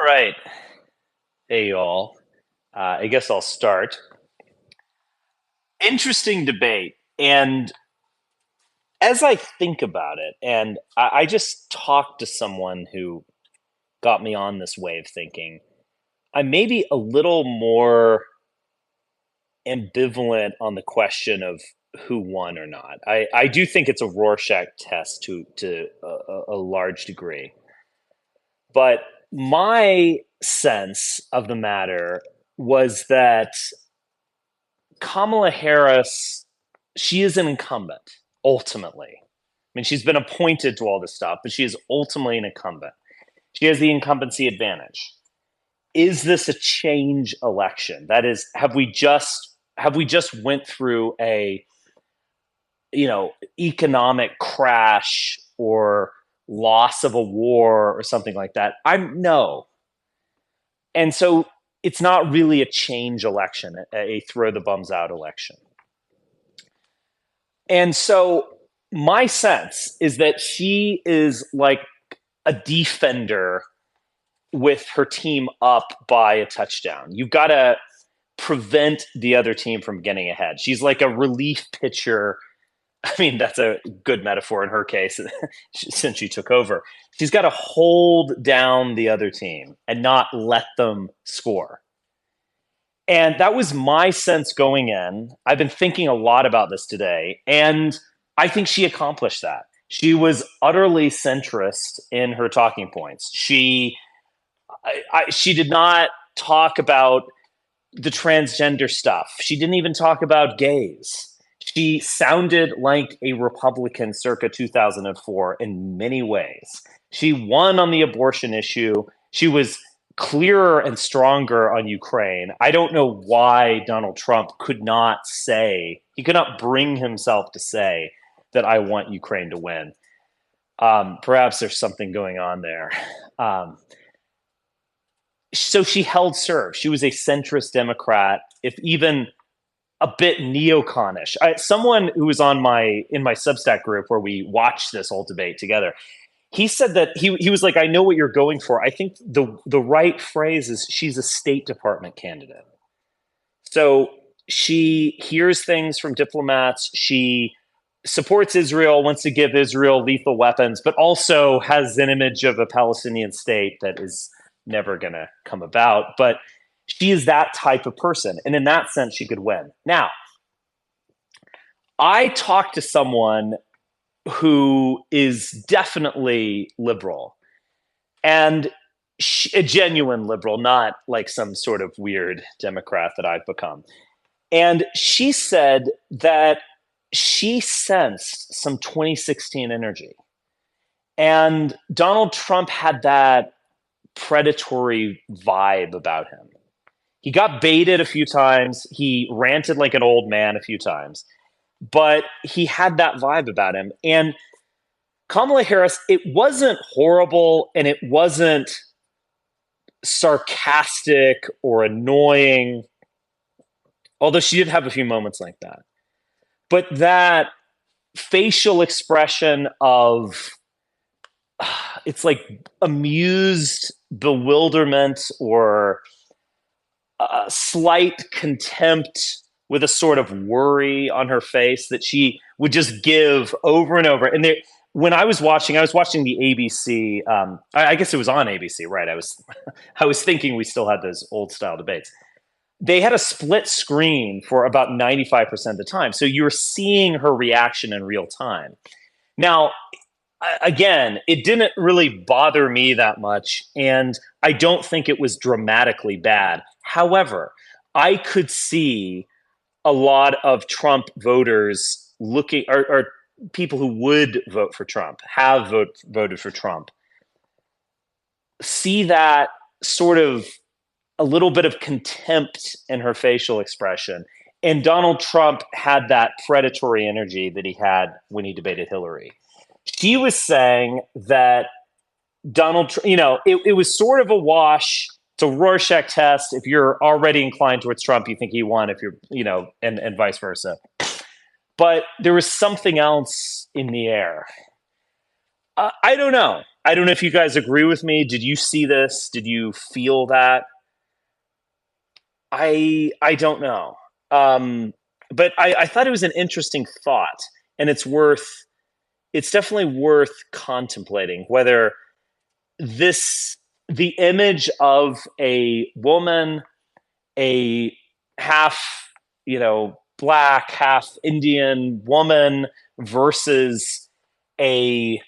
right. Hey, y'all. I guess I'll start. Interesting debate. And as I think about it, and I just talked to someone who got me on this way of thinking, I'm maybe a little more ambivalent on the question of who won or not. I do think it's a Rorschach test to a large degree. But my sense of the matter was that Kamala Harris, she is an incumbent, ultimately. I mean, she's been appointed to all this stuff, but she is ultimately an incumbent. She has the incumbency advantage. Is this a change election? That is, have we just went through a economic crash or loss of a war or something like that? I'm no. And so it's not really a change election, a throw the bums out election. And so my sense is that she is like a defender with her team up by a touchdown. You've got to prevent the other team from getting ahead. She's like a relief pitcher. I mean, that's a good metaphor in her case since she took over. She's got to hold down the other team and not let them score. And that was my sense going in. I've been thinking a lot about this today, and I think she accomplished that. She was utterly centrist in her talking points. She did not talk about the transgender stuff. She didn't even talk about gays. She sounded like a Republican circa 2004 in many ways. She won on the abortion issue. She was clearer and stronger on Ukraine. I don't know why Donald Trump he could not bring himself to say that I want Ukraine to win. Perhaps there's something going on there. So she held serve. She was a centrist Democrat, if even a bit neoconish. Someone who was in my Substack group where we watched this whole debate together, he said that he was like, I know what you're going for. I think the right phrase is she's a State Department candidate. So she hears things from diplomats. She supports Israel, wants to give Israel lethal weapons, but also has an image of a Palestinian state that is never going to come about. But she is that type of person. And in that sense, she could win. Now, I talked to someone who is definitely liberal and a genuine liberal, not like some sort of weird Democrat that I've become. And she said that she sensed some 2016 energy. And Donald Trump had that predatory vibe about him. He got baited a few times. He ranted like an old man a few times, but he had that vibe about him. And Kamala Harris, it wasn't horrible and it wasn't sarcastic or annoying, although she did have a few moments like that. But that facial expression of it's like amused bewilderment or slight contempt with a sort of worry on her face that she would just give over and over. And when I was watching the ABC. I guess it was on ABC, right? I was thinking we still had those old style debates. They had a split screen for about 95% of the time, so you were seeing her reaction in real time. Now, again, it didn't really bother me that much, and I don't think it was dramatically bad. However, I could see a lot of Trump voters looking, or people who would vote for Trump, voted for Trump, see that sort of a little bit of contempt in her facial expression. And Donald Trump had that predatory energy that he had when he debated Hillary. She was saying that it was sort of a wash. It's a Rorschach test. If you're already inclined towards Trump, you think he won. If you're, and vice versa. But there was something else in the air. I don't know. I don't know if you guys agree with me. Did you see this? Did you feel that? I don't know. Um, but I thought it was an interesting thought, and it's definitely worth contemplating whether this the image of a woman, a half, black, half Indian woman versus a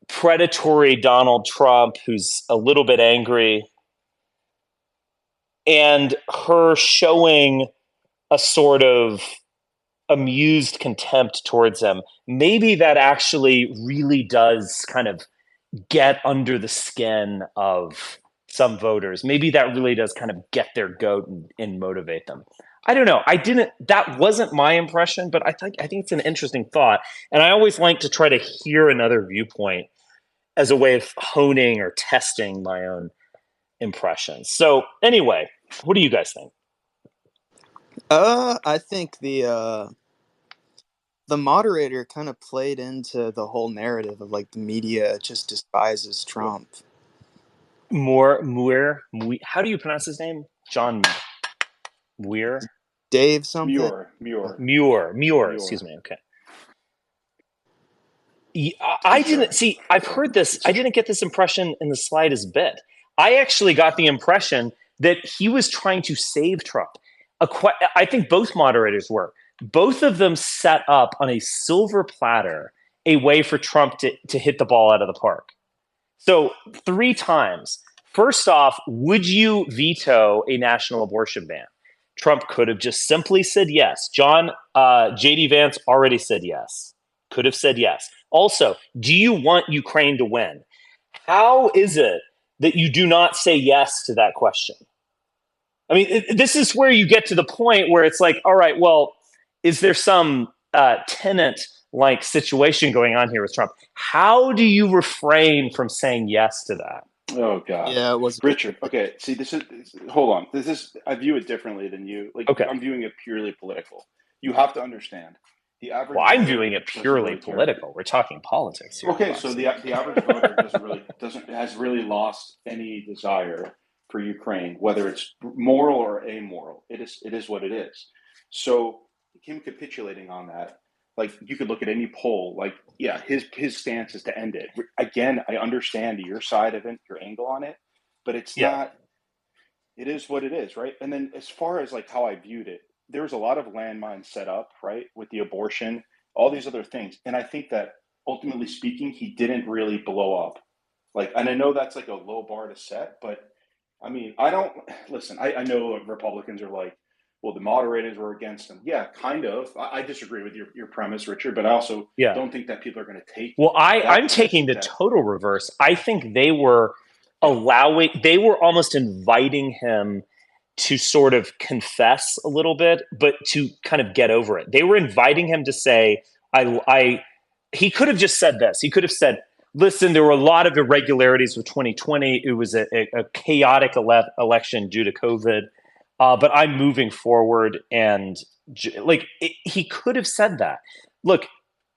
predatory Donald Trump who's a little bit angry, and her showing a sort of amused contempt towards him. Maybe that actually really does kind of get under the skin of some voters. Maybe that really does kind of get their goat and motivate them. I don't know. I didn't. That wasn't my impression, but I think it's an interesting thought, and I always like to try to hear another viewpoint as a way of honing or testing my own impressions. So anyway, what do you guys think? I think the moderator kind of played into the whole narrative of like the media just despises Trump. How do you pronounce his name? John Muir? Dave something. Muir, Muir. Excuse Muir. me. Okay. To be I didn't fair, see. I've heard this. I didn't get this impression in the slightest bit. I actually got the impression that he was trying to save Trump. I think both moderators were. Both of them set up on a silver platter a way for Trump to hit the ball out of the park. So, three times. First off, would you veto a national abortion ban? Trump could have just simply said yes. JD Vance already said yes. Could have said yes. Also, do you want Ukraine to win? How is it that you do not say yes to that question? I mean, this is where you get to the point where it's like, all right, well, is there some tenant like situation going on here with Trump? How do you refrain from saying yes to that? Oh God, Yeah, it was a bit. Richard. Okay, see, hold on. This is I view it differently than you. Like Okay. I'm viewing it purely political. You have to understand, the Well, average I'm voter viewing it doesn't purely really care. political. We're talking politics here, Okay, so Fox. the average voter doesn't has really lost any desire for Ukraine, whether it's moral or amoral. It is what it is. So him capitulating on that, like you could look at any poll, like yeah, his stance is to end it. Again, I understand your side of it, your angle on it, but it's Yeah. not. It is what it is, right? And then as far as like how I viewed it, there was a lot of landmines set up, right, with the abortion, all these other things, and I think that ultimately speaking, he didn't really blow up. Like, and I know that's like a low bar to set, but I mean, I don't listen. I know Republicans are like, well, the moderators were against him. Yeah, kind of. I disagree with your premise, Richard, but I also Yeah. don't think that people are going to take Well, I'm that taking the that total reverse. I think yeah. they were almost inviting him to sort of confess a little bit, but to kind of get over it. They were inviting him to say, I he could have just said this. He could have said, listen, there were a lot of irregularities with 2020. It was a chaotic election due to COVID, but I'm moving forward. And he could have said that. Look,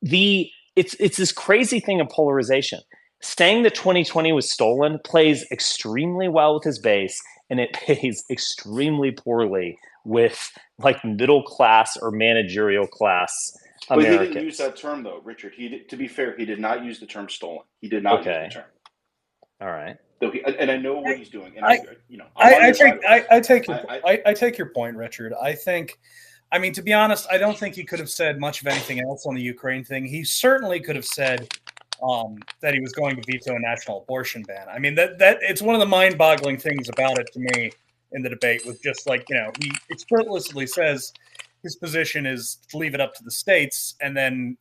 it's this crazy thing of polarization. Saying that 2020 was stolen plays extremely well with his base, and it pays extremely poorly with like middle class or managerial class But he didn't use Americans. that term though, Richard. To be fair, he did not use the term stolen. He did not use the Okay. term. All right. Though and I know what he's doing, and I, I'm on I your take side. I take your I I take your point, Richard. I mean, to be honest, I don't think he could have said much of anything else on the Ukraine thing. He certainly could have said that he was going to veto a national abortion ban. I mean, that it's one of the mind-boggling things about it to me in the debate was just like he explicitly says his position is to leave it up to the states, and then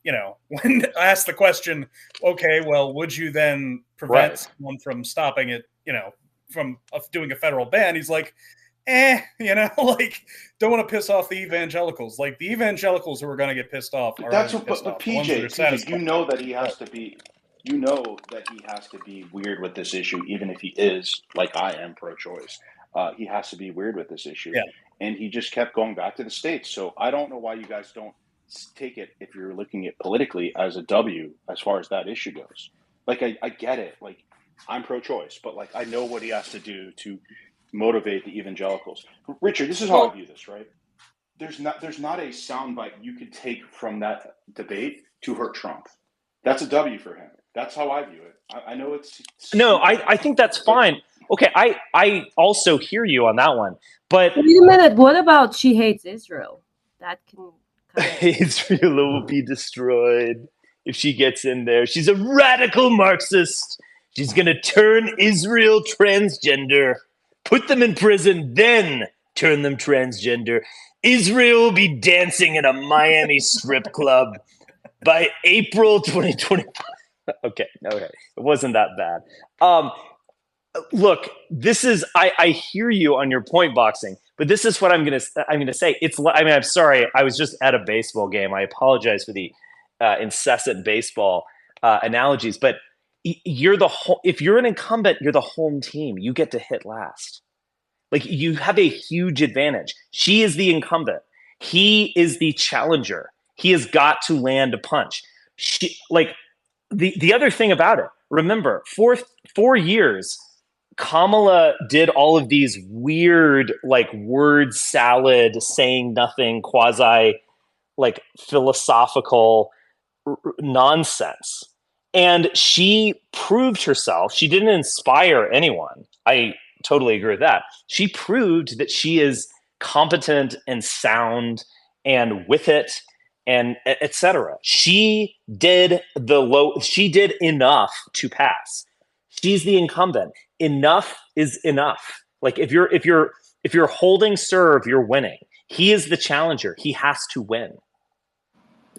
when asked the question, okay, well, would you then prevent Right. someone from stopping it, from doing a federal ban? He's like, like don't want to piss off the evangelicals. Like the evangelicals who are going to get pissed off But are that's already what. pissed But off. The ones that are PJ, you satisfied. know that he has to be. You know that he has to be weird with this issue, even if he is like I am pro-choice. He has to be weird with this issue, Yeah. and he just kept going back to the states. So I don't know why you guys don't take it, if you're looking at politically, as a W as far as that issue goes. Like I get it. Like I'm pro-choice, but like I know what he has to do to motivate the evangelicals. Richard, this is how I Well, view this, right? There's not a soundbite you could take from that debate to hurt Trump. That's a W for him. That's how I view it. I know it's No, stupid, I think that's but fine. Okay, I also hear you on that one, but Wait a minute. What about she hates Israel? That can kind of. Israel will be destroyed if she gets in there. She's a radical Marxist. She's gonna turn Israel transgender, put them in prison, then turn them transgender. Israel will be dancing in a Miami strip club by April 2020. Okay, it wasn't that bad. Look, this is I hear you on your point boxing, but this is what I'm gonna say. I'm sorry. I was just at a baseball game. I apologize for the incessant baseball analogies, but if you're an incumbent, you're the home team. You get to hit last. Like you have a huge advantage. She is the incumbent. He is the challenger. He has got to land a punch. The other thing about it. Remember, for 4 years, Kamala did all of these weird, like word salad, saying nothing, quasi like philosophical nonsense. And she proved herself. She didn't inspire anyone. I totally agree with that. She proved that she is competent and sound and with it and etc. She did enough to pass. She's the incumbent. Enough is enough. Like if you're holding serve, you're winning. He is the challenger. He has to win.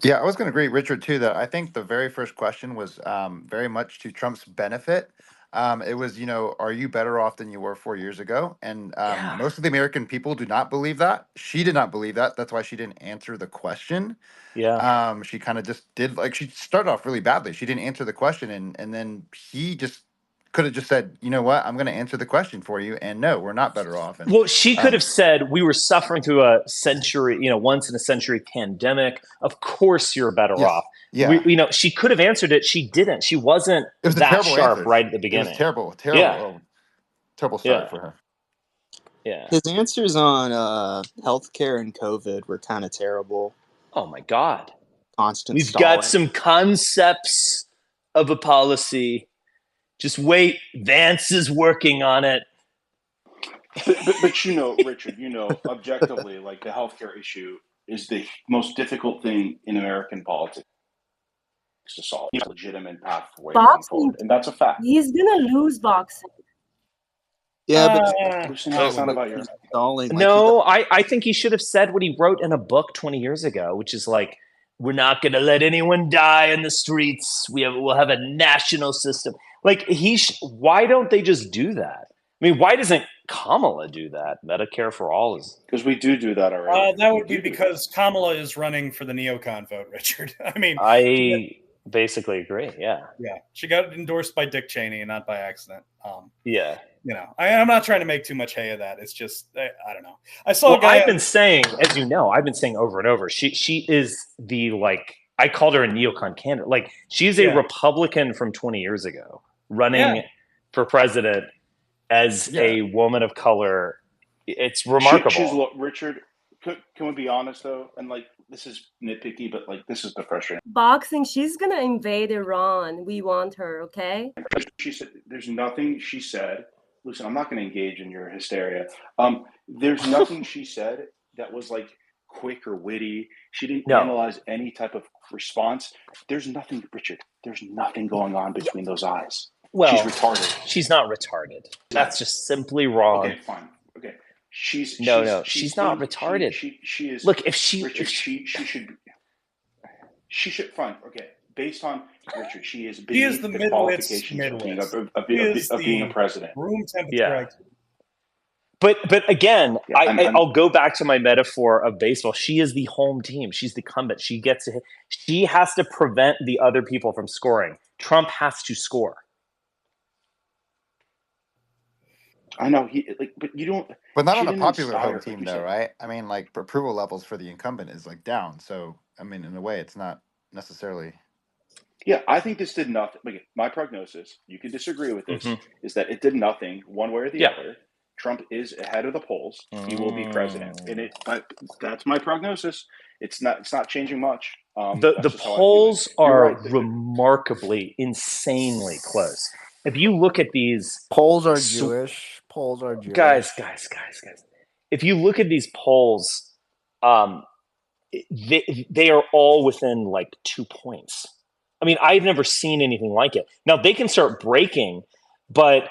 Yeah, I was going to agree, Richard, too, that I think the very first question was very much to Trump's benefit. It was, are you better off than you were 4 years ago? And Yeah. most of the American people do not believe that. She did not believe that. That's why she didn't answer the question. Yeah. She kind of just did, like, she started off really badly. She didn't answer the question. And then he just could have just said, you know what, I'm going to answer the question for you. And no, we're not better off. And Well, she could have said, we were suffering through a century, once in a century pandemic. Of course you're better yes, off. yeah, She could have answered it. She didn't. She wasn't it was a that terrible sharp answer. right at the It was beginning. terrible, Yeah. terrible start Yeah. for her. Yeah. His answers on healthcare and COVID were kind of terrible. Oh my God. Constant We've stalling. got some concepts of a policy. Just wait. Vance is working on it. but Richard, objectively, like the healthcare issue is the most difficult thing in American politics to solve. It's a legitimate pathway going Boxing. forward, and that's a fact. He's gonna lose boxing. Yeah, but Listen, it's not about your. stalling. Like No, I think he should have said what he wrote in a book 20 years ago, which is like, we're not going to let anyone die in the streets. We'll have a national system. Like why don't they just do that? I mean, why doesn't Kamala do that? Medicare for all is Because we do that already. That would be because Kamala is running for the neocon vote, Richard. I mean, I basically agree. Yeah. Yeah, she got endorsed by Dick Cheney and not by accident. Yeah. I'm not trying to make too much hay of that. It's just I don't know. I saw a guy. I've been saying, as you know, over and over. She is the I called her a neocon candidate. Like she's a Republican from 20 years ago running for president as a woman of color. It's remarkable. Richard, can we be honest though? And like this is nitpicky, but like this is the frustrating. Boxing, she's gonna invade Iran. We want her, okay? She said there's nothing she said. Listen, I'm not going to engage in your hysteria. There's nothing she said that was like quick or witty. She didn't analyze any type of response. There's nothing, Richard. There's nothing going on between those eyes. Well, she's retarded. She's not retarded. That's just simply wrong. Okay, fine. Okay, she's not retarded. She is. Look, she should. Fine. Okay, based on Richard, she is. He is the Midwest of being a president. Room temperature. But again, I'll go back to my metaphor of baseball. She is the home team. She's the incumbent. She has to prevent the other people from scoring. Trump has to score. I know but you don't. But not on a popular home team, though, right? I mean, like approval levels for the incumbent is like down. So I mean, in a way, it's not necessarily. Yeah, I think this did nothing. Again, my prognosis, you can disagree with this, Mhm. is that it did nothing one way or the Yeah. other. Trump is ahead of the polls. He will be president, and that's my prognosis. It's not changing much. The That's just how I view it. polls You're are right. remarkably, insanely close. If you look at these Polls are Jewish. Polls are Jewish. guys, if you look at these polls, um, they are all within like 2 points. I mean, I've never seen anything like it. Now they can start breaking, but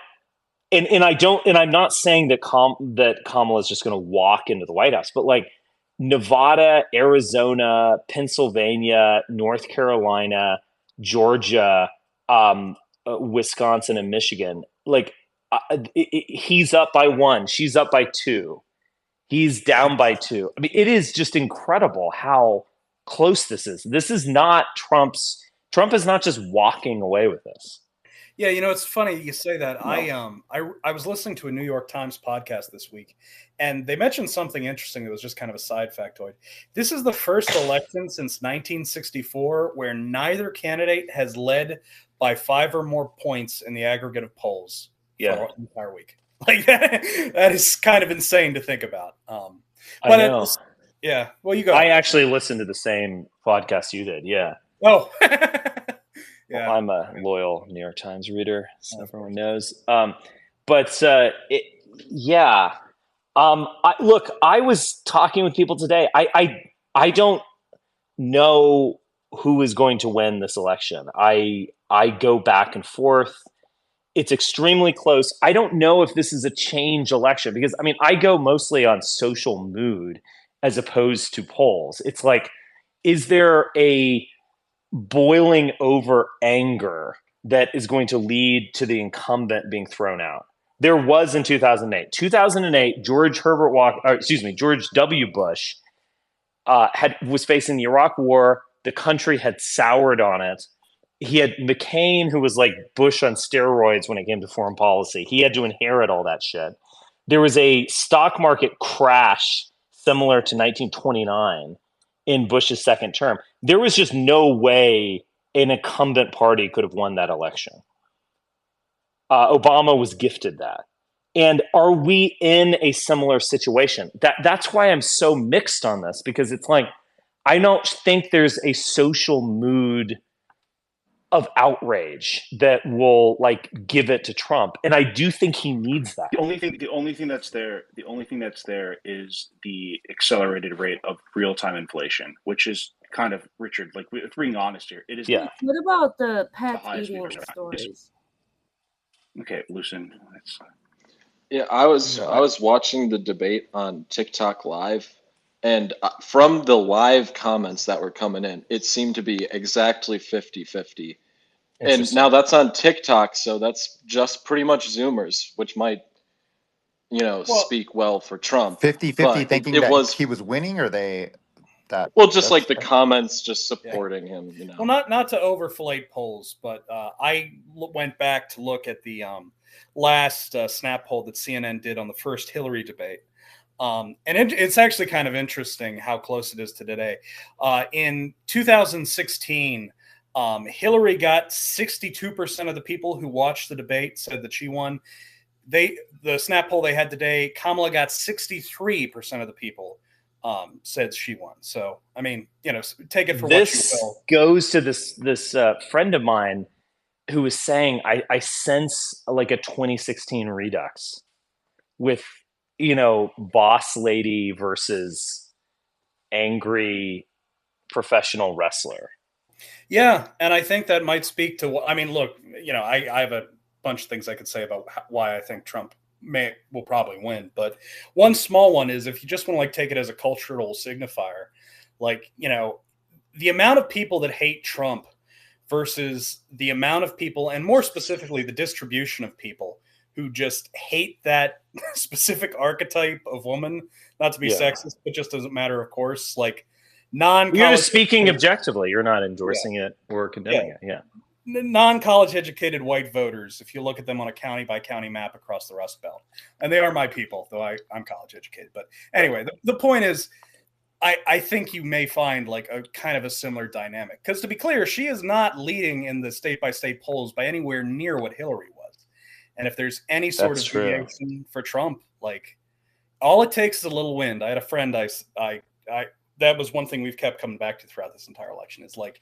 and I'm not saying that Kamala is just going to walk into the White House, but like Nevada, Arizona, Pennsylvania, North Carolina, Georgia, Wisconsin, and Michigan, like he's up by one, she's up by two, he's down by two. I mean, it is just incredible how close this is. This is not Trump is not just walking away with this. Yeah, it's funny you say that. No. I was listening to a New York Times podcast this week, and they mentioned something interesting that was just kind of a side factoid. This is the first election since 1964 where neither candidate has led by 5 or more points in the aggregate of polls for an entire week. Like that is kind of insane to think about. I know. Yeah. Well, you go. I actually listened to the same podcast you did. Yeah. Oh. Yeah. Well, I'm a loyal New York Times reader, so everyone knows. Look, I was talking with people today. I don't know who is going to win this election. I go back and forth. It's extremely close. I don't know if this is a change election because, I mean, I go mostly on social mood as opposed to polls. It's like, is there a boiling over anger that is going to lead to the incumbent being thrown out? There was in 2008. 2008, George W. Bush was facing the Iraq War. The country had soured on it. He had McCain, who was like Bush on steroids when it came to foreign policy. He had to inherit all that shit. There was a stock market crash similar to 1929 in Bush's second term. There was just no way an incumbent party could have won that election. Obama was gifted that. And are we in a similar situation? That's why I'm so mixed on this, because it's like, I don't think there's a social mood of outrage that will like give it to Trump, and I do think he needs that. The only thing that's there is the accelerated rate of real-time inflation, which is kind of, Richard, like, if we're being honest here, it is. What about the pet eating stories? Okay, loosen. Yeah, I was watching the debate on TikTok Live, and from the live comments that were coming in, it seemed to be exactly 50-50. And now that's on TikTok, so that's just pretty much Zoomers, which might, speak well for Trump. 50-50 thinking that he was winning, or they that? Well, just like the comments just supporting him, Well, not to overflate polls, but I went back to look at the last snap poll that CNN did on the first Hillary debate. And it's actually kind of interesting how close it is to today. In 2016, Hillary got 62% of the people who watched the debate said that she won. The snap poll they had today, Kamala got 63% of the people said she won. So, I mean, take it for what you will. This goes to this friend of mine who was saying, I sense like a 2016 redux with, boss lady versus angry professional wrestler. Yeah, and I think that might speak to what, I mean, look, I have a bunch of things I could say about why I think Trump will probably win, but one small one is, if you just want to take it as a cultural signifier, the amount of people that hate Trump versus the amount of people, and more specifically the distribution of people who just hate that specific archetype of woman, not to be sexist, but just as a matter of course, non-college. You're just speaking objectively. You're not endorsing it or condemning it. Yeah. Non-college educated white voters, if you look at them on a county by county map across the Rust Belt, and they are my people, though I'm college educated. But anyway, the point is, I think you may find like a kind of a similar dynamic. Because to be clear, she is not leading in the state-by-state polls by anywhere near what Hillary was. And if there's any sort That's of true. deviation for Trump, like all it takes is a little wind. I had a friend I that was one thing we've kept coming back to throughout this entire election is like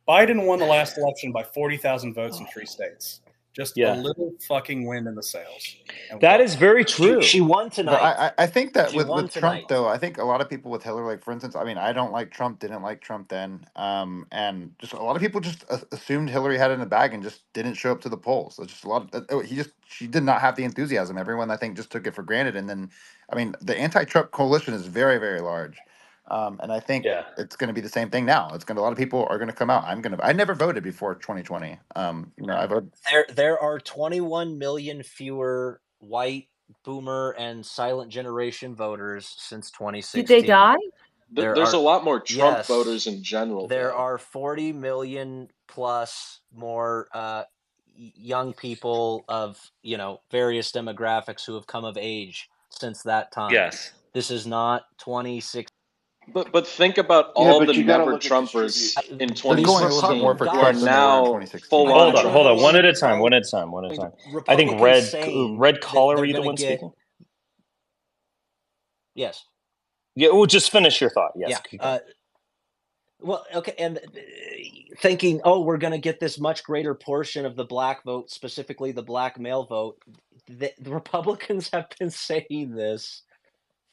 Biden won the last election by 40,000 votes in 3 states. Just a little fucking wind in the sails. That is very true. She won tonight. But I think that She won with Trump, tonight. though, I think a lot of people with Hillary, like for instance, I mean, I don't like Trump, didn't like Trump then, and just a lot of people just assumed Hillary had it in the bag and just didn't show up to the polls. So just a lot of she did not have the enthusiasm. Everyone, I think, just took it for granted. And then, I mean, the anti-Trump coalition is very, very large. And I think it's going to be the same thing now. It's going to, a lot of people are going to come out. I never voted before 2020. I voted. There are 21 million fewer white boomer and silent generation voters since 2016. Did they die? There's a lot more Trump voters in general. There are 40 million plus more young people of various demographics who have come of age since that time. Yes. This is not 2016. But think about all the never Trumpers in 2016 who are now full on. Hold on, one at a time. I think Red Collar, are you the one speaking? Yes. Yeah, well, just finish your thought. Yes. Yeah. Well, okay, and thinking, we're going to get this much greater portion of the black vote, specifically the black male vote. The Republicans have been saying this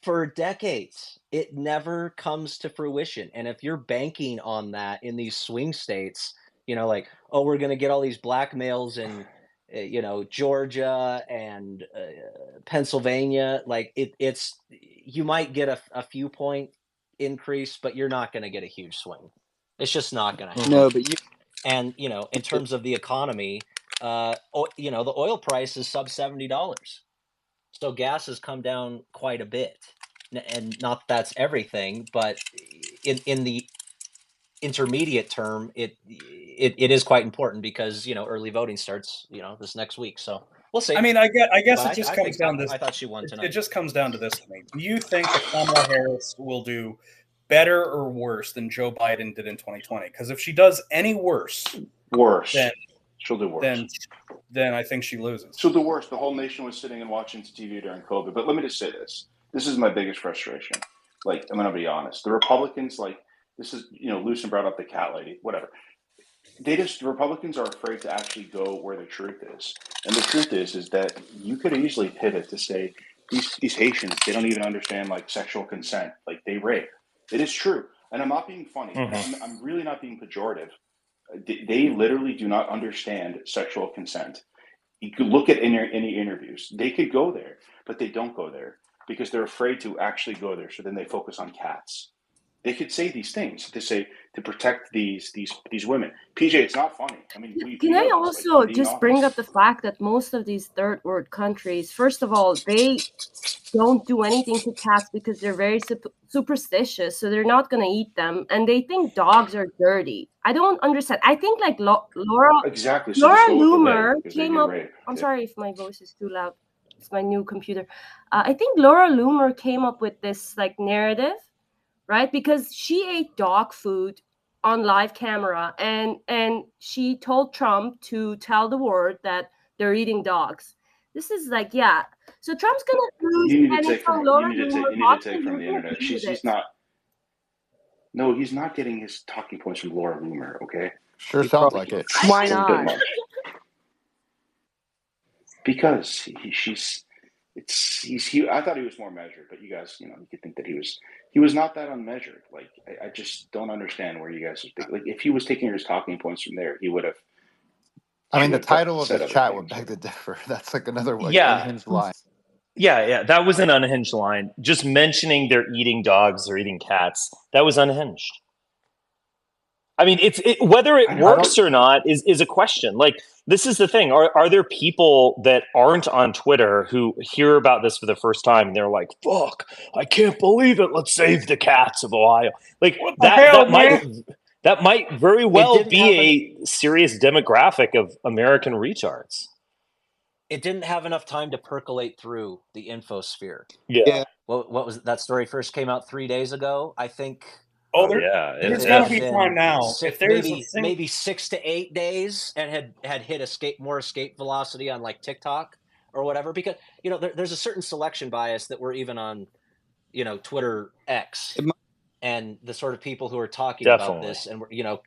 for decades. It never comes to fruition. And if you're banking on that in these swing states, like, we're going to get all these black males in, Georgia and Pennsylvania, like it's you might get a few point increase, but you're not going to get a huge swing. It's just not going to happen. No, but and in terms of the economy, the oil price is sub $70. So gas has come down quite a bit. And not that's everything, but in the intermediate term, it is quite important because early voting starts this next week. So we'll see. I mean, I guess it just comes down to this. I thought she won tonight. It just comes down to this to me. Do you think that Kamala Harris will do better or worse than Joe Biden did in 2020? Because if she does any worse, then she'll do worse. Then I think she loses. She'll do worse. The whole nation was sitting and watching TV during COVID. But let me just say this. This is my biggest frustration. Like, I'm going to be honest. The Republicans, like, this is, Lucien brought up the cat lady, whatever. The Republicans are afraid to actually go where the truth is. And the truth is that you could easily pivot to say, these Haitians, they don't even understand, like, sexual consent. Like, they rape. It is true. And I'm not being funny. Mm-hmm. I'm really not being pejorative. They literally do not understand sexual consent. You could look at any interviews. They could go there, but they don't go there because they're afraid to actually go there. So then they focus on cats. They could say these things to protect these women. PJ, it's not funny. I mean, can I also just bring up the fact that most of these third world countries, first of all, they don't do anything to cats because they're very superstitious, so they're not going to eat them, and they think dogs are dirty. I don't understand. I think like Laura Loomer came up. I'm sorry if my voice is too loud. It's my new computer. I think Laura Loomer came up with this like narrative, right? Because she ate dog food on live camera, and she told Trump to tell the world that they're eating dogs. This is like, yeah. So Trump's gonna lose. You need to take from the internet. He's not. No, he's not getting his talking points from Laura Loomer. Okay. Sure sounds like it. Why not? Because I thought he was more measured, but you guys, you could think that he was not that unmeasured. Like, I just don't understand where you guys are thinking. Like, if he was taking his talking points from there, he would have. I mean, the title of this chat would beg to differ. That's like another unhinged line. Yeah, that was an unhinged line. Just mentioning they're eating dogs or eating cats, that was unhinged. I mean, whether it works or not is a question. Like, this is the thing. Are there people that aren't on Twitter who hear about this for the first time and they're like, fuck, I can't believe it. Let's save the cats of Ohio. Like, that might very well be a serious demographic of American retards. it didn't have enough time to percolate through the infosphere. Yeah. What was that story first came out 3 days ago? I think Oh, Yeah. there's it got had to be been time now. If there's a maybe 6 to 8 days, and had hit more escape velocity on like TikTok or whatever, because there's a certain selection bias that we're even on Twitter X, and the sort of people who are talking about Definitely. this, and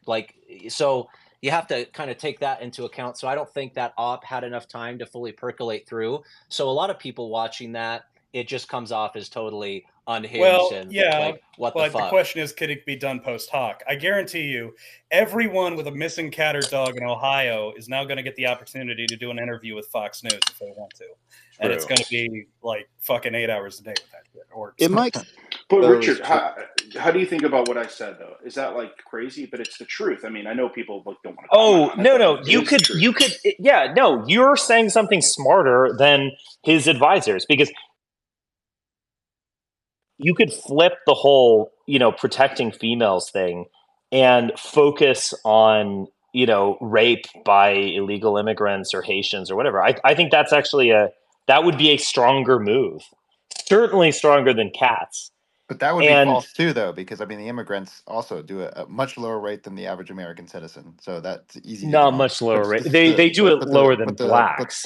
like, so you have to kind of take that into account. So I don't think that op had enough time to fully percolate through. So a lot of people watching that, it just comes off as totally unhinged and like, what the but fuck. the question is, could it be done post hoc? I guarantee you, everyone with a missing cat or dog in Ohio is now going to get the opportunity to do an interview with Fox News if they want to. And it's going to be like fucking 8 hours a day with that shit. Or It might. But Richard, how do you think about what I said though? Is that like crazy? But it's the truth. I mean, I know people don't want to comment on it. No. You could. Yeah, no. You're saying something smarter than his advisors, because you could flip the whole, protecting females thing and focus on, rape by illegal immigrants or Haitians or whatever. I think that's actually that would be a stronger move. Certainly stronger than cats. But that would be false too, though, because I mean, the immigrants also do a much lower rate than the average American citizen, so that's easy to Not debunk. much lower rate. They do it lower than blacks.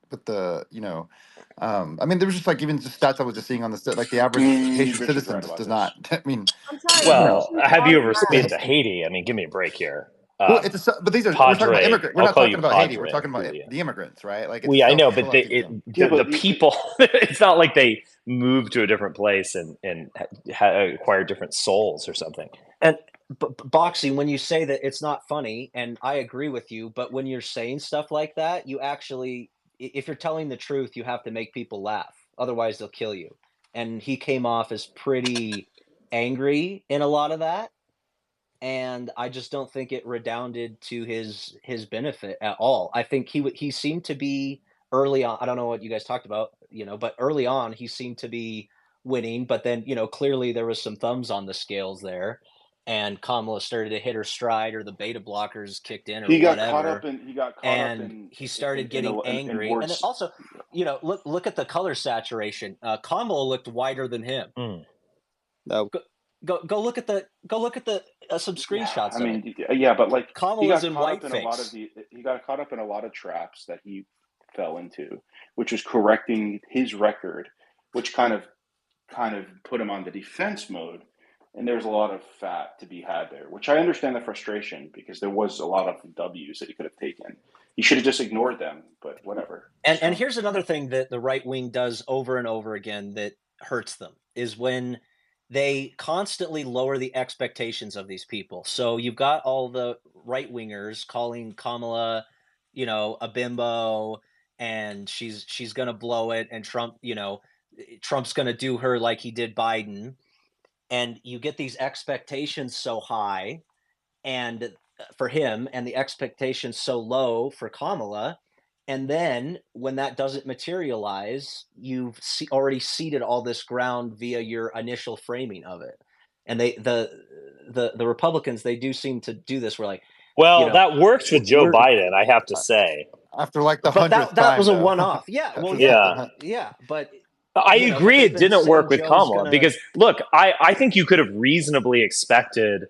But I mean, there was just like even just stats I was just seeing on the like the average Haitian citizen just does not. I mean, I'm sorry. Well, have you ever been blacks. to Haiti? I mean, give me a break here. Well, but these are we're talking about immigrants. We're I'll not call talking you about Haiti. We're Padre, talking about Julia. the immigrants, right? Like, Well, it's yeah, I know, but the but people. It's not like they moved to a different place and acquired different souls or something. And boxing, when you say that it's not funny, and I agree with you, but when you're saying stuff like that, you actually, if you're telling the truth, you have to make people laugh. Otherwise, they'll kill you. And he came off as pretty angry in a lot of that, and I just don't think it redounded to his benefit at all. I think he seemed to be early on. I don't know what you guys talked about, but early on he seemed to be winning. But then clearly there was some thumbs on the scales there, and Kamala started to hit her stride, or the beta blockers kicked in, or he got whatever. caught up in He started getting angry, and then also look at the color saturation. Kamala looked whiter than him. No. Go look at the some screenshots. I mean, yeah, but like Kamala's in whiteface. He got caught up in a lot of traps that he fell into, which was correcting his record, which kind of put him on the defense mode. And there's a lot of fat to be had there, which I understand the frustration, because there was a lot of W's that he could have taken. He should have just ignored them, but whatever. And here's another thing that the right wing does over and over again that hurts them, is when they constantly lower the expectations of these people. So you've got all the right wingers calling Kamala, a bimbo, and she's going to blow it, and Trump, Trump's going to do her like he did Biden. And you get these expectations so high, and for him, and the expectations so low for Kamala. And then when that doesn't materialize, you've already ceded all this ground via your initial framing of it. And the Republicans, they do seem to do this. We're like, that works with Joe Biden, I have to say. After like the 100th time, that was a one-off. Yeah, well, yeah, but I agree it didn't work with Kamala because, look, I think you could have reasonably expected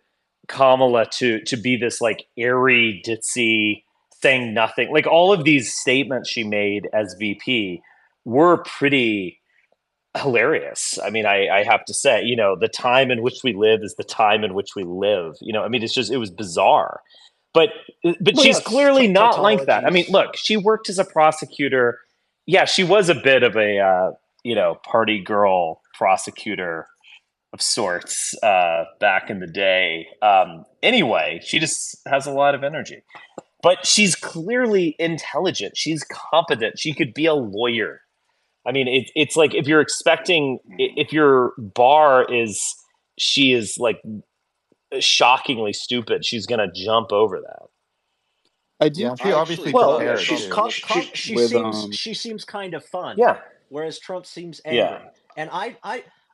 Kamala to be this like airy, ditzy, saying nothing. Like all of these statements she made as VP were pretty hilarious. I mean, I have to say, the time in which we live is the time in which we live. I mean, it was bizarre. But she's clearly not like that. I mean, look, she worked as a prosecutor. Yeah, she was a bit of a party girl prosecutor of sorts back in the day. Anyway, she just has a lot of energy. But she's clearly intelligent. She's competent. She could be a lawyer. I mean, it's like if your bar is she is like shockingly stupid, she's going to jump over that. I do. Yeah, she obviously prepared. She seems kind of fun. Yeah. Whereas Trump seems angry. Yeah. And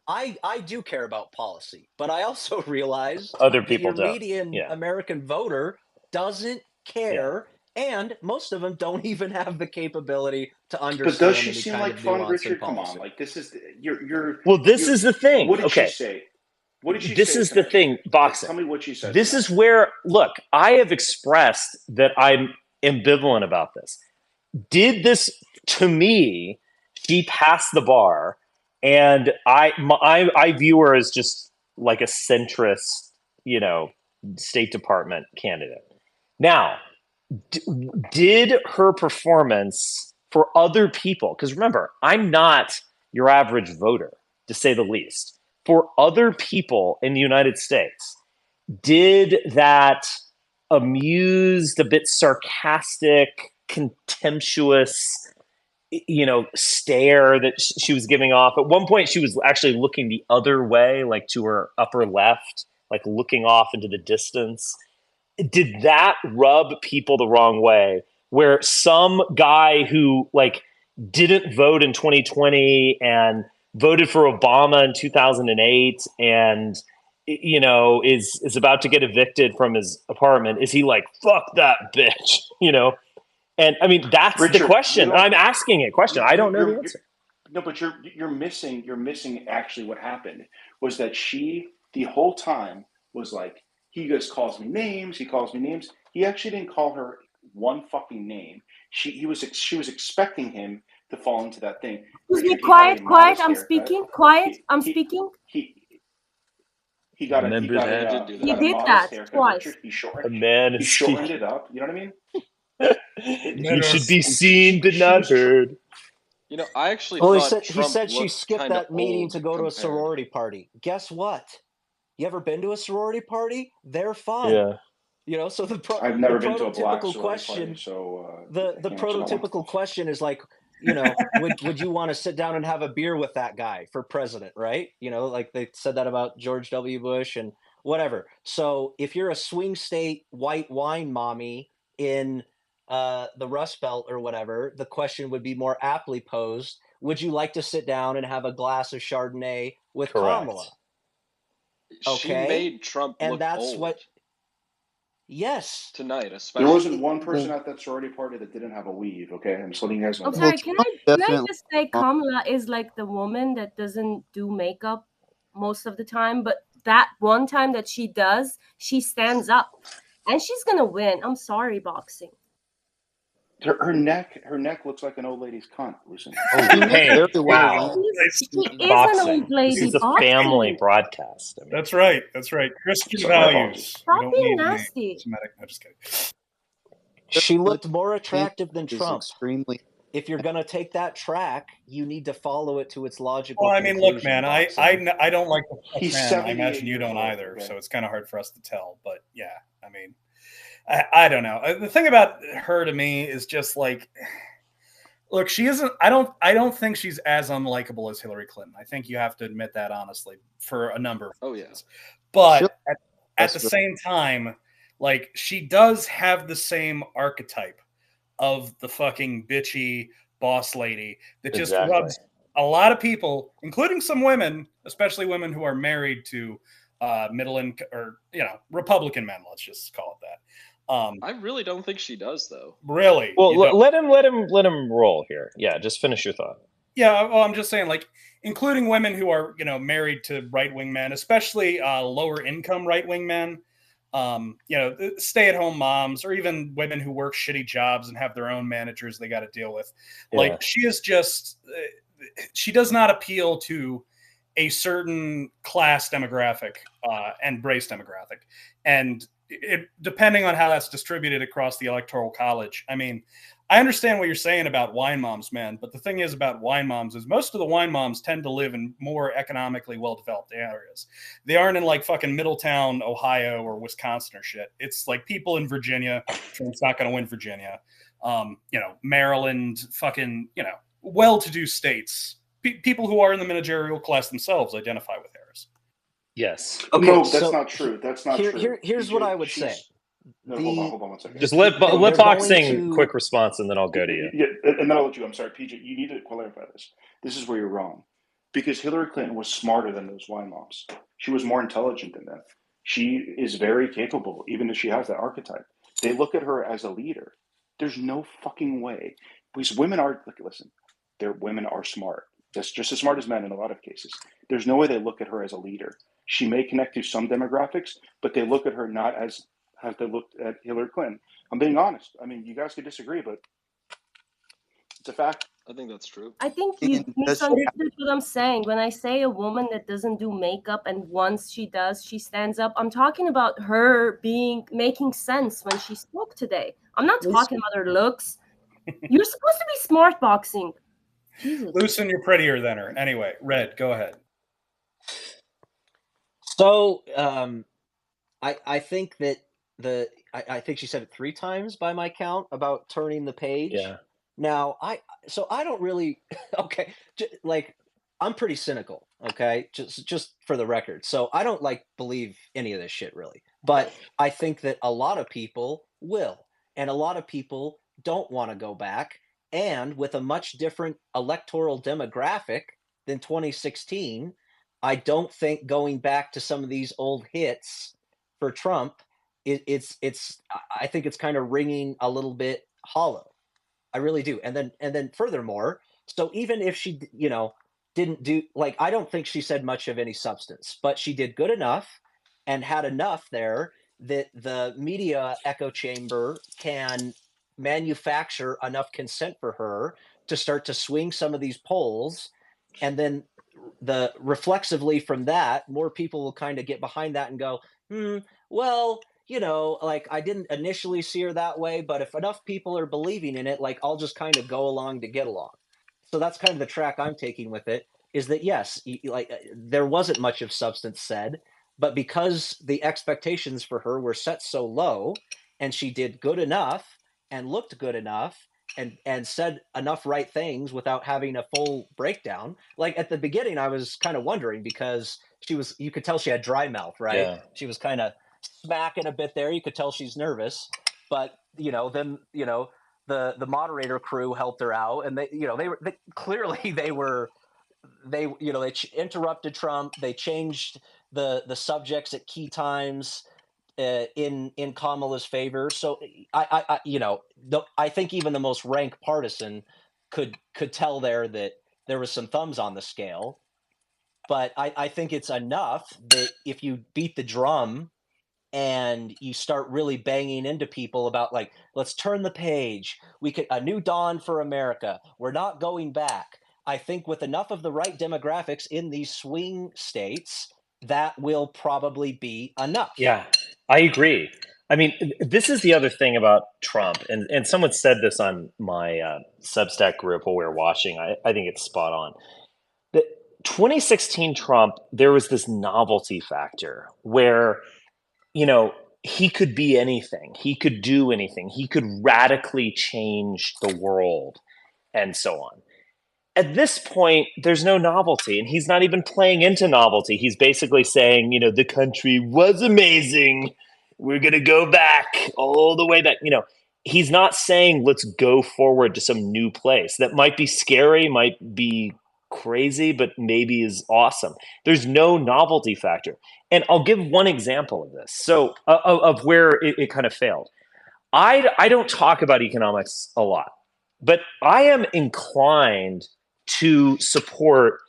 I do care about policy, but I also realize other people that your median American voter doesn't care And most of them don't even have the capability to But does understand she any seem kind like of fun, nuance in Richard? Come on, policy. like this is you're Well, this you're. is the thing. What did she Okay, say? What did she this say is the tonight? thing, boxing. Tell me what she said This tonight. is where, look, I have expressed that I'm ambivalent about this. Did this, to me, she passed the bar, and I view her as just like a centrist, State Department candidate. Now, did her performance for other people, because remember, I'm not your average voter, to say the least. For other people in the United States, did that amused, a bit sarcastic, contemptuous, stare that she was giving off? At one point, she was actually looking the other way, like to her upper left, like looking off into the distance. Did that rub people the wrong way? Where some guy who didn't vote in 2020 and voted for Obama in 2008 and is about to get evicted from his apartment, is he like, fuck that bitch? And I mean, that's the Richard, you question. don't. I'm asking a question. I don't know the You're answer. no, but you're missing actually what happened was that she the whole time was like, he just calls me names, he calls me names. He actually didn't call her one fucking name. She was expecting him to fall into that thing. Excuse me, Richard, he had a quiet. modest I'm haircut. speaking. Quiet. He I'm he speaking. he he got a he Remember got He a that? did do he He got that. a did modest that haircut, twice. Richard. He A man is shortened speaking. it up. You know what I mean? You should be seen but She not was heard. I actually Well, thought he Trump said she looked skipped kind of that meeting to old go to a compared. sorority party. Guess what? You ever been to a sorority party? They're fun. Yeah. So the I've the never been to a black prototypical sorority party, question, so the I the can't answer that one. prototypical question is like, would you want to sit down and have a beer with that guy for president, right? Like they said that about George W. Bush and whatever. So if you're a swing state white wine mommy in the Rust Belt or whatever, the question would be more aptly posed. Would you like to sit down and have a glass of Chardonnay with Correct. Kamala? She Okay. made Trump And look that's old what, yes. tonight, There wasn't especially. one person at that sorority party that didn't have a weave. Okay, I'm just letting you guys know I'm that. Well, sorry. Can Trump I definitely. just say Kamala is like the woman that doesn't do makeup most of the time, but that one time that she does, she stands up, and she's gonna win. I'm sorry, boxing. Her neck looks like an old lady's cunt. Listen, Oh, She may hey, very well wow. win. She is an Boxing. old lady. This is a family Boxing. broadcast. I mean, That's right. That's right. Christian So, my values. We Stop don't being need any nasty. Semitic. I'm just kidding. She looked more attractive than Is Trump. extremely. If you're going to take that track, you need to follow it to its logical Well, I mean, look, conclusion. man, I don't like the fuck He's man. I 78 imagine you years don't old, either. okay? So it's kind of hard for us to tell. But yeah, I mean, I don't know. The thing about her to me is just like, look, she isn't. I don't think she's as unlikable as Hillary Clinton. I think you have to admit that honestly for a number of reasons. But at the same time, like, she does have the same archetype of the fucking bitchy boss lady that just rubs a lot of people, including some women, especially women who are married to middle income or Republican men. Let's just call it that. I really don't think she does, though. Really? well, let him roll here. Yeah, just finish your thought. Yeah, well, I'm just saying, like, including women who are married to right wing men, especially lower income right wing men. Stay at home moms, or even women who work shitty jobs and have their own managers they got to deal with. Yeah. Like, she is just, she does not appeal to a certain class demographic and race demographic. And depending on how that's distributed across the Electoral College, I mean, I understand what you're saying about wine moms, man. But the thing is about wine moms is most of the wine moms tend to live in more economically well-developed areas. They aren't in like fucking Middletown, Ohio or Wisconsin or shit. It's like people in Virginia. Trump's not going to win Virginia. Maryland, fucking, well-to-do states. People who are in the managerial class themselves identify with Harris. Yes. Okay, no, that's not true. That's not true. Here's what I would say. No, hold on 1 second. Just let boxing quick response, and then I'll go to you. Yeah, and then I'll let you. I'm sorry, PJ. You need to clarify this. This is where you're wrong, because Hillary Clinton was smarter than those wine moms. She was more intelligent than them. She is very capable, even if she has that archetype. They look at her as a leader. There's no fucking way. Because women are, like, listen, women are smart. Just as smart as men in a lot of cases. There's no way they look at her as a leader. She may connect to some demographics, but they look at her not as they looked at Hillary Clinton. I'm being honest. I mean, you guys could disagree, but it's a fact. I think that's true. I think you misunderstood what I'm saying. When I say a woman that doesn't do makeup and once she does, she stands up, I'm talking about her making sense when she spoke today. I'm not talking about her looks. You're supposed to be smart boxing. Jesus. Lucen, you're prettier than her. Anyway, Red, go ahead. So I think that I think she said it 3 times by my count about turning the page. Yeah. Now I don't really okay, like I'm pretty cynical, okay? Just for the record. So I don't believe any of this shit really. But I think that a lot of people will, and a lot of people don't want to go back, and with a much different electoral demographic than 2016, I don't think going back to some of these old hits for Trump, it's I think it's kind of ringing a little bit hollow. I really do. And then furthermore, so even if she, didn't do I don't think she said much of any substance, but she did good enough and had enough there that the media echo chamber can manufacture enough consent for her to start to swing some of these polls, and then reflexively from that, more people will kind of get behind that and go, well, I didn't initially see her that way, but if enough people are believing in it, I'll just kind of go along to get along. So that's kind of the track I'm taking with it, is that yes, there wasn't much of substance said, but because the expectations for her were set so low and she did good enough and looked good enough and said enough right things without having a full breakdown. At the beginning, I was kind of wondering because you could tell she had dry mouth, right? Yeah. She was kind of smacking a bit there. You could tell she's nervous, but then the moderator crew helped her out, and they interrupted Trump. They changed the subjects at key times in Kamala's favor. So I think even the most rank partisan could tell there that there was some thumbs on the scale. But I think it's enough that if you beat the drum and you start really banging into people about let's turn the page, a new dawn for America, we're not going back. I think with enough of the right demographics in these swing states, that will probably be enough. Yeah, I agree. I mean, this is the other thing about Trump, and someone said this on my Substack group while we were watching. I think it's spot on. The 2016 Trump, there was this novelty factor where he could be anything. He could do anything. He could radically change the world and so on. At this point, there's no novelty, and he's not even playing into novelty. He's basically saying, the country was amazing. We're going to go back all the way back. He's not saying, let's go forward to some new place. That might be scary, might be crazy, but maybe is awesome. There's no novelty factor. And I'll give one example of this. So of where it kind of failed. I don't talk about economics a lot, but I am inclined to support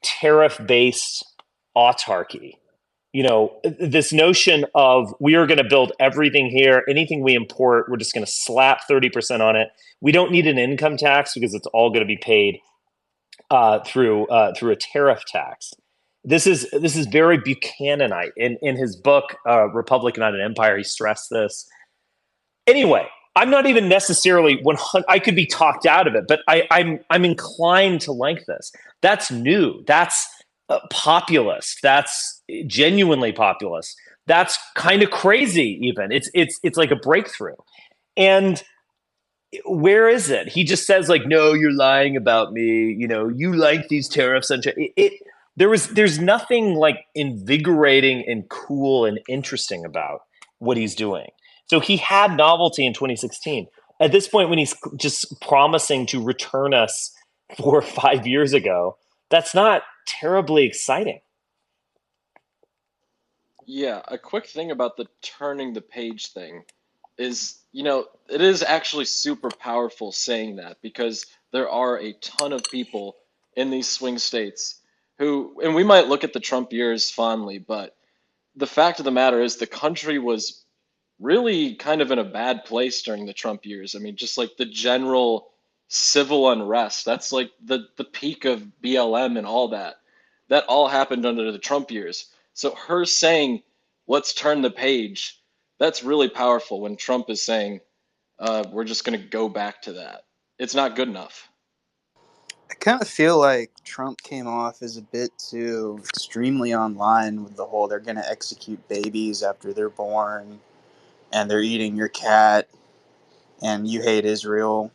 tariff-based autarky. This notion of we are going to build everything here. Anything we import, we're just going to slap 30% on it. We don't need an income tax because it's all going to be paid through a tariff tax. This is very Buchananite. In his book, Republic Not an Empire, he stressed this. Anyway, I'm not even necessarily 100. I could be talked out of it, but I'm inclined to like this. That's new. That's populist. That's genuinely populist. That's kind of crazy. Even it's like a breakthrough. And where is it? He just says no, you're lying about me. You like these tariffs. There's nothing invigorating and cool and interesting about what he's doing. So he had novelty in 2016. At this point, when he's just promising to return us 4 or 5 years ago, that's not terribly exciting. Yeah, a quick thing about the turning the page thing. is, it is actually super powerful saying that, because there are a ton of people in these swing states who, and we might look at the Trump years fondly, but the fact of the matter is the country was really kind of in a bad place during the Trump years. I mean, just like the general civil unrest, that's like the peak of BLM and all that. That all happened under the Trump years. So her saying, let's turn the page, that's really powerful when Trump is saying, we're just going to go back to that. It's not good enough. I kind of feel like Trump came off as a bit too extremely online with the whole they're going to execute babies after they're born and they're eating your cat and you hate Israel.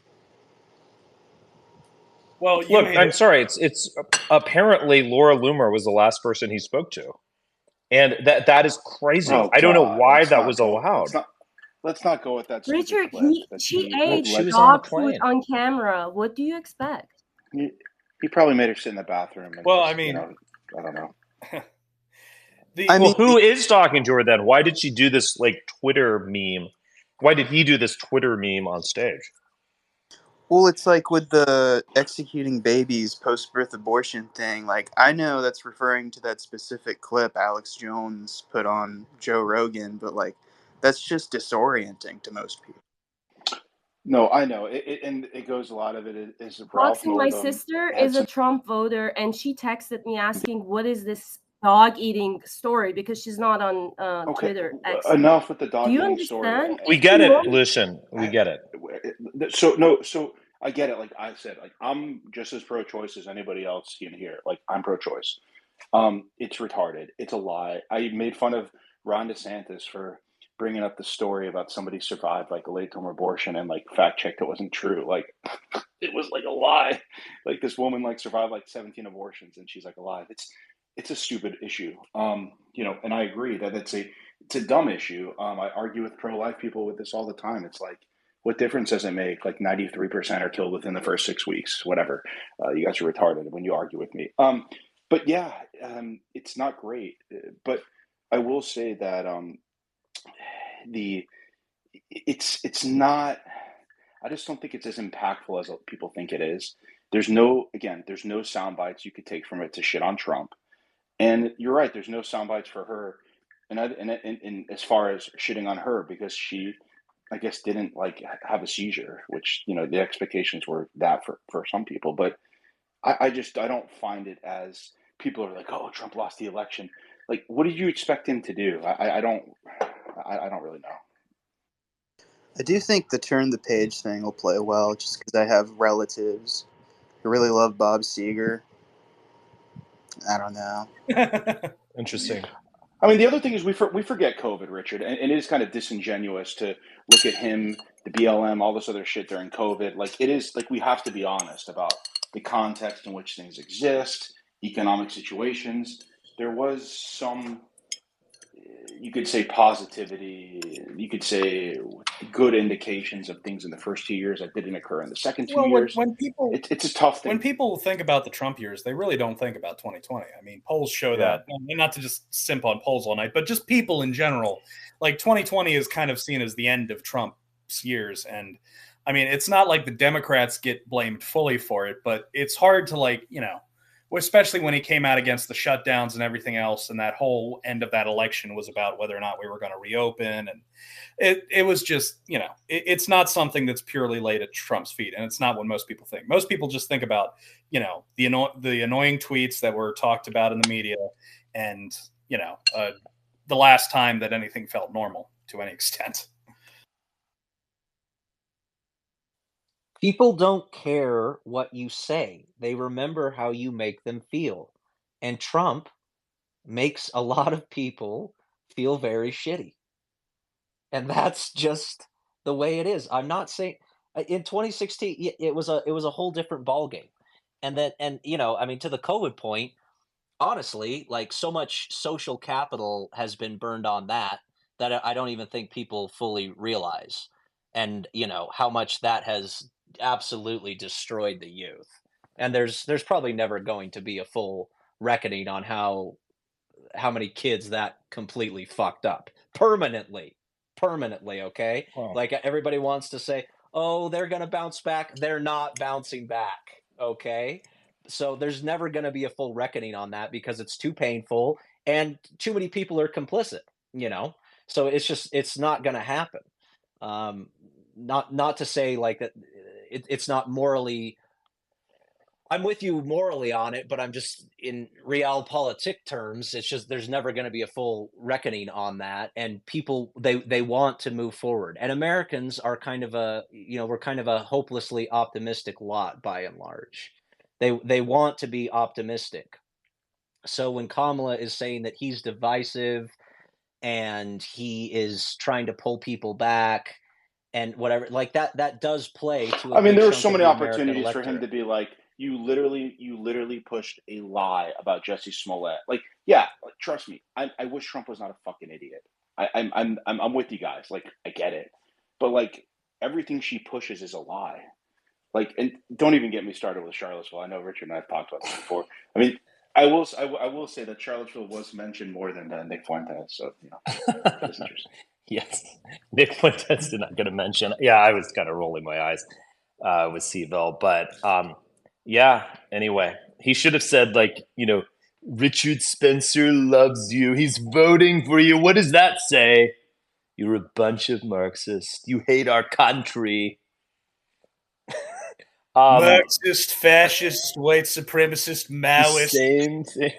Well, Look, I'm sorry. It's apparently Laura Loomer was the last person he spoke to, and that is crazy. Oh I don't know God, why that was allowed. Let's not go with that stupid Richard, clip that she she ate She was alleged. on the dog food plane. on camera. What do you expect? He probably made her sit in the bathroom and Well, just, I mean, I don't know. Well, who is talking to her then? Why did she do this like Twitter meme? Why did he do this Twitter meme on stage? Well, it's like with the executing babies post-birth abortion thing. Like, I know that's referring to that specific clip Alex Jones put on Joe Rogan, but like, that's just disorienting to most people. No, I know. And it goes, a lot of it is Ralph Boxing, my Northam sister had is a some. Trump voter, and she texted me asking, "What is this dog eating story?" Because she's not on Okay, Twitter X. enough with the Do dog you eating story. understand? We get it, Lucian. We get it. So I get it. Like I said, like I'm just as pro-choice as anybody else in here. Like I'm pro-choice. It's retarded. It's a lie. I made fun of Ron DeSantis for bringing up the story about somebody survived like a late-term abortion and like fact-checked it wasn't true. Like it was like a lie. Like this woman like survived like 17 abortions and she's like alive. It's a stupid issue. And I agree that it's a dumb issue. I argue with pro-life people with this all the time. It's like, what difference does it make? Like 93% are killed within the first 6 weeks. Whatever. You guys are retarded when you argue with me. But yeah, it's not great. But I will say that the it's not. I just don't think it's as impactful as people think it is. There's no sound bites you could take from it to shit on Trump. And you're right. There's no sound bites for her, and as far as shitting on her because she, I guess, didn't like have a seizure, which the expectations were that for some people. But I don't find it as people are like, oh, Trump lost the election. Like, what did you expect him to do? I don't really know. I do think the turn the page thing will play well, just because I have relatives who really love Bob Seger. I don't know. Interesting. I mean, the other thing is we forget COVID, Richard, and it is kind of disingenuous to look at him, the BLM, all this other shit during COVID. Like, it is like we have to be honest about the context in which things exist, economic situations. There was some, you could say, positivity. You could say good indications of things in the first 2 years that didn't occur in the second 2 years. when people It's a tough thing. when people think about the Trump years, they really don't think about 2020. I mean, polls show that, and not to just simp on polls all night, but just people in general. Like 2020 is kind of seen as the end of Trump's years, and I mean, it's not like the Democrats get blamed fully for it, but it's hard to especially when he came out against the shutdowns and everything else, and that whole end of that election was about whether or not we were going to reopen, and it was just it's not something that's purely laid at Trump's feet, and it's not what most people think. Most people just think about the annoying tweets that were talked about in the media, and the last time that anything felt normal to any extent. People don't care what you say. They remember how you make them feel. And Trump makes a lot of people feel very shitty. And that's just the way it is. I'm not saying in 2016 it was a whole different ballgame. I mean, to the COVID point, honestly, like so much social capital has been burned on that I don't even think people fully realize. And how much that has absolutely destroyed the youth. And there's probably never going to be a full reckoning on how many kids that completely fucked up permanently. permanently. Okay, Wow. like everybody wants to say, oh, they're gonna bounce back. They're not bouncing back. Okay, so there's never gonna be a full reckoning on that because it's too painful and too many people are complicit. You know, so it's not gonna happen. Um, not to say like that it's not morally. I'm with you morally on it, but I'm just in realpolitik terms. It's just there's never going to be a full reckoning on that, and people they want to move forward. And Americans are kind of we're kind of a hopelessly optimistic lot by and large. They want to be optimistic. So when Kamala is saying that he's divisive and he is trying to pull people back and whatever, like that does play to a I mean, good there were chunk so of many the American opportunities for him electorate. to be like, you literally pushed a lie about Jesse Smollett. Like, yeah, like, trust me, I wish Trump was not a fucking idiot. I'm with you guys. Like, I get it, but like everything she pushes is a lie. Like, and don't even get me started with Charlottesville. I know Richard and I have talked about this before. I mean, I will say that Charlottesville was mentioned more than Nick Fuentes. So that's interesting. Yes, Nick Fuentes did not get a mention. Yeah, I was kind of rolling my eyes with Seville, but yeah. Anyway, he should have said like, Richard Spencer loves you. He's voting for you. What does that say? You're a bunch of Marxists. You hate our country. Marxist, fascist, white supremacist, The Maoist. same thing.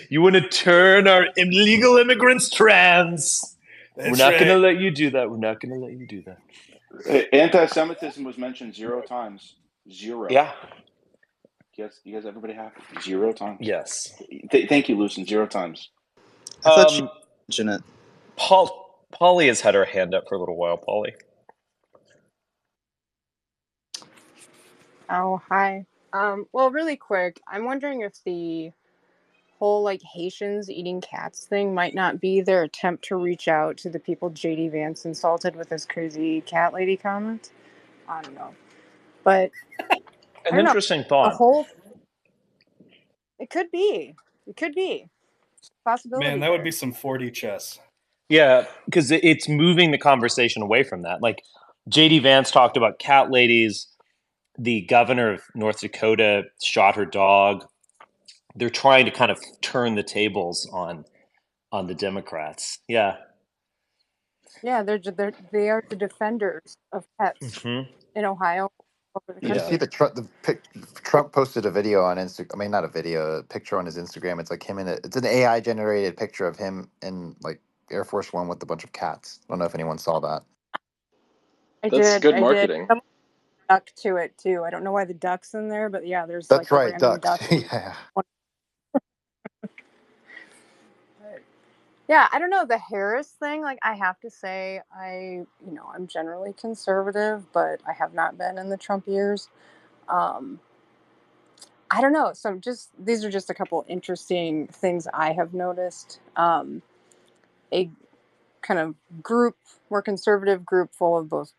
You want to turn our illegal immigrants trans. We're not going to let you do that. We're not going to let you do that. Anti-Semitism was mentioned 0 times. 0. Yeah. You guys, everybody happy? 0 times. Yes. Thank you, Lucien. 0 times. I thought she mentioned it. Polly has had her hand up for a little while. Polly. Oh, hi. Well, really quick, I'm wondering if the whole like Haitians eating cats thing might not be their attempt to reach out to the people JD Vance insulted with his crazy cat lady comment. I don't know, but An interesting thought. The whole it could be possibility. Man, that would be some 4D chess. Yeah, because it's moving the conversation away from that. Like JD Vance talked about cat ladies. The governor of North Dakota shot her dog. They're trying to kind of turn the tables on the Democrats. Yeah. Yeah, they are the defenders of pets in Ohio. You see Trump posted a video on Instagram. I mean, not a video, a picture on his Instagram. It's like him it's an AI generated picture of him in like Air Force One with a bunch of cats. I don't know if anyone saw that. That's good marketing. Someone duck to it too. I don't know why the duck's in there, but yeah, there's that's like right, a random ducks. duck. Yeah. Yeah, I don't know, the Harris thing, like I have to say I'm generally conservative, but I have not been in the Trump years. I don't know. So these are just a couple interesting things I have noticed. A kind of more conservative group full of both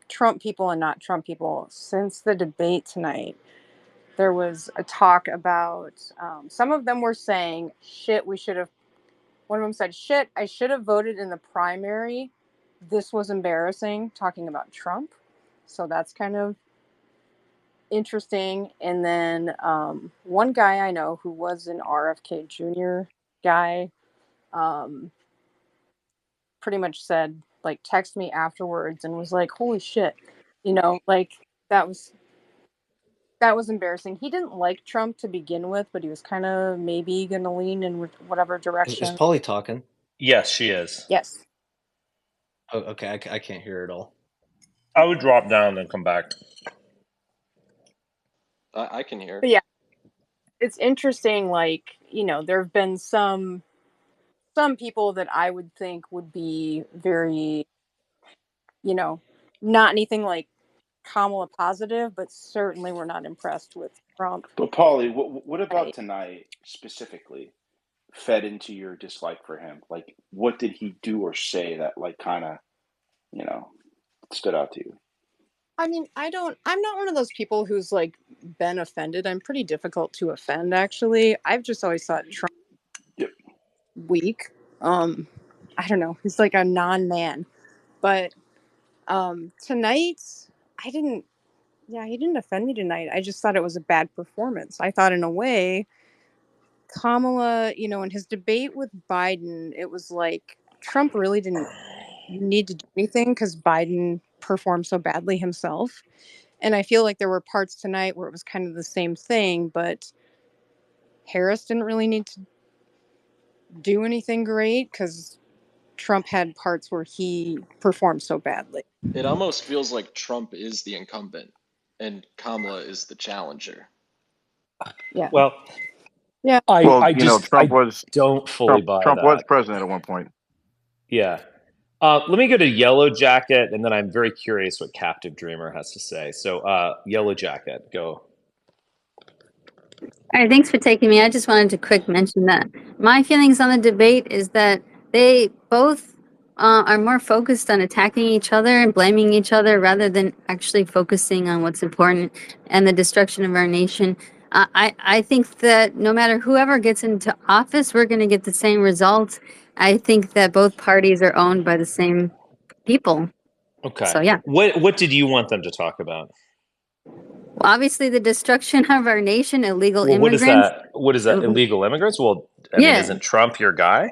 Trump people and not Trump people. Since the debate tonight, there was a talk about some of them were saying, shit, one of them said, shit, I should have voted in the primary. This was embarrassing, talking about Trump. So that's kind of interesting. And then one guy I know who was an RFK Jr. guy pretty much said, like, text me afterwards and was like, holy shit, like that was embarrassing. He didn't like Trump to begin with, but he was kind of maybe going to lean in whatever direction. Is Polly talking? Yes, she is. Yes. Oh, okay, I can't hear it all. I would drop down and come back. I can hear. But yeah, it's interesting. Like, there have been some people that I would think would be very, not anything like Kamala positive, but certainly we're not impressed with Trump. But Paulie, what about tonight specifically fed into your dislike for him? Like, what did he do or say that like kind of, stood out to you? I mean, I'm not one of those people who's like been offended. I'm pretty difficult to offend, actually. I've just always thought Trump weak. I I don't know. He's like a non-man. But tonight, I didn't. Yeah, he didn't offend me tonight. I just thought it was a bad performance. I thought, in a way, Kamala, in his debate with Biden, it was like Trump really didn't need to do anything because Biden performed so badly himself. And I feel like there were parts tonight where it was kind of the same thing, but Harris didn't really need to do anything great because Trump had parts where he performed so badly. It almost feels like Trump is the incumbent and Kamala is the challenger. Yeah. Well, yeah. I Trump was don't fully buy Trump was that. president at one point. Yeah. Let me go to Yellow Jacket, and then I'm very curious what Captive Dreamer has to say. So, Yellow Jacket, go. All right, thanks for taking me. I just wanted to quick mention that my feelings on the debate is that they both are more focused on attacking each other and blaming each other rather than actually focusing on what's important and the destruction of our nation. I think that no matter whoever gets into office, we're going to get the same results. I think that both parties are owned by the same people. Okay. So, yeah. What did you want them to talk about? Well, obviously, the destruction of our nation, illegal Well, immigrants. What is that? Illegal immigrants? Well, I mean, isn't Trump your guy?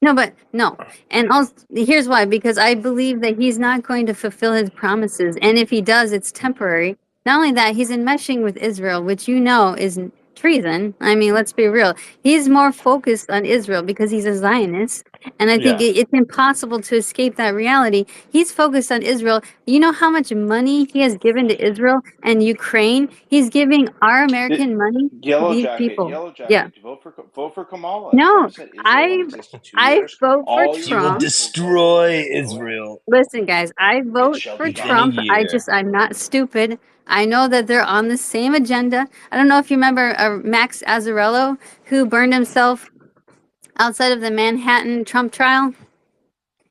No, but no. And also, here's why. Because I believe that he's not going to fulfill his promises. And if he does, it's temporary. Not only that, he's enmeshing with Israel, which is treason. I mean, let's be real. He's more focused on Israel because he's a Zionist. And I think it's impossible to escape that reality. He's focused on Israel. You know how much money he has given to Israel and Ukraine? He's giving our American money to these people. Yellow Jacket. Yeah. Vote for Kamala. No, Trump said Israel won't exist in 2 years. vote for All your He will Trump. votes destroy Israel. Listen, guys, I vote for be done. Trump. I'm not stupid. I know that they're on the same agenda. I don't know if you remember Max Azzarello, who burned himself outside of the Manhattan Trump trial. He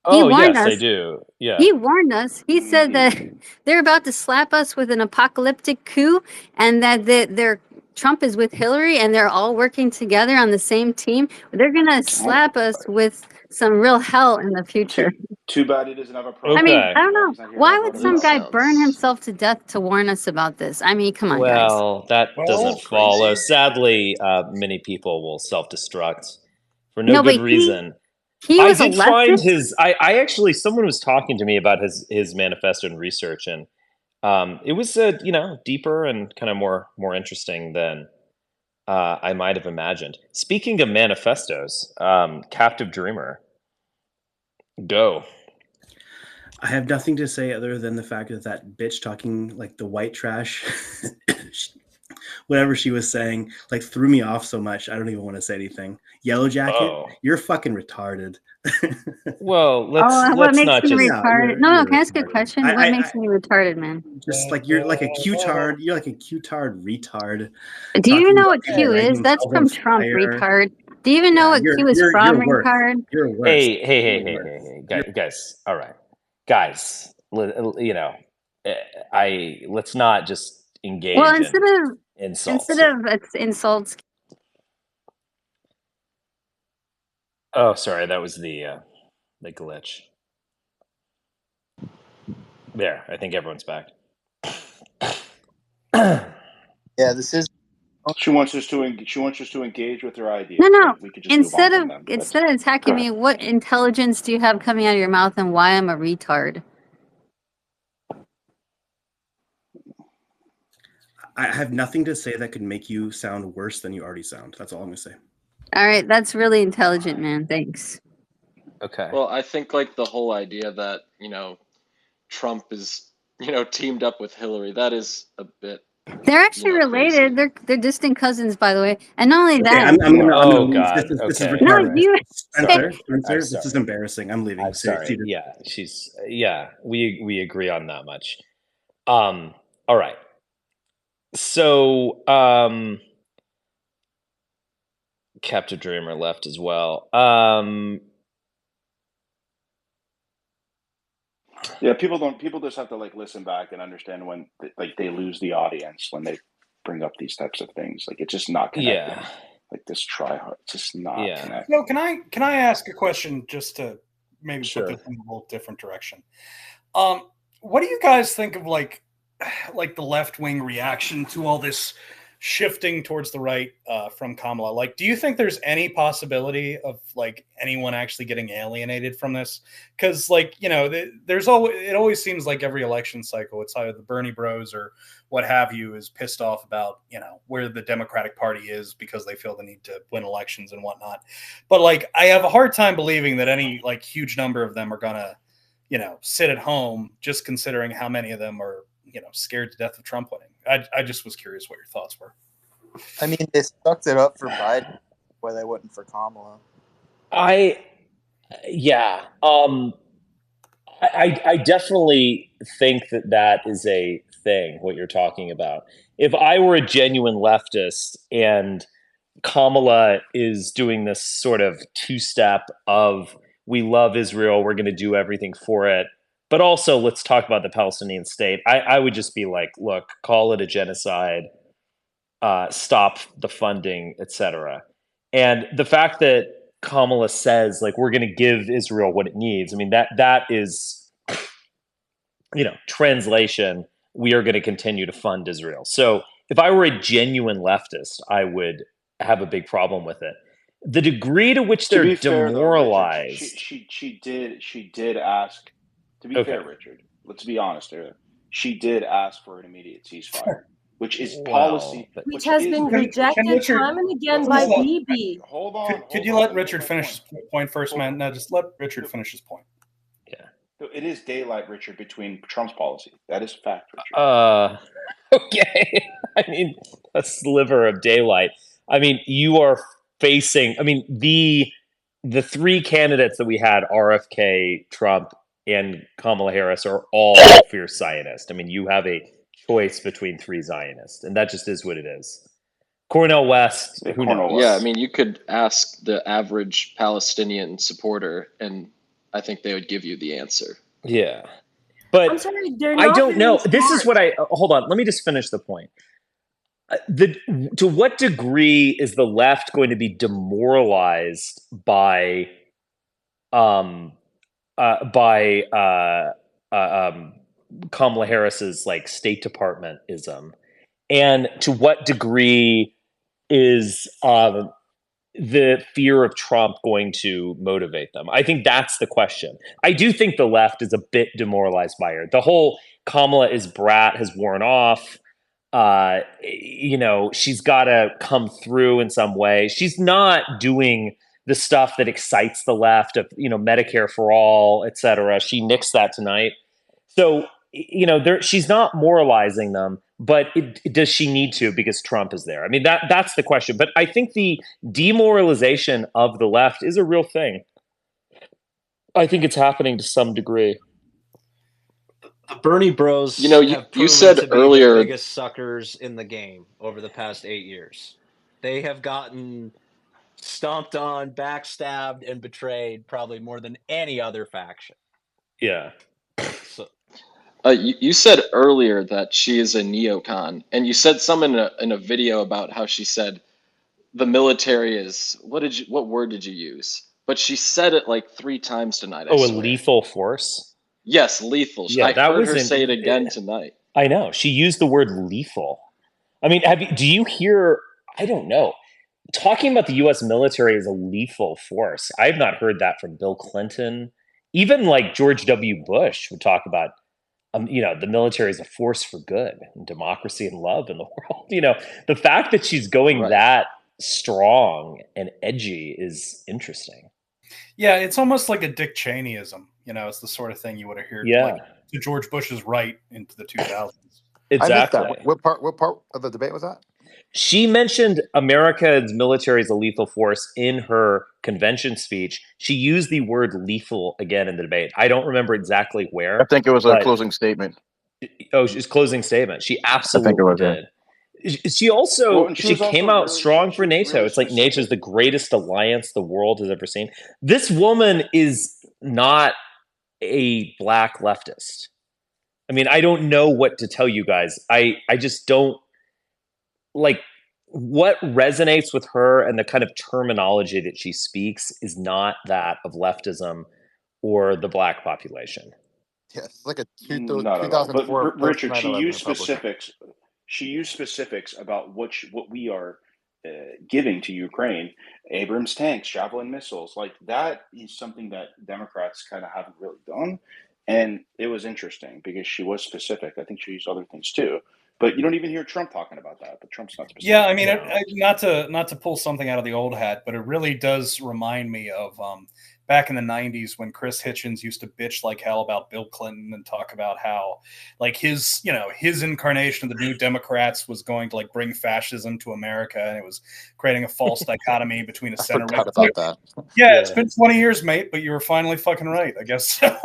Oh, warned yes, us. I do. Yeah. He warned us. He said that they're about to slap us with an apocalyptic coup, and that their Trump is with Hillary, and they're all working together on the same team. They're gonna slap us with some real hell in the future. Too bad he doesn't have a program. I mean, Okay. I don't know. Why would some guy burn himself to death to warn us about this? I mean, come on, guys. Well, that doesn't follow. Sadly, many people will self-destruct for no good reason. He was I did a find leftist. his. I actually, someone was talking to me about his manifesto and research, and it was deeper and kind of more interesting than I might have imagined. Speaking of manifestos, Captive Dreamer, go. I have nothing to say other than the fact that bitch talking like the white trash, whatever she was saying, like threw me off so much. I don't even want to say anything. Yellow Jacket, you're fucking retarded. Well, let's what makes not me just. retarded? No, can I ask a question? What makes me retarded, man? Just like you're like a Q-tard. You're like a Q-tard retard. Do you even know what Q is? That's from Trump, retard. Do you even know what Q is from, retard? You're worse. Hey, guys. All right, guys. Let's not just engage. Well, in insults. Instead of insults. Oh, sorry, that was the glitch. There, I think everyone's back. Yeah, this is. She wants us to engage with her ideas. No. We could just instead move on of from them. attacking me, what intelligence do you have coming out of your mouth, and why I'm a retard? I have nothing to say that could make you sound worse than you already sound. That's all I'm gonna say. All right, that's really intelligent, man. Thanks. Okay. Well, I think like the whole idea that, Trump is, teamed up with Hillary, that is a bit. They're actually related. Crazy. They're distant cousins, by the way. And not only that. I'm gonna leave. God. This is Okay. retarded. No, Spencer, this is embarrassing. I'm leaving. I'm sorry. Yeah, we agree on that much. All right. So, Captive Dreamer left as well. Yeah, people just have to like listen back and understand when they lose the audience when they bring up these types of things. Like it's just not connecting. Yeah. Like this try hard, it's just not connecting. So can I ask a question just to maybe put Sure. this in a little different direction. What do you guys think of like the left wing reaction to all this shifting towards the right from Kamala? Like, do you think there's any possibility of like anyone actually getting alienated from this? Because like, you know, there's always, it always seems like every election cycle, it's either the Bernie bros or what have you is pissed off about, you know, where the Democratic Party is because they feel the need to win elections and whatnot. But like, I have a hard time believing that any like huge number of them are gonna, you know, sit at home, just considering how many of them are, you know, scared to death of Trump winning. I just was curious what your thoughts were. I mean, they sucked it up for Biden. Why they wouldn't for Kamala? Yeah. I definitely think that is a thing, what you're talking about. If I were a genuine leftist and Kamala is doing this sort of two-step of we love Israel, we're going to do everything for it, but also let's talk about the Palestinian state. I would just be like, look, call it a genocide, stop the funding, etc. And the fact that Kamala says like we're going to give Israel what it needs, I mean that is, you know, translation. We are going to continue to fund Israel. So if I were a genuine leftist, I would have a big problem with it. The degree to which To they're be fair, though, Richard, demoralized. she did ask. To be Okay. fair, Richard, let's be honest here. She did ask for an immediate ceasefire, which is Well, policy, but Which has been Can rejected Richard, time and again Hold by on. Bibi. Hold on. could hold you on, let me make Richard my finish point. his point first, Hold man? on. No, just let Richard finish his point. Yeah. It is daylight, Richard, between Trump's policy. That is a fact, Richard. Okay. I mean, a sliver of daylight. I mean, you are facing. I mean, the three candidates that we had, RFK, Trump, and Kamala Harris, are all fierce Zionist. I mean, you have a choice between three Zionists, and that just is what it is. Cornel West, Yeah, who Cornel knows? Yeah, I West. mean, you could ask the average Palestinian supporter, and I think they would give you the answer. Yeah. But I'm sorry, they're I not don't very know. This is smart. what hold on. Let me just finish the point. To what degree is the left going to be demoralized by um by Kamala Harris's like State Departmentism, and to what degree is the fear of Trump going to motivate them? I think that's the question. I do think the left is a bit demoralized by her. The whole Kamala is brat has worn off. You know, she's got to come through in some way. She's not doing the stuff that excites the left of, you know, Medicare for all, et cetera. She nixed that tonight. So, you know, she's not moralizing them, but does she need to because Trump is there? I mean, that's the question. But I think the demoralization of the left is a real thing. I think it's happening to some degree. The Bernie Bros You know, have you proven said to be earlier. the biggest suckers in the game over the past 8 years. They have gotten stomped on, backstabbed, and betrayed probably more than any other faction. Yeah. So, You said earlier that she is a neocon, and you said some in a video about how she said the military is what word did you use? But she said it like 3 times tonight, I Oh, a swear. lethal force? Yes, lethal. Yeah, I that heard her wasn't. say it again tonight. I know. She used the word lethal. I mean, do you hear? I don't know. Talking about the U.S. military as a lethal force, I've not heard that from Bill Clinton. Even like George W. Bush would talk about, you know, the military is a force for good and democracy and love in the world. You know, the fact that she's going Right. that strong and edgy is interesting. Yeah, it's almost like a Dick Cheneyism. You know, it's the sort of thing you would have heard Yeah. like to George Bush's right into the 2000s. Exactly. I missed that. What part of the debate was that? She mentioned America's military as a lethal force in her convention speech. She used the word lethal again in the debate. I don't remember exactly where. I think it was a closing statement. Oh, she's closing statement. She I think absolutely it was, did. She also Well, and she was also came out really, strong she for was NATO. really It's like NATO is specific. the greatest alliance the world has ever seen. This woman is not a black leftist. I mean, I don't know what to tell you guys. I just don't like what resonates with her, and the kind of terminology that she speaks is not that of leftism or the black population. Yes, it's like a Not at all. But 2004 post Richard, 9/11 Republican. she used specifics about what we are giving to Ukraine: Abrams tanks, Javelin missiles. Like that is something that Democrats kind of haven't really done, and it was interesting because she was specific. I think she used other things too, but you don't even hear Trump talking about that. But Trump's not specific. Yeah, I mean, not to pull something out of the old hat, but it really does remind me of back in the 90s when Chris Hitchens used to bitch like hell about Bill Clinton and talk about how like his incarnation of the New Democrats was going to like bring fascism to America, and it was creating a false dichotomy between a center right. About that. Yeah, it's been 20 years, mate, but you were finally fucking right, I guess so.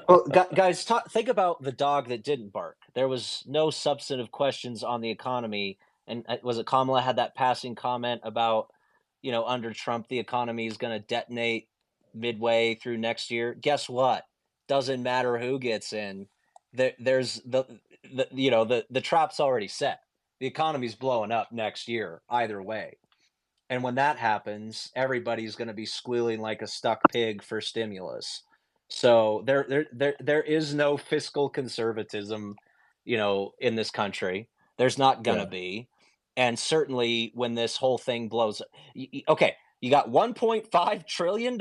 Well, guys, think about the dog that didn't bark. There was no substantive questions on the economy, and was it Kamala had that passing comment about, under Trump the economy is going to detonate midway through next year. Guess what? Doesn't matter who gets in. There's the trap's already set. The economy's blowing up next year either way. And when that happens, everybody's going to be squealing like a stuck pig for stimulus. So there is no fiscal conservatism, in this country. There's not going to be. And certainly when this whole thing blows up, okay, you got $1.5 trillion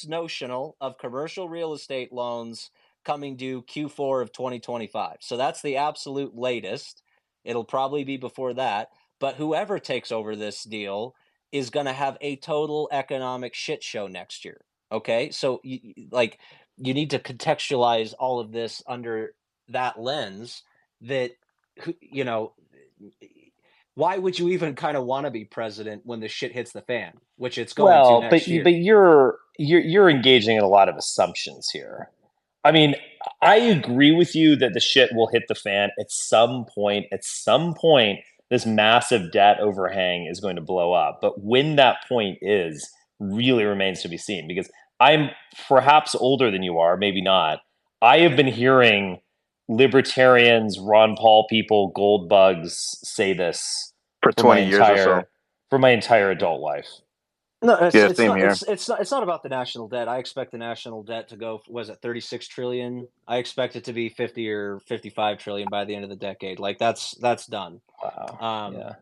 notional of commercial real estate loans coming due Q4 of 2025. So that's the absolute latest. It'll probably be before that. But whoever takes over this deal is going to have a total economic shit show next year. Okay, so you need to contextualize all of this under that lens. That why would you even kind of want to be president when the shit hits the fan, which it's going to next year? But you're engaging in a lot of assumptions here. I mean, I agree with you that the shit will hit the fan at some point. At some point, this massive debt overhang is going to blow up. But when that point is, really remains to be seen, because I'm perhaps older than you are, maybe not. I have been hearing libertarians, Ron Paul people, gold bugs say this for 20 years or so. For my entire adult life. No, it's not about the national debt. I expect the national debt to go, was it 36 trillion? I expect it to be 50 or 55 trillion by the end of the decade. Like that's done. Wow. Yeah.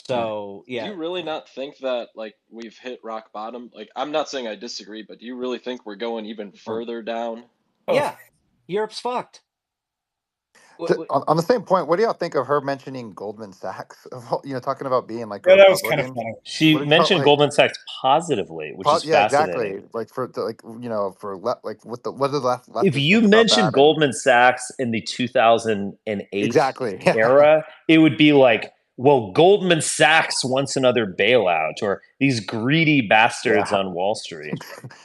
So yeah. Do you really not think that like we've hit rock bottom? Like, I'm not saying I disagree, but do you really think we're going even further down? Yeah. Europe's fucked. On the same point, what do y'all think of her mentioning Goldman Sachs? Talking about being like that was kind of funny. She mentioned Goldman Sachs positively, which is fascinating. Exactly. Like what the left? If you mentioned Goldman Sachs in the 2008 era, it would be like, well, Goldman Sachs wants another bailout, or these greedy bastards on Wall Street.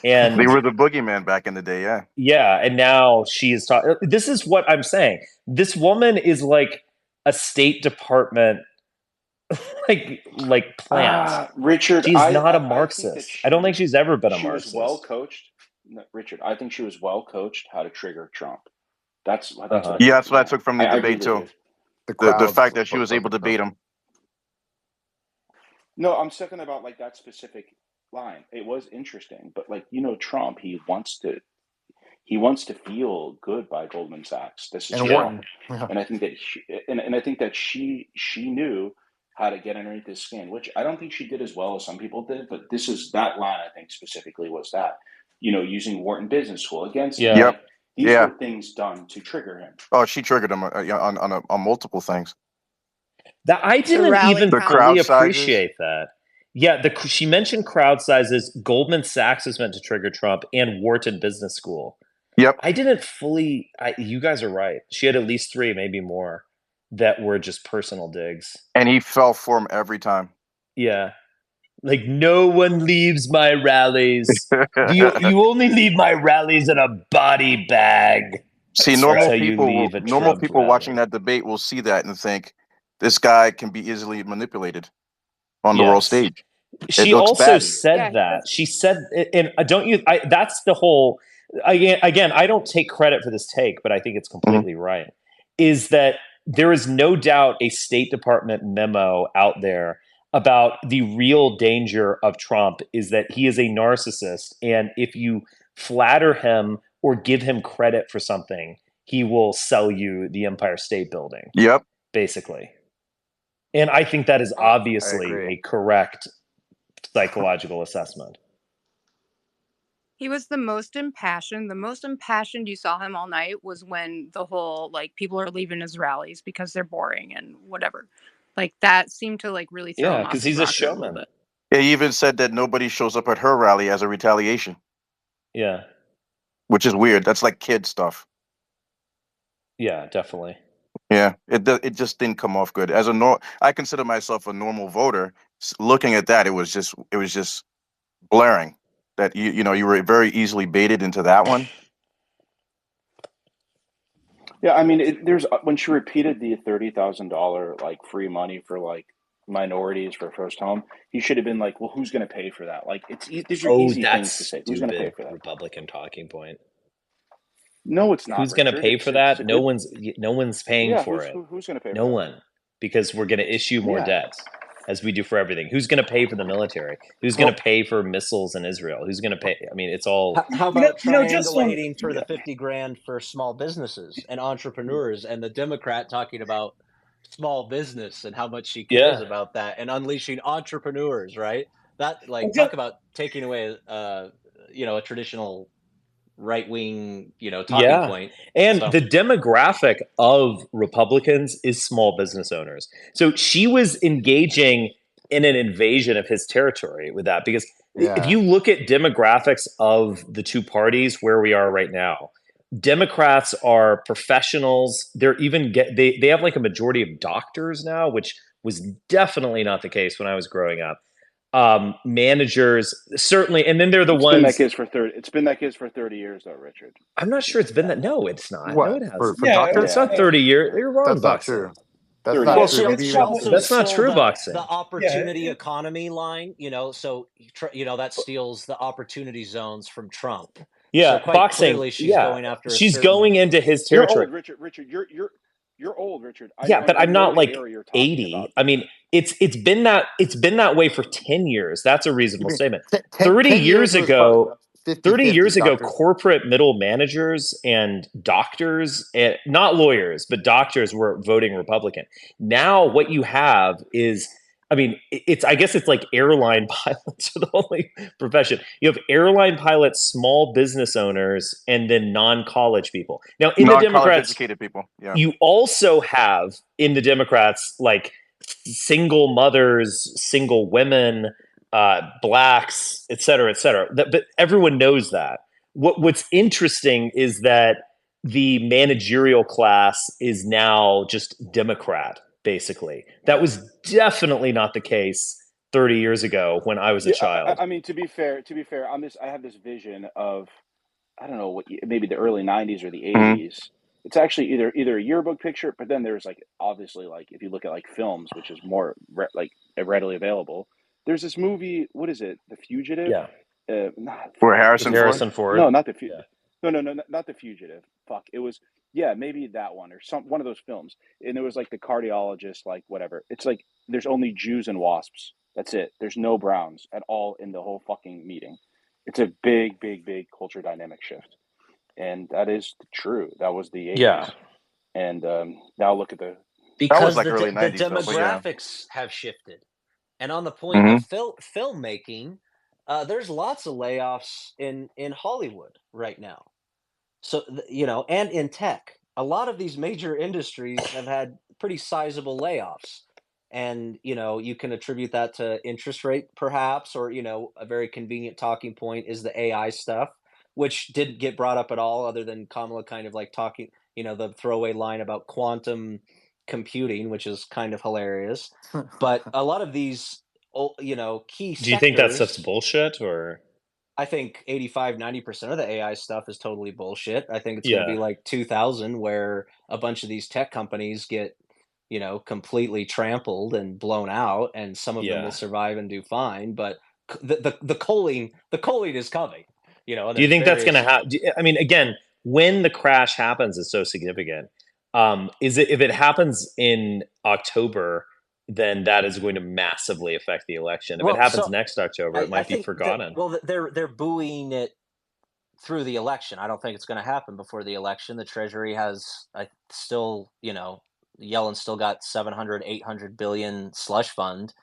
And they were the boogeyman back in the day, yeah. Yeah, and now she is talking. This is what I'm saying. This woman is like a State Department, like plant. Richard, she's not a Marxist. I don't think she's ever been a Marxist. She was well coached. No, Richard, I think she was well coached how to trigger Trump. That's what that's what I took from the debate too. The fact that she was able to beat him. No, I'm talking about like that specific line. It was interesting, but like Trump, he wants to feel good by Goldman Sachs. This is Trump, and I think that she knew how to get underneath his skin, which I don't think she did as well as some people did. But that line, I think specifically was that using Wharton Business School against him. Yep. These were things done to trigger him. Oh, she triggered him on multiple things. That I didn't even really appreciate that. Yeah, she mentioned crowd sizes. Goldman Sachs is meant to trigger Trump, and Wharton Business School. Yep. I didn't fully. You guys are right. She had at least 3, maybe more, that were just personal digs. And he fell for him every time. Yeah. Like, no one leaves my rallies. you only leave my rallies in a body bag. See, normal people watching that debate will see that and think this guy can be easily manipulated on the world stage. She also said that. She said, and don't you? That's the whole. Again, I don't take credit for this take, but I think it's completely right. Is that there is no doubt a State Department memo out there about the real danger of Trump is that he is a narcissist, and if you flatter him or give him credit for something, he will sell you the Empire State Building. Yep. Basically. And I think that is obviously agree. a correct psychological assessment. He was the most impassioned. The most impassioned you saw him all night was when the whole, like, people are leaving his rallies because they're boring and whatever. Like, that seemed to, like, really throw him off because his he's a rocker a little showman. bit. Yeah, he even said that nobody shows up at her rally as a retaliation. Yeah. Which is weird. That's like kid stuff. Yeah, definitely. Yeah, it just didn't come off good. I consider myself a normal voter. Looking at that, it was just blaring that you were very easily baited into that one. Yeah, I mean, there's when she repeated the $30,000 like free money for like minorities for first home, he should have been like, well, who's going to pay for that? Like, these are easy things to say. Who's going to pay for that? Republican talking point. No, it's not. Who's going to pay for that? No one's paying for it. Who's going to pay? No one, because we're going to issue more debt, as we do for everything. Who's going to pay for the military? Who's going to pay for missiles in Israel? Who's going to pay? I mean, it's all. How about triangulating for the 50 grand for small businesses and entrepreneurs, and the Democrat talking about small business and how much she cares about that, and unleashing entrepreneurs, right? That talk about taking away a traditional right-wing talking point. And the demographic of Republicans is small business owners. So she was engaging in an invasion of his territory with that, because if you look at demographics of the two parties where we are right now, Democrats are professionals. They're even they have like a majority of doctors now, which was definitely not the case when I was growing up. Managers certainly, and then they're the ones. It's been that case for 30 years, though, Richard. I'm not sure it's been that. No, it's not. What? No, it hasn't. For doctors? It's not 30 years. You're wrong. That's not true. That's not true. Maybe that's not true, boxing. The opportunity economy line, so that steals the opportunity zones from Trump. Yeah, so boxing. Clearly she's going after. She's going into his territory. You're old, Richard. You're old, Richard. But I'm not like 80. I mean, it's been that way for 10 years. That's a reasonable statement. 30 years ago, 30 years ago, corporate middle managers and doctors, and not lawyers, but doctors were voting Republican. Now what you have is, I mean, I guess it's like airline pilots are the only profession. You have airline pilots, small business owners, and then non-college people. Now in the Democrats, educated people. Yeah. You also have in the Democrats like single mothers, single women, blacks, et cetera, et cetera. But everyone knows that. What's interesting is that the managerial class is now just Democrat, basically. That was definitely not the case 30 years ago when I was a child. I mean, to be fair, on this, I have this vision of, I don't know, maybe the early 90s or the 80s. It's actually either a yearbook picture, but then there's like, obviously, like if you look at like films, which is more readily available. There's this movie. What is it? The Fugitive. Yeah. For Harrison Ford. No, not the Fugitive. No, not the Fugitive. Fuck. It was. Yeah, maybe that one or one of those films. And it was like the cardiologist, like whatever. It's like there's only Jews and WASPs. That's it. There's no Browns at all in the whole fucking meeting. It's a big, big, big culture dynamic shift, and that is true. That was the 80s. Yeah. And now look at because like the early 90s, demographics have shifted. And on the point of filmmaking, there's lots of layoffs in Hollywood right now. So, and in tech, a lot of these major industries have had pretty sizable layoffs. And, you can attribute that to interest rate, perhaps, or, a very convenient talking point is the AI stuff, which didn't get brought up at all, other than Kamala kind of like talking, the throwaway line about quantum computing, which is kind of hilarious. But a lot of these, key sectors. Do you think that stuff's bullshit, or? I think 85-90% of the AI stuff is totally bullshit. I think it's going to be like 2000, where a bunch of these tech companies get, completely trampled and blown out, and some of them will survive and do fine. But the coaling is coming. Do you think that's going to happen? I mean, again, when the crash happens is so significant. If it happens in October, then that is going to massively affect the election. If it happens next October, it might be forgotten. They're buoying it through the election. I don't think it's going to happen before the election. The Treasury has still, Yellen still got 700, 800 billion slush fund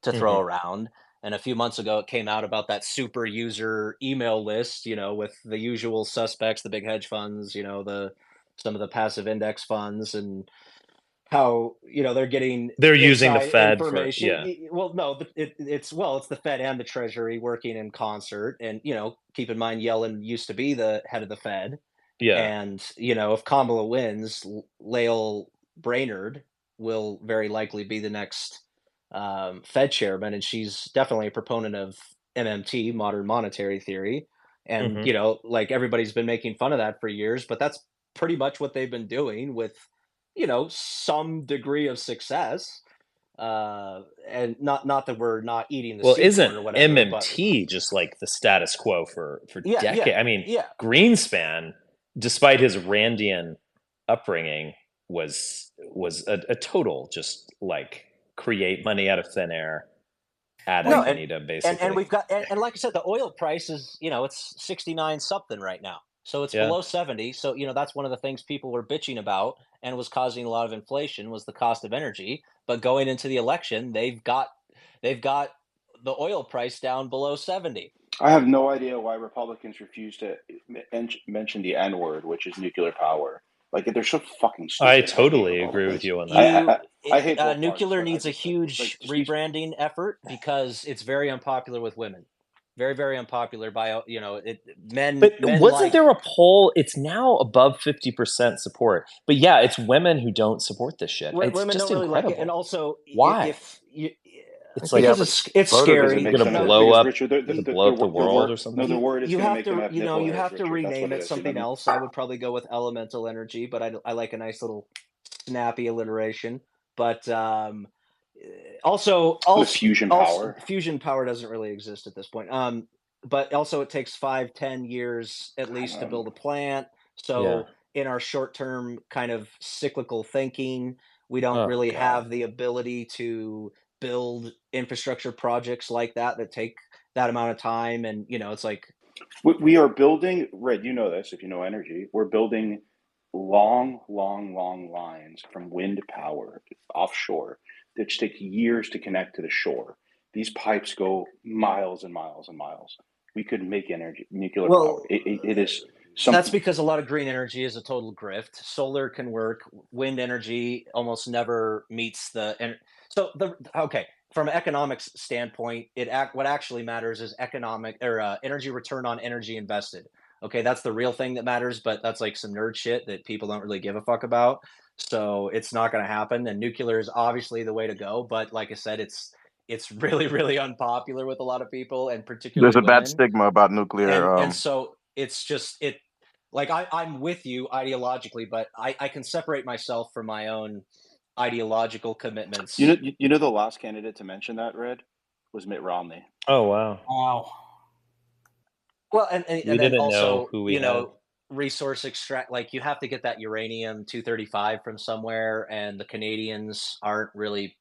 to throw around. And a few months ago, it came out about that super user email list, with the usual suspects, the big hedge funds, some of the passive index funds, and how they're getting They're using the inside Fed information. Well, no, it's the Fed and the Treasury working in concert, and keep in mind Yellen used to be the head of the Fed, Yeah. and if Kamala wins, Lael Brainerd will very likely be the next Fed chairman, and she's definitely a proponent of MMT, modern monetary theory, and like everybody's been making fun of that for years, but that's pretty much what they've been doing with some degree of success. And not that we're not eating the Well, seed isn't corn or whatever, MMT just like the status quo for decades? I mean, yeah. Greenspan, despite his Randian upbringing, was a total just like create money out of thin air, ad infinitum, basically. And we've got and like I said, the oil price is it's 69 something right now. So it's below 70. So that's one of the things people were bitching about and was causing a lot of inflation was the cost of energy. But going into the election, they've got the oil price down below 70. I have no idea why Republicans refuse to mention the N word, which is nuclear power. Like they're so fucking stupid. I totally agree with you on that. I hate nuclear parts, needs a huge rebranding effort because it's very unpopular with women. Very, very unpopular by men. But men wasn't there a poll? It's now above 50% support. But yeah, it's women who don't support this shit. It's women just don't really incredible. like it, and also why? It's like it's scary. You're gonna blow up the world or something. No, their word is you going have make them have nipple you hairs, have to Richard. rename it something else. I would probably go with elemental energy, but I like a nice little snappy alliteration. But also fusion power. Fusion power doesn't really exist at this point. But also it takes 5-10 years at least to build a plant. So in our short-term kind of cyclical thinking, we don't really have the ability to build infrastructure projects like that take that amount of time. And it's like we are building, Red, you know this if you know energy, we're building long lines from wind power offshore that take years to connect to the shore. These pipes go miles and miles and miles. We could make nuclear power. It is something. That's because a lot of green energy is a total grift. Solar can work. Wind energy almost never meets from an economics standpoint, what actually matters is economic or energy return on energy invested. Okay, that's the real thing that matters, but that's like some nerd shit that people don't really give a fuck about. So it's not going to happen. And nuclear is obviously the way to go, but like I said, it's really, really unpopular with a lot of people, and particularly there's a women. bad stigma about nuclear. And so it's just like I'm with you ideologically, but I can separate myself from my own ideological commitments. You know the last candidate to mention that, Red, was Mitt Romney. Oh wow. Well, and we then didn't also know who we had. Resource extract, like you have to get that uranium 235 from somewhere, and the Canadians aren't really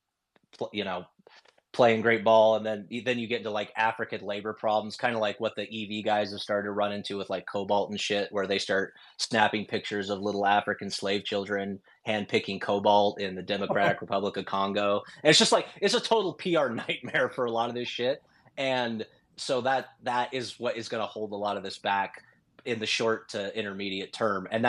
playing great ball. And then you get into like African labor problems, kind of like what the EV guys have started to run into with like cobalt and shit, where they start snapping pictures of little African slave children hand picking cobalt in the Democratic Republic of Congo. And it's just like it's a total PR nightmare for a lot of this shit. And so that is what is going to hold a lot of this back in the short to intermediate term. And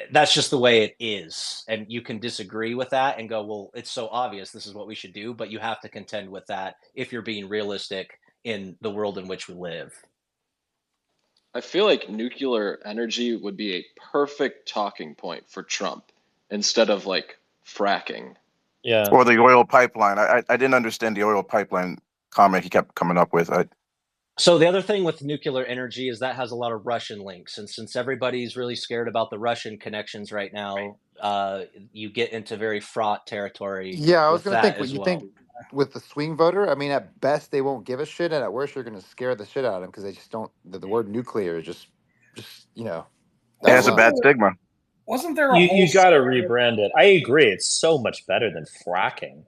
that's just the way it is. And you can disagree with that and go, well, it's so obvious this is what we should do, but you have to contend with that if you're being realistic in the world in which we live. I feel like nuclear energy would be a perfect talking point for Trump instead of like fracking. Yeah. Or the oil pipeline. I didn't understand the oil pipeline comment he kept coming up with. So the other thing with nuclear energy is that has a lot of Russian links. And since everybody's really scared about the Russian connections right now, you get into very fraught territory. Yeah, I was going to think what you think with the swing voter. I mean, at best they won't give a shit, and at worst you're going to scare the shit out of them because they just don't. The word nuclear is just it has a bad stigma. Wasn't there a you got to rebrand it? I agree. It's so much better than fracking.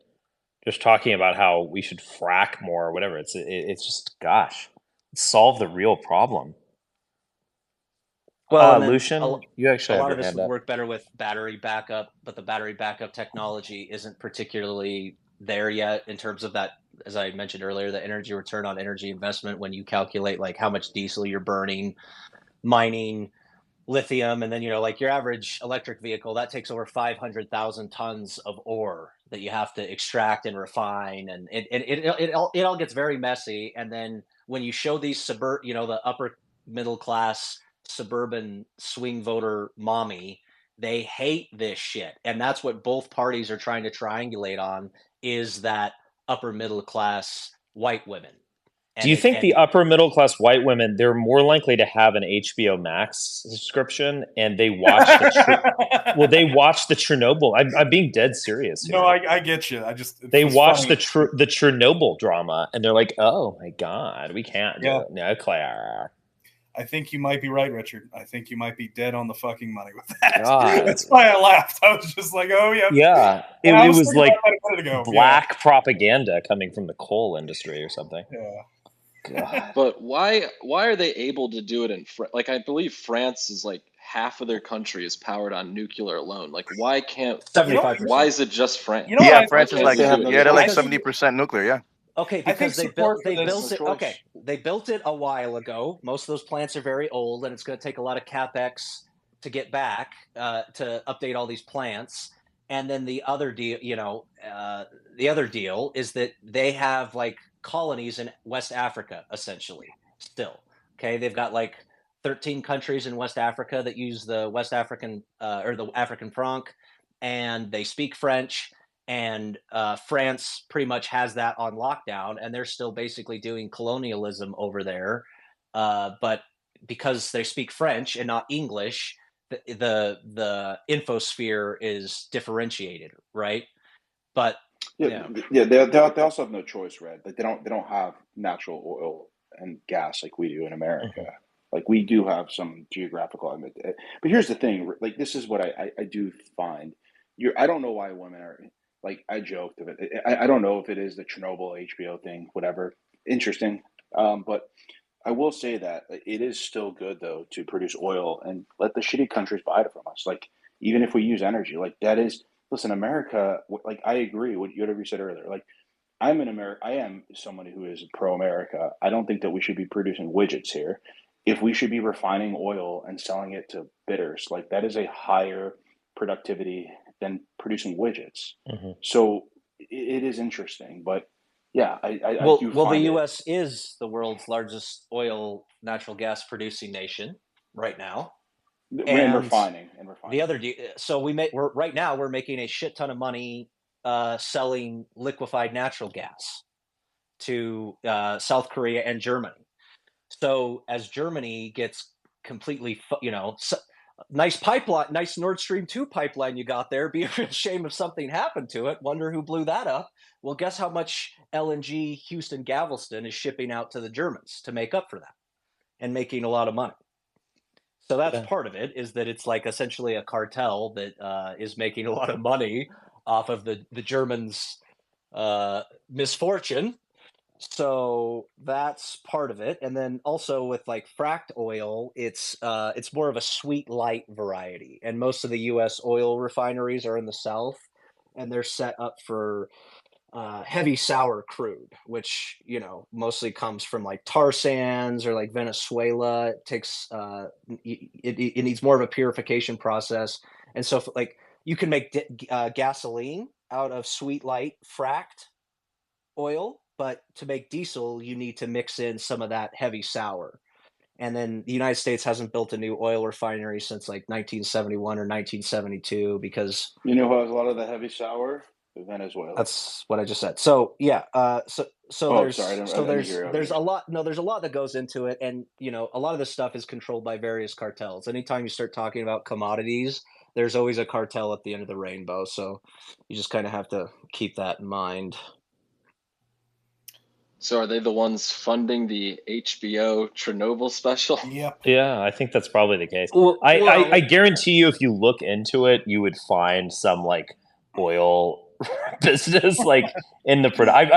Just talking about how we should frack more or whatever. It's just, gosh, solve the real problem. Well, and then Lucian, you actually a have lot your of this hand would up. work better with battery backup, but the battery backup technology isn't particularly there yet in terms of that, as I mentioned earlier, the energy return on energy investment when you calculate like how much diesel you're burning, mining lithium, and then like your average electric vehicle that takes over 500,000 tons of ore that you have to extract and refine, and it all gets very messy. And then when you show these the upper middle class suburban swing voter mommy, they hate this shit, and that's what both parties are trying to triangulate on, is that upper middle class white women. Do you think the upper middle class white women, they're more likely to have an HBO Max subscription and they watch they watch the Chernobyl? I'm being dead serious here. No, I get you. They watch the Chernobyl drama and they're like, oh my god, we can't do nuclear. I think you might be right, Richard. I think you might be dead on the fucking money with that. God. That's why I laughed. I was just like, oh yeah. Yeah. It was like black propaganda coming from the coal industry or something. Yeah. God. But why are they able to do it in like I believe France is like half of their country is powered on nuclear alone. Like why can't 75%? Why is it just France? France is like they're like 70% nuclear. Yeah. Okay, because they built it. Okay, they built it a while ago. Most of those plants are very old, and it's going to take a lot of capex to get back to update all these plants. And then the other deal, is that they have like colonies in West Africa, essentially. Still, okay, they've got like 13 countries in West Africa that use the West African or the African franc, and they speak French. And France pretty much has that on lockdown, and they're still basically doing colonialism over there. But because they speak French and not English, the infosphere is differentiated, right? But they also have no choice, Red. Like they don't have natural oil and gas like we do in America. Mm-hmm. Like we do have some geographical, but here's the thing. Like this is what I do find. I don't know why women are. Like I joked of it. I don't know if it is the Chernobyl HBO thing, whatever. Interesting. But I will say that it is still good though to produce oil and let the shitty countries buy it from us. Like even if we use energy, like that is, listen, America, like I agree with whatever you said earlier. Like I am someone who is pro-America. I don't think that we should be producing widgets here. If we should be refining oil and selling it to bidders, like that is a higher productivity than producing widgets. Mm-hmm. So it is interesting, but yeah, I do the U.S. is the world's largest oil, natural gas producing nation right now, and refining. The other so we're making a shit ton of money selling liquefied natural gas to South Korea and Germany. So as Germany gets completely, nice pipeline, nice Nord Stream 2 pipeline you got there. Be a real shame if something happened to it. Wonder who blew that up. Well, guess how much LNG Houston Galveston is shipping out to the Germans to make up for that and making a lot of money. So that's part of it, is that it's like essentially a cartel that is making a lot of money off of the Germans' misfortune. So that's part of it. And then also with like fracked oil, it's more of a sweet light variety. And most of the US oil refineries are in the South, and they're set up for heavy sour crude, which, mostly comes from like tar sands or like Venezuela. It takes, it needs more of a purification process. And so like you can make gasoline out of sweet light fracked oil, but to make diesel, you need to mix in some of that heavy sour. And then the United States hasn't built a new oil refinery since like 1971 or 1972 because who has a lot of the heavy sour? Venezuela. That's what I just said. So yeah, there's a lot. No, there's a lot that goes into it, and a lot of this stuff is controlled by various cartels. Anytime you start talking about commodities, there's always a cartel at the end of the rainbow. So you just kind of have to keep that in mind. So are they the ones funding the HBO Chernobyl special? Yep. Yeah, I think that's probably the case. I guarantee you, if you look into it, you would find some like oil business like in the product.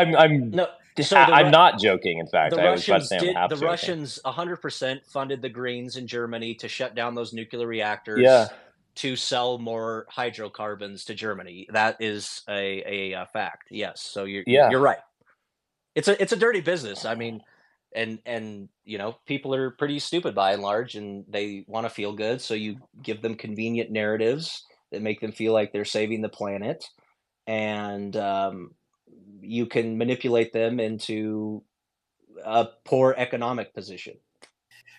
So I'm not joking. In fact, the I was about to Russians say I'm did. half The joking. Russians 100% funded the Greens in Germany to shut down those nuclear reactors. Yeah. To sell more hydrocarbons to Germany. That is a fact. Yes. So you're right. It's a dirty business. I mean, and people are pretty stupid by and large, and they want to feel good. So you give them convenient narratives that make them feel like they're saving the planet, and you can manipulate them into a poor economic position.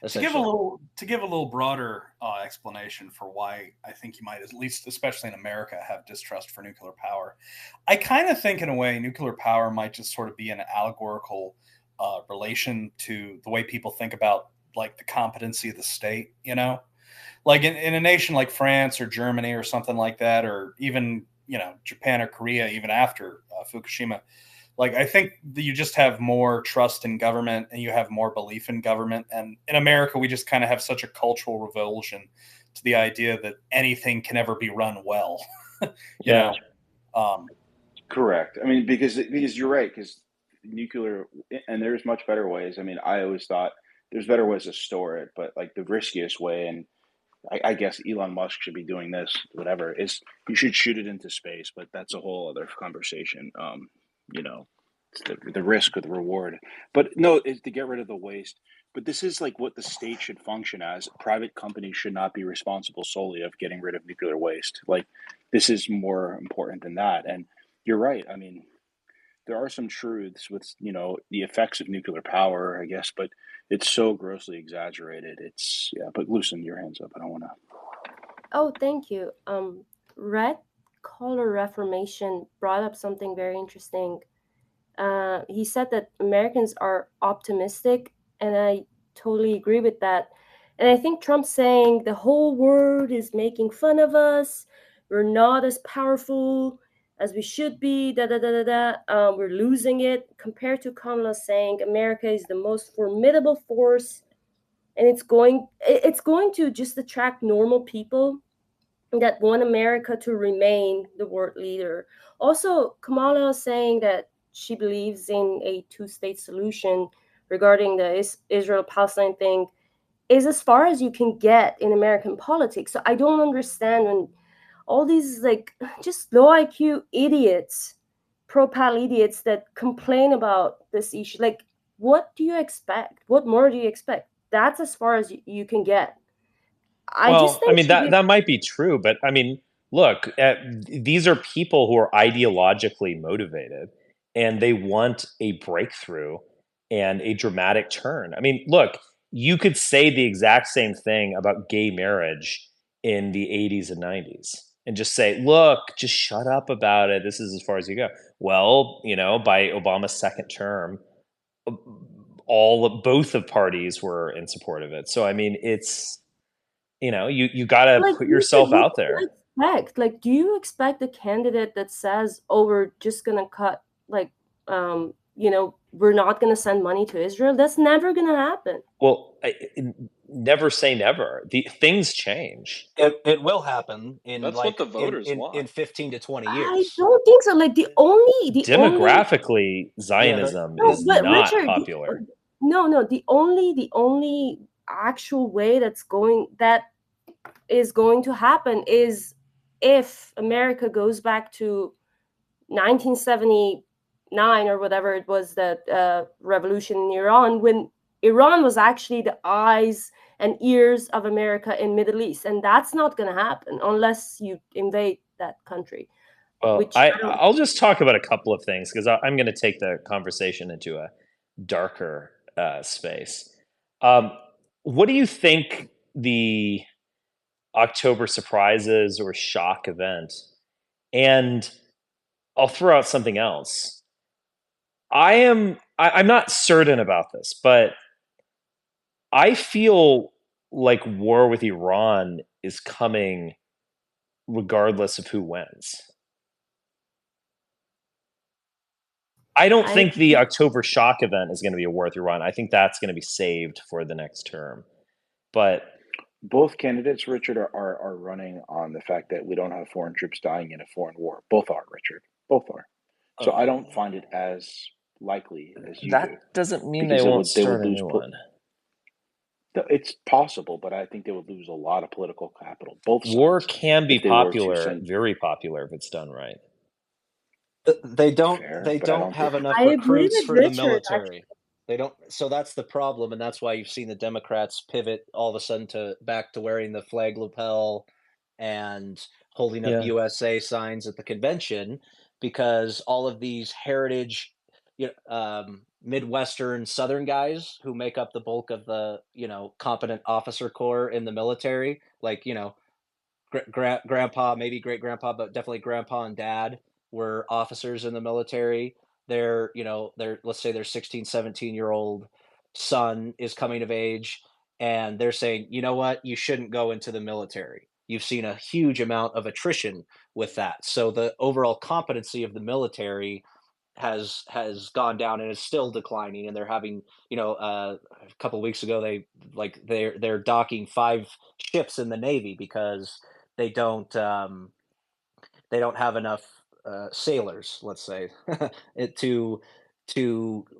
To give a little broader explanation for why I think you might, at least especially in America, have distrust for nuclear power, I kind of think in a way nuclear power might just sort of be an allegorical relation to the way people think about like the competency of the state. Like in a nation like France or Germany or something like that, or even Japan or Korea, even after Fukushima. Like, I think that you just have more trust in government and you have more belief in government. And in America, we just kind of have such a cultural revulsion to the idea that anything can ever be run well. Correct. I mean, because you're right, because nuclear, and there's much better ways. I mean, I always thought there's better ways to store it, but like the riskiest way, and I guess Elon Musk should be doing this, whatever, is you should shoot it into space, but that's a whole other conversation. It's the risk or the reward. But no, it's to get rid of the waste. But this is like what the state should function as. Private companies should not be responsible solely of getting rid of nuclear waste. Like, this is more important than that. And you're right. I mean, there are some truths with the effects of nuclear power, I guess, but it's so grossly exaggerated. It's But loosen your hands up. I don't want to. Oh, thank you. Red Collar Reformation brought up something very interesting. He said that Americans are optimistic, and I totally agree with that. And I think Trump saying the whole world is making fun of us, we're not as powerful as we should be, da da da da da, we're losing it, compared to Kamala saying America is the most formidable force, and it's going to just attract normal people that want America to remain the world leader. Also, Kamala is saying that she believes in a two-state solution regarding the Israel-Palestine thing is as far as you can get in American politics. So I don't understand when all these like just low IQ idiots, pro-pal idiots that complain about this issue. Like, what do you expect? What more do you expect? That's as far as you can get. I just Well, I think mean that might be true, but I mean, look, these are people who are ideologically motivated, and they want a breakthrough and a dramatic turn. I mean, look, you could say the exact same thing about gay marriage in the 80s and 90s and just say, look, just shut up about it. This is as far as you go. Well, by Obama's second term, both of parties were in support of it. So I mean, it's you got to like put Richard, yourself what out do you there. expect? Like, do you expect a candidate that says, "Oh, we're just gonna cut, like, we're not gonna send money to Israel"? That's never gonna happen. Well, never say never. The things change. It will happen in That's what the voters in want. 15 to 20 I years. don't think so. Like the only Demographically, Yeah, Zionism no, is but not Richard, popular. no, the only actual way that is going to happen is if America goes back to 1979 or whatever it was, that revolution in Iran, when Iran was actually the eyes and ears of America in Middle East, and that's not going to happen unless you invade that country. Well, Which I don't. I'll just talk about a couple of things because I'm going to take the conversation into a darker space. What do you think the October surprises or shock event? And I'll throw out something else. I'm not certain about this, but I feel like war with Iran is coming regardless of who wins. I don't I think the October shock event is going to be a war with Iran. I think that's going to be saved for the next term. But both candidates, Richard, are running on the fact that we don't have foreign troops dying in a foreign war. Both are, Richard. Both are. So I don't find it as likely as you do. That doesn't mean they Because won't they start would a lose. new one. It's possible, but I think they would lose a lot of political capital. Both War sides, can be if they were to popular, send. very popular, if it's done right. They don't. Fair, They but I don't don't have think. enough I agree recruits with for the Richard. military. They don't. So that's the problem, and that's why you've seen the Democrats pivot all of a sudden to back to wearing the flag lapel and holding up Yeah. USA signs at the convention, because all of these heritage, Midwestern Southern guys who make up the bulk of the competent officer corps in the military, like grandpa, maybe great grandpa, but definitely grandpa and dad were officers in the military. Their let's say their 16, 17-year-old son is coming of age, and they're saying, you know what, you shouldn't go into the military. You've seen a huge amount of attrition with that. So the overall competency of the military has gone down and is still declining, and they're having a couple of weeks ago they're docking 5 ships in the Navy because they don't have enough sailors, let's say, to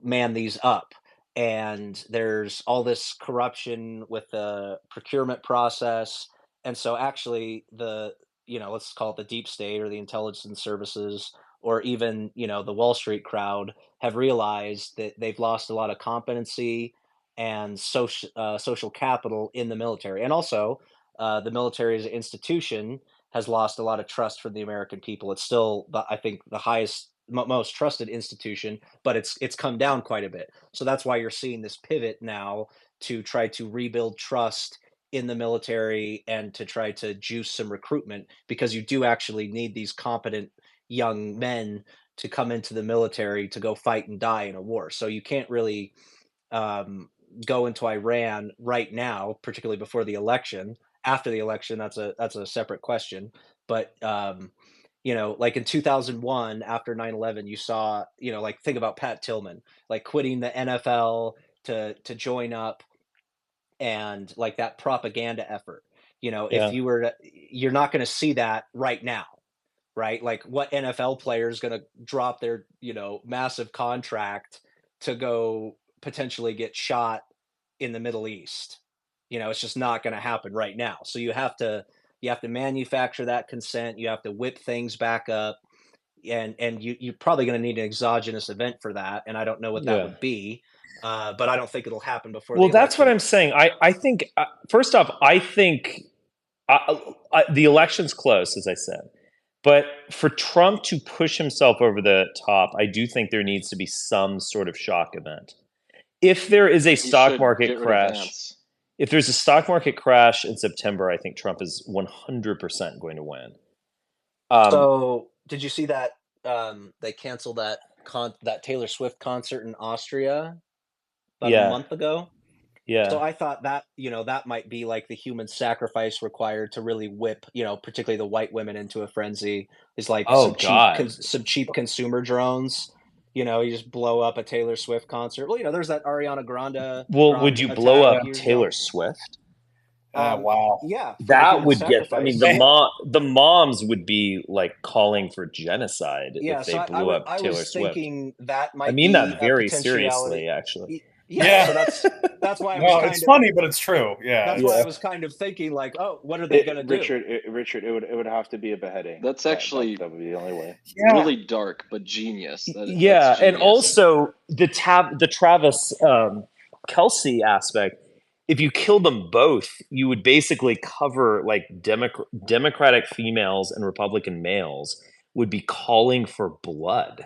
man these up. And there's all this corruption with the procurement process, and so actually let's call it the deep state or the intelligence services, or even the Wall Street crowd, have realized that they've lost a lot of competency and social capital in the military, and also the military as an institution has lost a lot of trust from the American people. It's still, I think, the highest, most trusted institution, but it's come down quite a bit. So that's why you're seeing this pivot now to try to rebuild trust in the military and to try to juice some recruitment, because you do actually need these competent young men to come into the military to go fight and die in a war. So you can't really go into Iran right now, particularly before the election. After the election, that's a separate question. But like in 2001, after 9/11, you saw, like, think about Pat Tillman, like quitting the NFL to join up, and like that propaganda effort. If Yeah. you're not going to see that right now, right? Like, what NFL player is going to drop their, massive contract to go potentially get shot in the Middle East? It's just not going to happen right now. So you have to manufacture that consent. You have to whip things back up, and you're probably going to need an exogenous event for that. And I don't know what that Yeah. would be, but I don't think it'll happen before Well, the that's what election. I'm saying. I think, first off, I think the election's close, as I said. But for Trump to push himself over the top, I do think there needs to be some sort of shock event. If there is a He stock should market get rid of crash, Vance. if there's a stock market crash in September, I think Trump is 100% going to win. So did you see that they canceled that Taylor Swift concert in Austria about a Yeah. month ago? Yeah. So I thought that, that might be like the human sacrifice required to really whip, particularly the white women into a frenzy, is like Oh, some cheap consumer drones. You just blow up a Taylor Swift concert. Well, there's that Ariana Grande Well, would you blow attack up years Taylor ago. Swift? Wow. Yeah, for the That human would get. I mean, sacrifice. the moms would be like calling for genocide Yeah, if they so blew up I Taylor was Swift. thinking that might I mean be that a very potentiality. seriously, actually. Yeah, so that's why I was No, kind it's of funny, but it's true. Yeah. That's why I was kind of thinking, like, oh, what are they going to do? Richard, it would have to be a beheading. That's actually that would be the only way. Really dark, but genius. Yeah, that's genius. and also the Travis Kelsey aspect. If you kill them both, you would basically cover like Democratic females and Republican males would be calling for blood.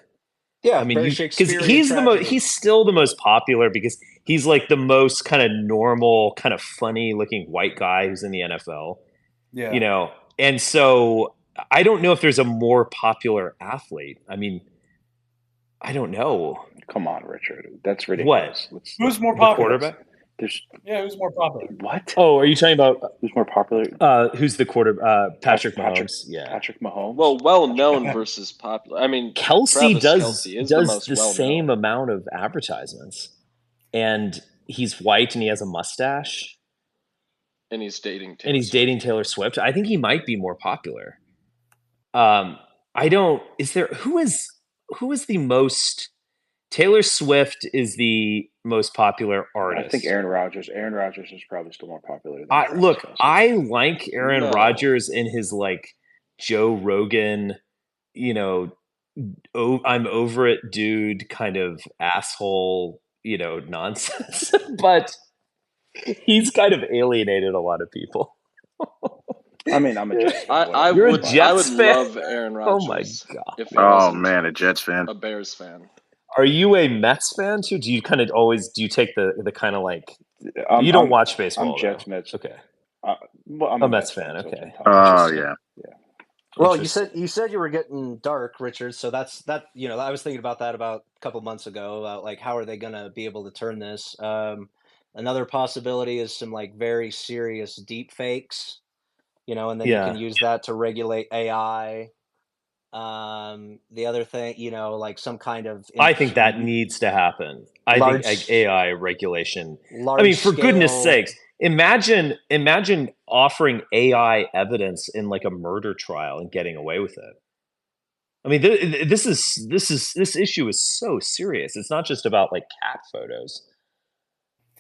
Yeah, I mean, very because Shakespearean he's still the most popular because he's like the most kind of normal, kind of funny looking white guy who's in the NFL. Yeah. And so I don't know if there's a more popular athlete. I mean, I don't know. Come on, Richard, that's ridiculous. What? Who's more The popular? quarterback? Who's more popular? What? Oh, are you talking about who's more popular? Who's the Patrick Mahomes? Yeah, Patrick Mahomes. Well known versus popular. I mean, Kelsey Kelsey is does the most same amount of advertisements, and he's white and he has a mustache, and he's dating Taylor Swift. I think he might be more popular. I don't. Who is the most Taylor Swift is the most popular I think artist. Aaron Rodgers is probably still more popular than Travis Look, Kelce. I like Aaron No. Rodgers in his like Joe Rogan, you know, I'm over it, dude, kind of asshole, nonsense. But he's kind of alienated a lot of people. I mean, I'm a Jets fan. I You're a would Jets fan? love Aaron Oh my Rodgers god! if he Oh wasn't man, a Jets fan. a Bears fan. Are you a Mets fan too? Do you kind of always take the kind of like you don't watch baseball? I'm Jets though. Mets. Okay. Well, I'm a a Mets fan. So Okay. Oh yeah. Well, you said you were getting dark, Richard. So that's that. I was thinking about that about a couple months ago. About like how are they going to be able to turn this? Another possibility is some like very serious deep fakes. And then you can use that to regulate AI. The other thing, like some kind of. I think that needs to happen. I think AI regulation. I mean, for goodness sakes, imagine offering AI evidence in like a murder trial and getting away with it. I mean, this issue is so serious. It's not just about like cat photos.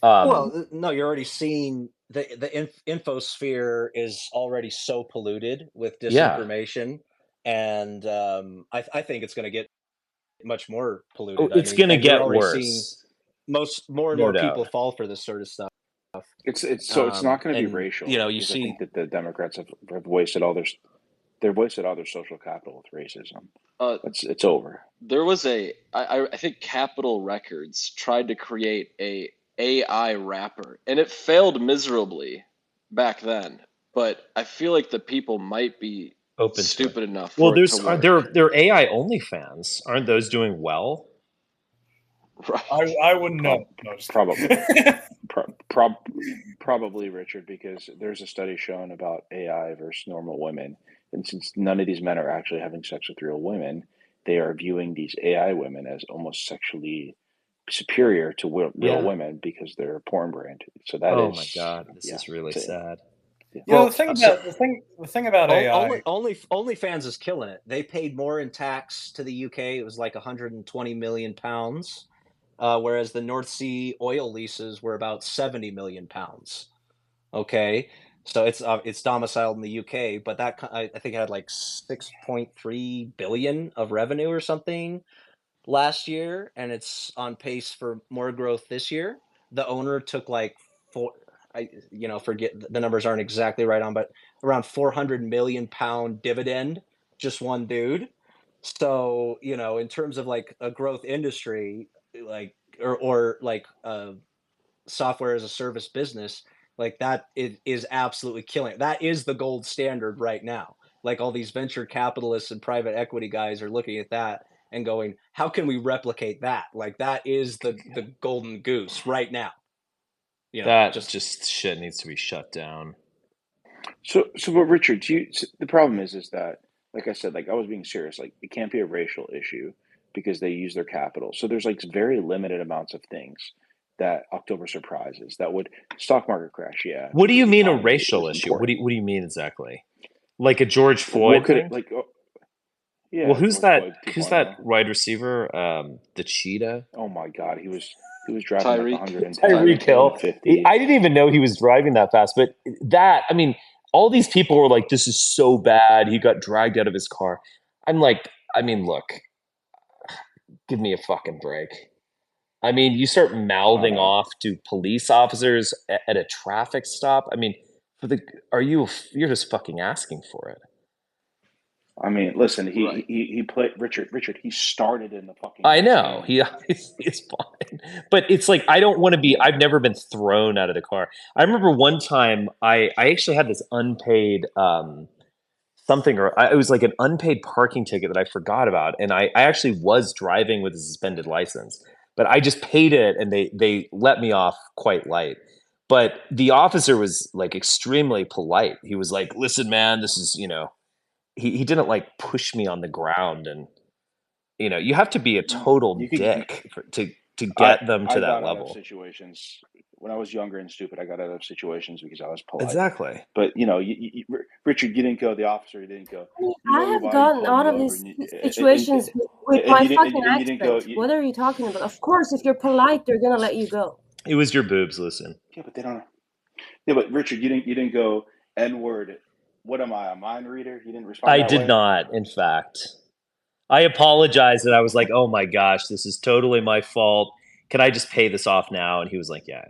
Well, no, you're already seeing the infosphere is already so polluted with disinformation, and I think it's going to get much more polluted. It's going to get worse. Seeing more and more people fall for this sort of stuff. It's not going to be racial. You see, I think that the Democrats have wasted all their social capital with racism. It's over. There was I think Capitol Records tried to create a AI rapper, and it failed miserably back then. But I feel like the people might be stupid enough. Well, they're AI only fans. Aren't those doing well? Right. I wouldn't know. Probably, Richard, because there's a study shown about AI versus normal women, and since none of these men are actually having sex with real women, they are viewing these AI women as almost sexually superior to real women because they're a porn brand. So that my god, this is really sad. The thing about AI, OnlyFans is killing it. They paid more in tax to the UK. It was like 120 million pounds, whereas the North Sea oil leases were about 70 million pounds. Okay, so it's domiciled in the UK, but that I think it had like 6.3 billion of revenue or something last year, and it's on pace for more growth this year. The owner took like forget the numbers aren't exactly right on, but around 400 million pound dividend, just one dude. So, in terms of like a growth industry, like, or like software as a service business, like that is absolutely killing it. That is the gold standard right now. Like all these venture capitalists and private equity guys are looking at that and going, how can we replicate that? Like that is the golden goose right now. That just shit needs to be shut down. So, but Richard, the problem is that, like I said, like I was being serious. Like it can't be a racial issue because they use their capital. So there's like very limited amounts of things that October surprises that would stock market crash. Yeah. What do you mean a racial issue? What do you mean exactly? Like a George Floyd thing? Yeah. Well, who's George that? Who's that wide receiver? The cheetah. Oh my God, he was driving like 110. Tyreek Hill. I didn't even know he was driving that fast. But all these people were like, "This is so bad." He got dragged out of his car. I'm like, look, give me a fucking break. I mean, you start mouthing off to police officers at a traffic stop. I mean, you're just fucking asking for it. I mean, listen, he played Richard. He started in the fucking. I know he's fine, but it's like I don't want to be. I've never been thrown out of the car. I remember one time I actually had this unpaid something, or it was like an unpaid parking ticket that I forgot about, and I actually was driving with a suspended license, but I just paid it, and they let me off quite light. But the officer was like extremely polite. He was like, "Listen, man, this is He didn't like push me on the ground, and you have to be a total dick to to get them to I that got out of level. situations when I was younger and stupid. I got out of situations because I was polite. Exactly. But Richard, you didn't go. The officer didn't go. I have gotten out of these situations with my fucking accent. What are you talking about? Of course, if you're polite, they're gonna let you go. It was your boobs, listen. Yeah, but they don't. Yeah, but Richard, you didn't go N-word. What am I, a mind reader? You didn't respond. I did not, in fact. I apologized and I was like, oh my gosh, this is totally my fault. Can I just pay this off now? And he was like, yeah.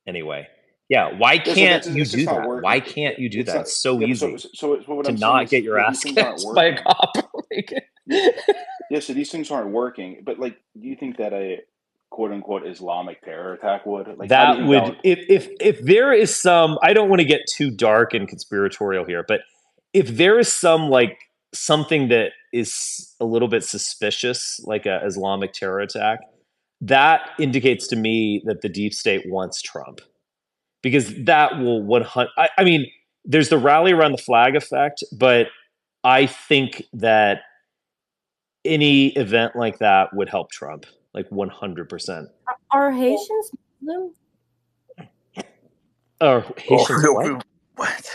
Anyway. Yeah, why can't you do that? Why can't you do that? It's so easy so what to I'm not saying get your ass these things aren't kicked by a cop. Yeah, so these things aren't working. But like, do you think that a quote unquote Islamic terror attack would? Like, that would, if there is some, I don't want to get too dark and conspiratorial here, but if there is some like something that is a little bit suspicious, like a Islamic terror attack, that indicates to me that the deep state wants Trump, because that will 100. I mean, there's the rally around the flag effect, but I think that any event like that would help Trump, like 100%. Are Haitians Muslim? Haitians what? What?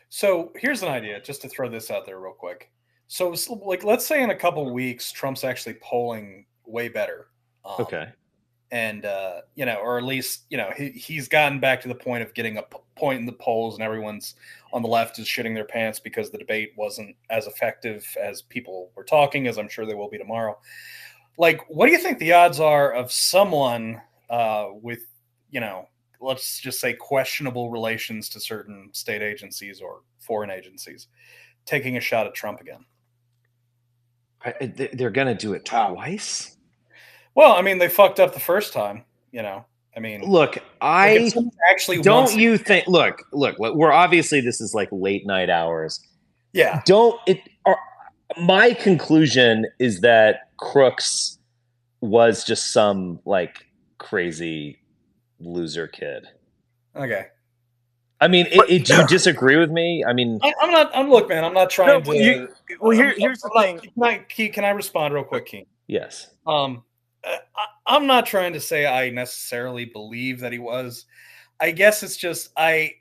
So here's an idea, just to throw this out there real quick. So like, let's say in a couple weeks, Trump's actually polling way better. Okay. And, or at least, he's gotten back to the point of getting a point in the polls, and everyone's on the left is shitting their pants because the debate wasn't as effective as people were talking, as I'm sure they will be tomorrow. Like, what do you think the odds are of someone with, let's just say questionable relations to certain state agencies or foreign agencies taking a shot at Trump again? They're going to do it twice? Well, I mean, they fucked up the first time, I mean, look, I actually don't you think, look, we're obviously, this is like late night hours. Yeah. My conclusion is that Crooks was just some like crazy loser kid. Okay. I mean, do you disagree with me? I mean, look, man, I'm not trying to. Here's the thing. Can I respond real quick, Keen? Yes. I'm not trying to say I necessarily believe that he was. I guess it's just I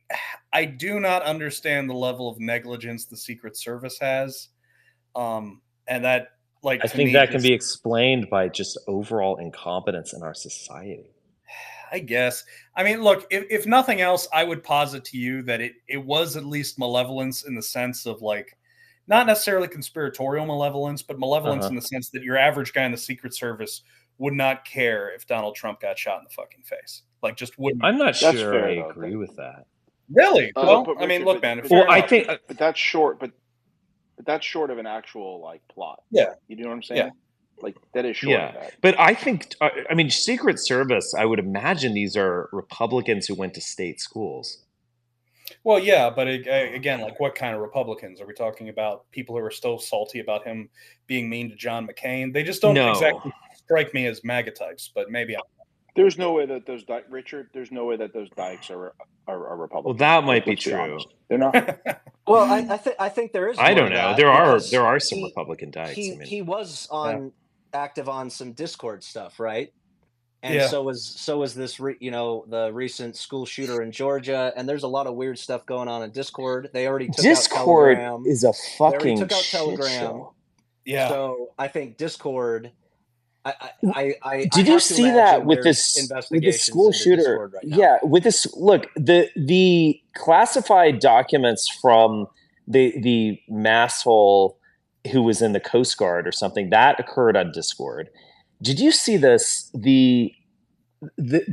do not understand the level of negligence the Secret Service has, and that, like, I think that can be explained by just overall incompetence in our society. I guess. I mean, look, if nothing else, I would posit to you that it was at least malevolence in the sense of, like, not necessarily conspiratorial malevolence, but malevolence in the sense that your average guy in the Secret Service would not care if Donald Trump got shot in the fucking face. Like, just wouldn't. I'm not sure I agree with that. Really? Well, I mean, look, man. I think, but that's short. But that's short of an actual, like, plot. Yeah. You know what I'm saying? Yeah. Like, that is short of that. But I think, I mean, Secret Service, I would imagine these are Republicans who went to state schools. Well, yeah, but again, like, what kind of Republicans? Are we talking about people who are still salty about him being mean to John McCain? They just don't exactly strike me as MAGA types, but maybe there's no way that those Richard. There's no way that those dykes are Republicans. Well, that might be true. They're not. Well, I think there is. I don't know. There are some Republican dykes. He was active on some Discord stuff, right? And so was this, the recent school shooter in Georgia, and there's a lot of weird stuff going on in Discord. They already took out Telegram. Is a fucking took out shit Telegram. show. Yeah. So I think Discord. Did you see that with this school shooter? Right now. Yeah, with this. Look, the classified documents from the masshole who was in the Coast Guard or something that occurred on Discord. Did you see this? The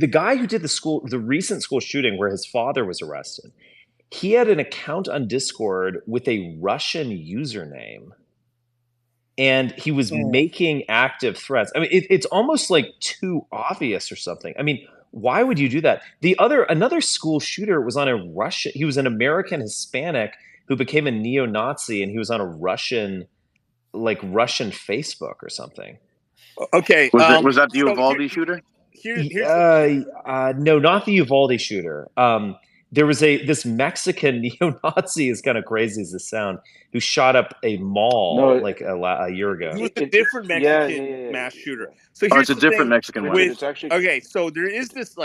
guy who did the recent school shooting where his father was arrested, he had an account on Discord with a Russian username, and he was making active threats. I mean, it's almost like too obvious or something. I mean, why would you do that? Another school shooter was on he was an American Hispanic who became a neo-Nazi, and he was on a Russian Facebook or something. Okay. Was that the Uvalde shooter? No, not the Uvalde shooter. there was this Mexican neo-Nazi, is kind of crazy as this sound, who shot up a mall like a year ago. It was a different Mexican mass shooter. So Oh, here's it's a the different thing Mexican one. with It's actually okay. So there is this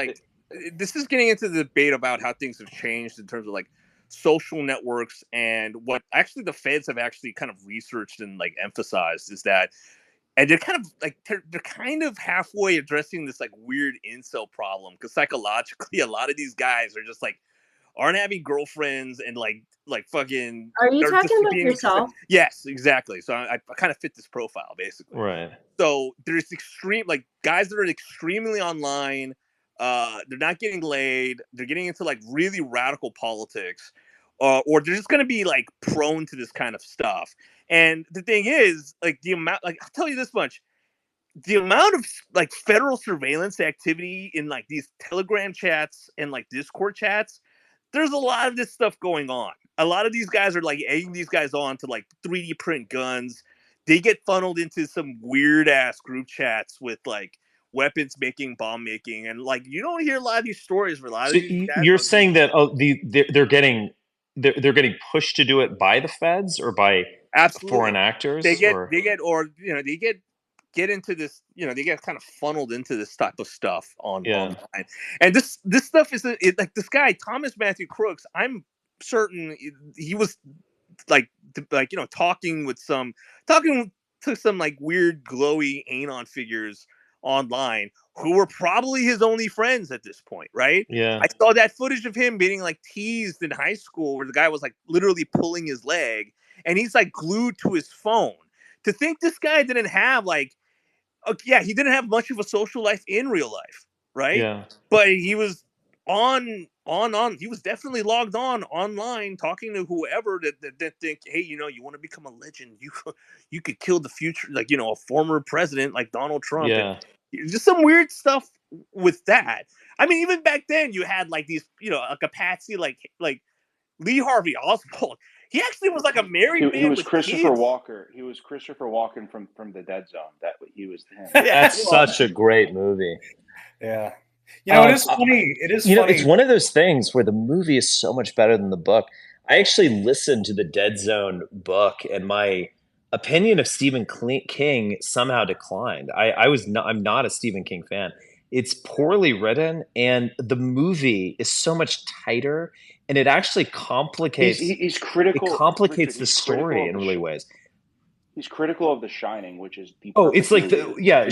this is getting into the debate about how things have changed in terms of like social networks and what actually the feds have actually kind of researched and like emphasized is that, and they're kind of like they're kind of halfway addressing this like weird incel problem because psychologically a lot of these guys are just like aren't having girlfriends and like fucking Are you are just talking about being yourself? yes, exactly. So I kind of fit this profile basically. Right. So there's extreme like guys that are extremely online. They're not getting laid. They're getting into like really radical politics, or they're just going to be like prone to this kind of stuff. And the thing is, like the amount, like I'll tell you this much: the amount of like federal surveillance activity in like these Telegram chats and like Discord chats, there's a lot of this stuff going on. A lot of these guys are like egging these guys on to like 3D print guns. They get funneled into some weird ass group chats with like weapons making, bomb making, and like you don't hear a lot of these stories where a lot So of these guys you're are saying that they're getting pushed to do it by the feds or by foreign absolutely actors, or they get or you know they get into this, you know, they get kind of funneled into this type of stuff yeah, online. And this stuff is like this guy Thomas Matthew Crooks, I'm certain he was like you know talking to some like weird glowy anon figures online who were probably his only friends at this point, right? yeah, I saw that footage of him being like teased in high school where the guy was like literally pulling his leg and he's like glued to his phone. To think this guy didn't have like yeah, he didn't have much of a social life in real life, right? yeah, But he was he was definitely logged on online talking to whoever that think, hey, you know, you want to become a legend, you could kill the future, like, you know, a former president like Donald Trump, and yeah. just some weird stuff with that. I mean, even back then you had like these, you know, like a patsy like Lee Harvey Oswald. He actually was like a married he man was with Christopher kids. Walker. He was Christopher Walken from the Dead Zone. That he was him. That's such a great movie. Yeah. You know, it is funny. It is funny. It's one of those things where the movie is so much better than the book. I actually listened to the Dead Zone book, and my opinion of Stephen King somehow declined. I'm not a Stephen King fan. It's poorly written, and the movie is so much tighter, and it actually complicates. He's critical. It complicates Richard, the he's critical story of in really ways. He's critical of The Shining, which is the Oh, it's like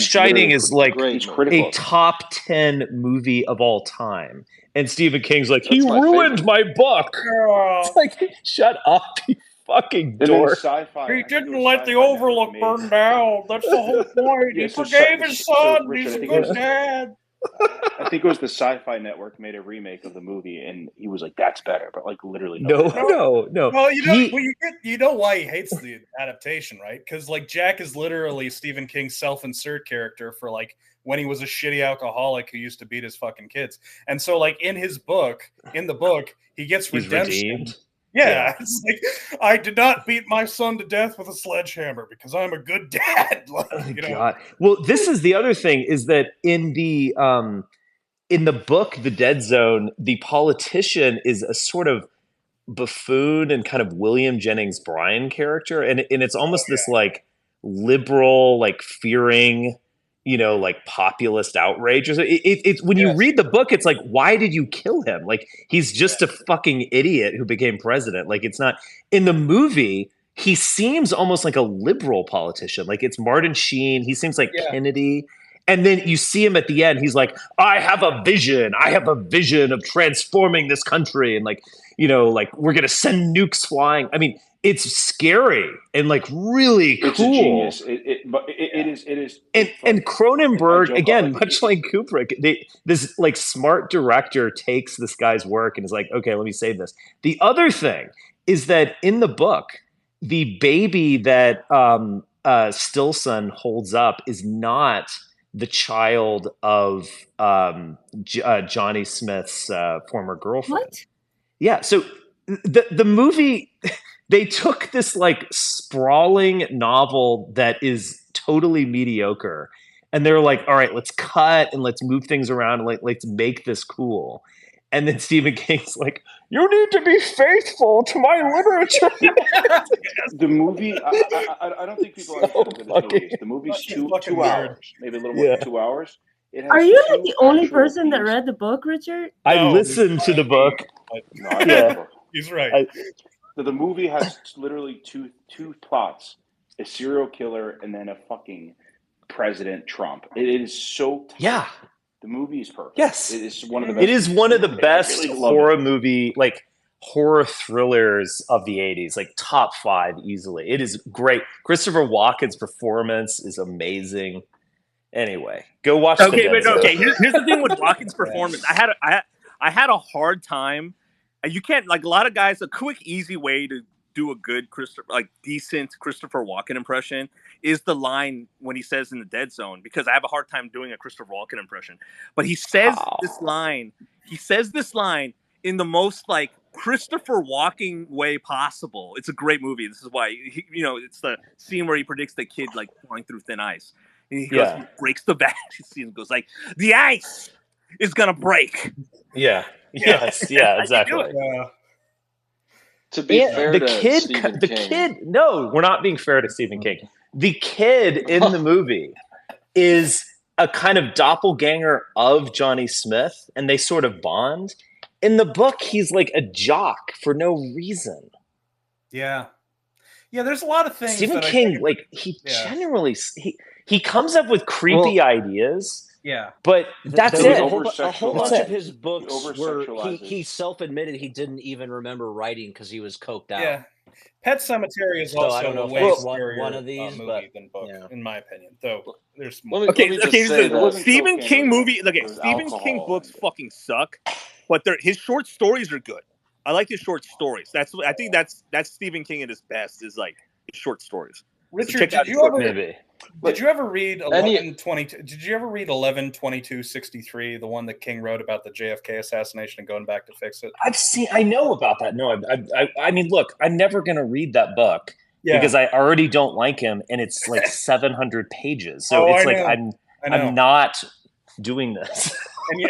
Shining is like he's critical a top 10 movie of all time. And Stephen King's like, That's he my ruined favorite. my book. It's like, shut up, you fucking And then dork. sci-fi. He didn't let the Overlook burn down. That's the whole point. He forgave his son. Richard, He's a good dad. I think it was the Sci-Fi Network made a remake of the movie, and he was like, "That's better," but like literally No. Well, you know why he hates the adaptation, right? Because like Jack is literally Stephen King's self-insert character for like when he was a shitty alcoholic who used to beat his fucking kids, and so like in the book, he gets redemption. Redeemed. Yeah, it's like I did not beat my son to death with a sledgehammer because I'm a good dad. Like, you know? God. Well, this is the other thing is that in the book, The Dead Zone, the politician is a sort of buffoon and kind of William Jennings Bryan character, and it's almost this like liberal, like fearing, you know, like populist outrage. It's when you read the book, it's like, why did you kill him? Like he's just a fucking idiot who became president. Like it's not in the movie. He seems almost like a liberal politician. Like it's Martin Sheen. He seems like Kennedy. And then you see him at the end. He's like, I have a vision. I have a vision of transforming this country. And like, you know, like we're going to send nukes flying. I mean, it's scary and like really cool. It's a genius. It is. And Cronenberg, again, much like Kubrick, this like smart director takes this guy's work and is like, okay, let me save this. The other thing is that in the book, the baby that Stillson holds up is not the child of Johnny Smith's former girlfriend. What? Yeah. So the movie, they took this like sprawling novel that is totally mediocre, and they're like, all right, let's cut and let's move things around and let's make this cool. And then Stephen King's like, you need to be faithful to my literature. The movie, I don't think people understand how good this movie is. The movie's two hours, maybe a little more than 2 hours. It has Are you like 2 the only actual person that pieces. read the book, Richard? I No, listened to the book. No, I read the book. He's right. So the movie has literally two plots: a serial killer and then a fucking President Trump. It is so tight. Yeah. The movie is perfect. Yes. It is one of the best. It is one of the best really loved horror it. movie, like horror thrillers of the 80s, like top 5 easily. It is great. Christopher Walken's performance is amazing. Anyway, go watch The Dead Zone. Okay. Here's the thing with Walken's performance. I had a hard time. You can't, like, a lot of guys, a quick, easy way to do a good decent Christopher Walken impression is the line when he says in The Dead Zone, because I have a hard time doing a Christopher Walken impression. But he says this line. He says this line in the most like Christopher Walken way possible. It's a great movie. This is why it's the scene where he predicts the kid like flying through thin ice. And he goes, he breaks the vacuum and goes like, the ice is gonna break. Yeah. Yes. Yeah. Exactly. To be fair the to kid, Stephen the King. kid. No, we're not being fair to Stephen King. The kid in the movie is a kind of doppelganger of Johnny Smith, and they sort of bond. In the book, he's like a jock for no reason. Yeah. Yeah, there's a lot of things. Stephen King, generally he comes up with creepy ideas. Yeah, but that's it. A whole bunch of his books were he self-admitted he didn't even remember writing because he was coked out. Yeah, Pet Sematary is so also I don't know a if way that's scarier one of these, movie than book, in my opinion. Though there's Okay, Stephen King movie. Okay, Stephen King books fucking suck, but his short stories are good. I like his short stories. I think that's Stephen King at his best is like his short stories. Richard, so did you ever read 11/22? Did you ever read 11/22/63, the one that King wrote about the JFK assassination and going back to fix it? I know about that. No, I mean, look, I'm never going to read that book because I already don't like him, and it's like 700 pages. So it's like I'm not doing this.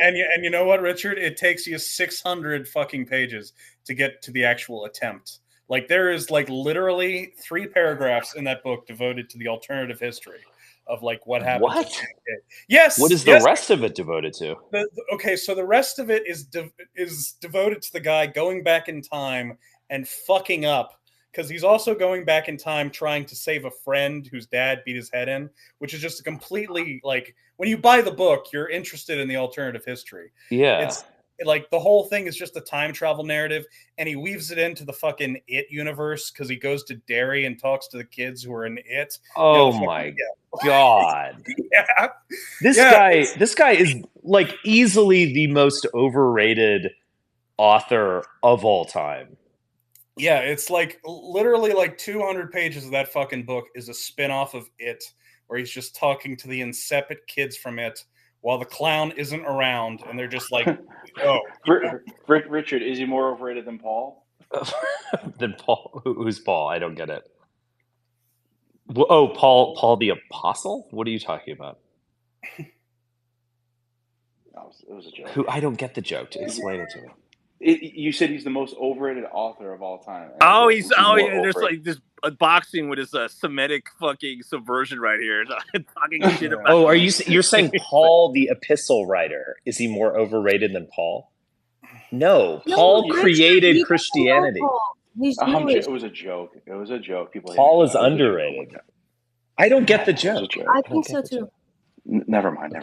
and you know what, Richard? It takes you 600 fucking pages to get to the actual attempt. Like there is like literally 3 paragraphs in that book devoted to the alternative history of like what happened. What? Yes. What is the rest of it devoted to? Okay, so the rest of it is devoted to the guy going back in time and fucking up because he's also going back in time trying to save a friend whose dad beat his head in, which is just a completely like when you buy the book, you're interested in the alternative history. Yeah. It's like the whole thing is just a time travel narrative, and he weaves it into the fucking It universe because he goes to Derry and talks to the kids who are in It. Oh my god! Yeah. This guy is like easily the most overrated author of all time. Yeah, it's like literally like 200 pages of that fucking book is a spin-off of It, where he's just talking to the insipid kids from It while the clown isn't around, and they're just like, oh. Richard, is he more overrated than Paul? Than Paul? Who's Paul? I don't get it. Oh, Paul the Apostle? What are you talking about? It was a joke. Who? I don't get the joke. Explain it to me. You said he's the most overrated author of all time. There's like this boxing with his Semitic fucking subversion right here, talking shit about. Oh, you're saying Paul the epistle writer? Is he more overrated than Paul? No, Paul created Christianity. It was a joke. It was a joke. Paul is underrated. I don't get the joke. I think so too. Never mind.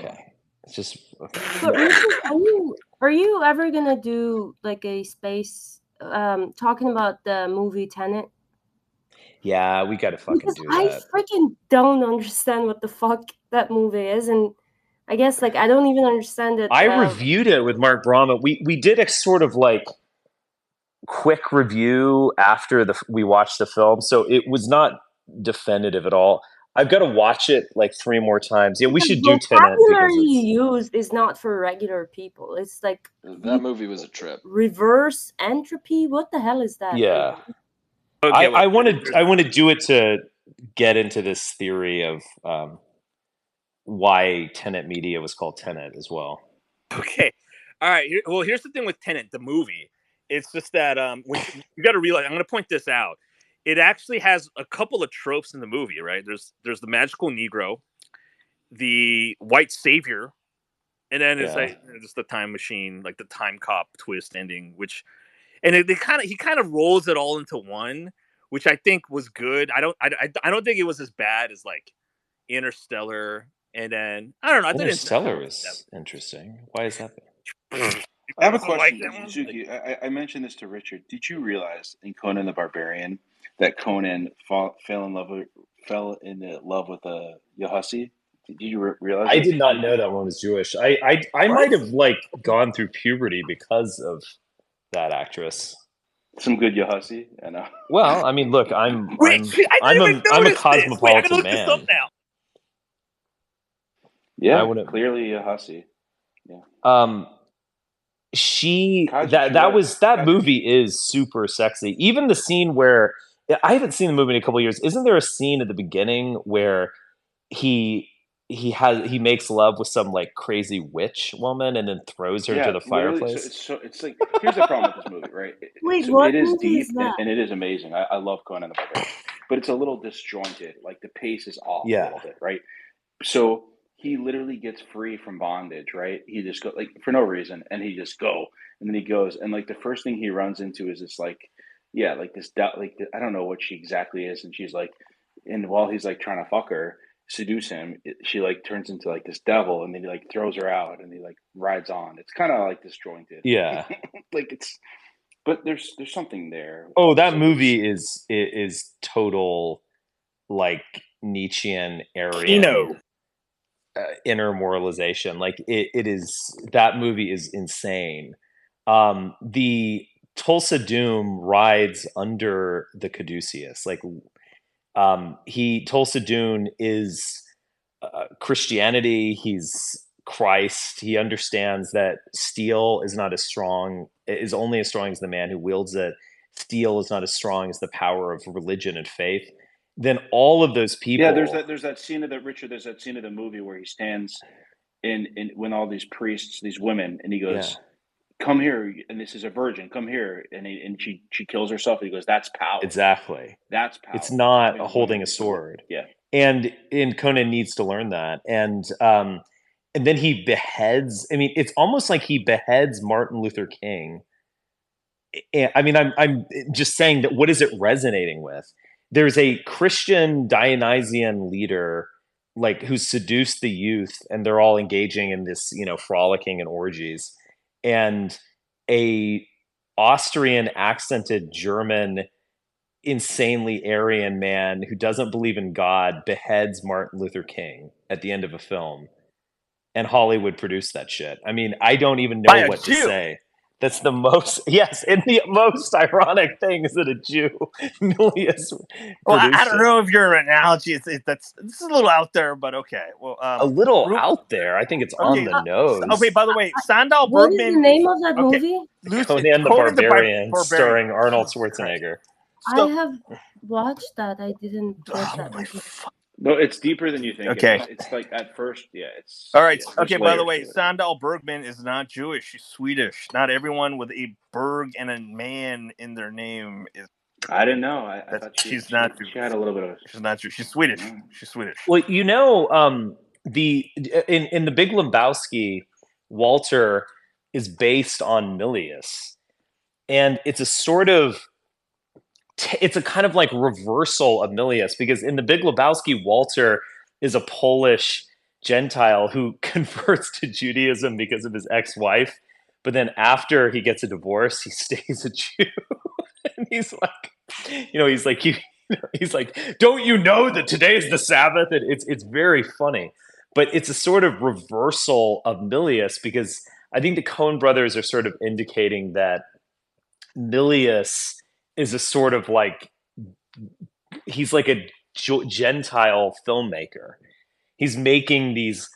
It's just. But Richard, are you ever gonna do like a space talking about the movie Tenet? Yeah, we gotta fucking do that. I freaking don't understand what the fuck that movie is, and I guess like I don't even understand it. I reviewed it with Mark Brahma. We did a sort of like quick review after we watched the film, so it was not definitive at all. I've got to watch it like 3 more times. Yeah, we should do Tenet. The vocabulary you use is not for regular people. It's like that movie was a trip. Reverse entropy. What the hell is that? Yeah, I want to do it to get into this theory of why Tenet Media was called Tenet as well. Okay, All right. Here's the thing with Tenet, the movie. It's just that you got to realize. I'm going to point this out. It actually has a couple of tropes in the movie, right? There's the magical Negro, the white savior, and then it's like just the time machine, like the time cop twist ending, and he kind of rolls it all into one, which I think was good. I don't think it was as bad as like Interstellar, and then I don't know. I think Interstellar was interesting. Why is that? I have a question, Zuki. I mentioned this to Richard. Did you realize in Conan the Barbarian that Conan fell in love with a Yahussi? Did you realize? I did not know that one was Jewish. I might have like gone through puberty because of that actress. Some good Yahussi, I know. Well, I mean, look, I'm a cosmopolitan man. Yeah, clearly a hussy. Yeah. That movie is super sexy. Even the scene where I haven't seen the movie in a couple of years. Isn't there a scene at the beginning where he makes love with some like crazy witch woman and then throws her into the fireplace? So it's like, here's the problem with this movie, right? Wait, what it is movie deep is that? and it is amazing. I love Conan the Barbarian, but it's a little disjointed. Like the pace is off a little bit, right? So he literally gets free from bondage, right? He just go like for no reason, and he just go, and then he goes, and like the first thing he runs into is this like, I don't know what she exactly is, and she's like, and while he's like trying to fuck her, seduce him, she like turns into like this devil, and then he like throws her out, and he like rides on. It's kind of like disjointed, yeah. Like it's, but there's something there. Oh, that movie is total like Nietzschean Aryan. Inner moralization. Like it is, that movie is insane. The Tulsa Doom rides under the caduceus. Like Tulsa Doom is Christianity. He's Christ. He understands that steel is only as strong as the man who wields it. Steel is not as strong as the power of religion and faith. Then all of those people. Yeah, there's that scene of the movie where he stands in when all these priests, these women, and he goes, "Come here," and this is a virgin. Come here, and she kills herself. And he goes, "That's power." Exactly. That's power. It's not holding a sword. Yeah. And Conan needs to learn that, and then he beheads. I mean, it's almost like he beheads Martin Luther King. I mean, I'm just saying that. What is it resonating with? There's a Christian Dionysian leader like who's seduced the youth, and they're all engaging in this, frolicking and orgies, and a Austrian accented German insanely Aryan man who doesn't believe in God beheads Martin Luther King at the end of a film, and Hollywood produced that shit. I mean, I don't even know what to say. That's the most, and the most ironic thing is that a Jew, Milius, well, I don't know if your analogy this is a little out there, but okay. Well, a little out there. I think it's on the nose. Okay, by the way, Sandahl What Bergman. is the name of that movie? Conan the Barbarian, starring Arnold Schwarzenegger. I have watched that. I didn't watch that movie. No, it's deeper than you think. Okay. It's like at first, it's all right. Okay, by the way, Sandahl Bergman is not Jewish. She's Swedish. Not everyone with a Berg and a man in their name is. I didn't know. I thought she's not Jewish. She had a little bit of. She's not Jewish. She's Swedish. She's Swedish. Well, in the Big Lebowski, Walter is based on Milius, and it's a sort of. It's a kind of like reversal of Milius, because in the Big Lebowski, Walter is a Polish Gentile who converts to Judaism because of his ex-wife, but then after he gets a divorce, he stays a Jew. And he's like, don't you know that today is the Sabbath? And it's very funny, but it's a sort of reversal of Milius, because I think the Coen brothers are sort of indicating that Milius is a sort of like, he's like a Gentile filmmaker. He's making these,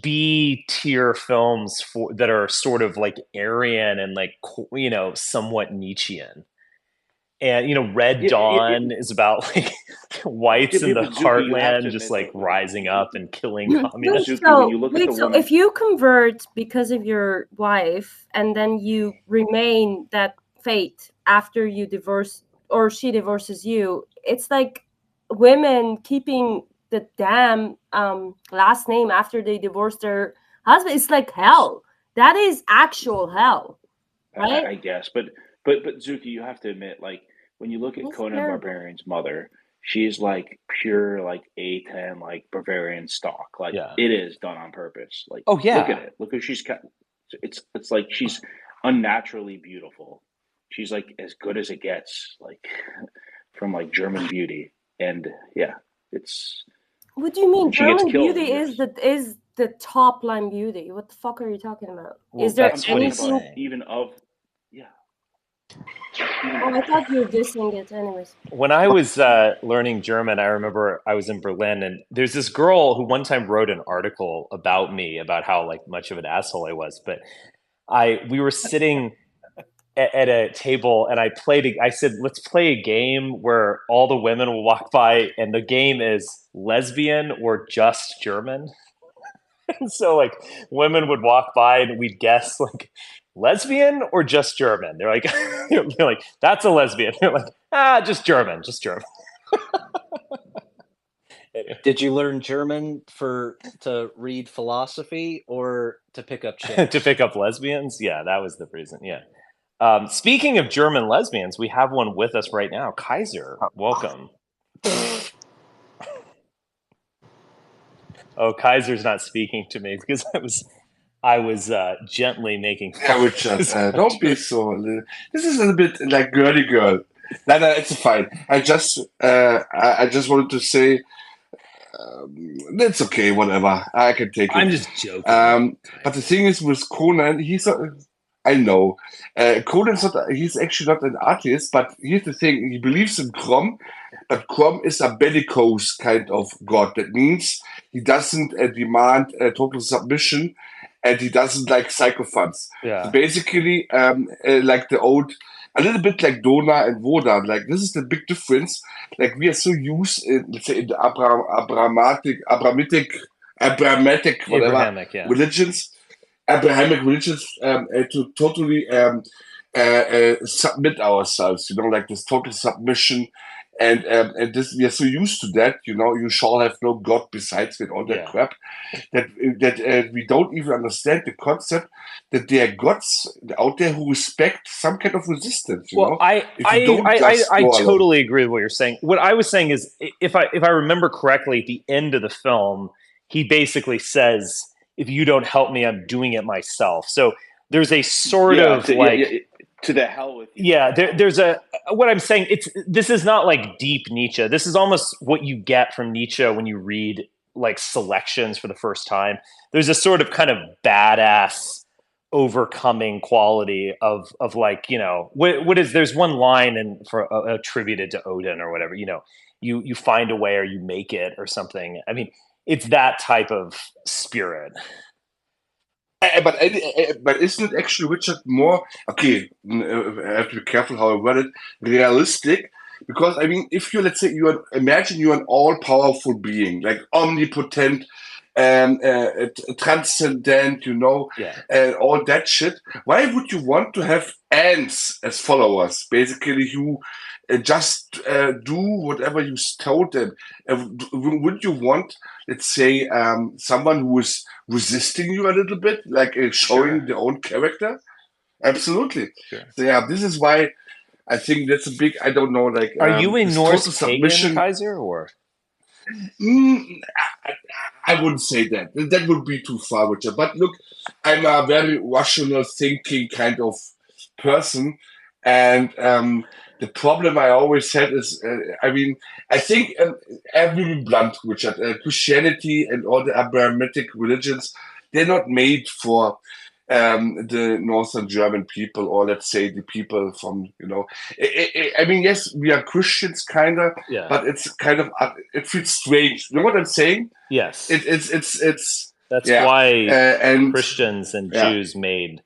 B tier films that are sort of like Aryan and like, somewhat Nietzschean. And Red Dawn is about like whites in the but Zuki, you have to heartland just admit like though, rising up and killing Wait, communists. Zuki, when you look at the so woman, if you convert because of your wife and then you remain that fate after you divorce or she divorces you, it's like women keeping the damn last name after they divorce their husband. It's like hell. That is actual hell, right? I guess, but Zuki, you have to admit, like when you look at It's Conan terrible. Barbarian's mother, she's like pure like A10 like Bavarian stock. Like Yeah. it is done on purpose. Like Oh yeah. look at it. Look who she's got. It's like she's unnaturally beautiful. She's like as good as it gets, like from like German beauty. And yeah, it's What do you mean? she gets German killed. beauty Yes. is the top line beauty. What the fuck are you talking about? Well, Is there I'm talking anything? about even of yeah. Oh, I thought you were dissing it. Anyways, When I was learning German, I remember I was in Berlin, and there's this girl who one time wrote an article about me about how like much of an asshole I was. But we were sitting at a table, and I said, let's play a game where all the women will walk by, and the game is lesbian or just German. And so like women would walk by, and we'd guess like lesbian or just German. They're like, they're like, that's a lesbian. They're like, just German, just German. Anyway. Did you learn German to read philosophy or to pick up chicks? To pick up lesbians? Yeah, that was the reason. Yeah. Speaking of German lesbians, we have one with us right now. Kaiser, welcome. Oh, Kaiser's not speaking to me because I was gently making. Yeah, Richard, don't be so. This is a little bit like girly girl. No, it's fine. I just wanted to say, it's okay, whatever. I can take it. I'm just joking. But the thing is, with Conan, I know. Conan's not. He's actually not an artist. But here's the thing: he believes in Crom, but Crom is a bellicose kind of god. That means he doesn't demand total submission, and he doesn't like psychophants. Yeah. So basically, like the old, a little bit like Dona and Wodan. Like this is the big difference. Like we are so used, let's say, in the Abrahamic, whatever Abrahamic, yeah. religions, Abrahamic religions, to totally submit ourselves. Like this total submission. And this we are so used to that, you shall have no God besides me and all that crap, that we don't even understand the concept that there are gods out there who respect some kind of resistance. Well, I totally agree with what you're saying. What I was saying is, if I remember correctly, at the end of the film, he basically says, "If you don't help me, I'm doing it myself." So there's a sort of to the hell with you. Yeah, there's what I'm saying. This is not like deep Nietzsche. This is almost what you get from Nietzsche when you read like selections for the first time. There's a sort of kind of badass overcoming quality of like, what is, there's one line attributed to Odin or whatever, you find a way or you make it or something. I mean, it's that type of spirit. But isn't it actually, Richard, more okay? I have to be careful how I word it. Realistic, because I mean, if you, let's say, imagine you're an all-powerful being, like omnipotent, transcendent, and all that shit. Why would you want to have ants as followers, basically, who just do whatever you told them? Would you want, let's say, someone who is resisting you a little bit, like showing their own character? Absolutely. Sure. So yeah, this is why I think that's a big. I don't know. Like, are you a Norse pagan, submission, Kaiser, or? I wouldn't say that. That would be too far, Richard. But look, I'm a very rational thinking kind of person, and the problem I always had is, I think I will be blunt, Richard. Christianity and all the Abrahamic religions, they're not made for the Northern German people, or let's say the people from, I mean, yes, we are Christians, kind of, but it's kind of, it feels strange. You know what I'm saying? Yes. It's that's why Christians and Jews made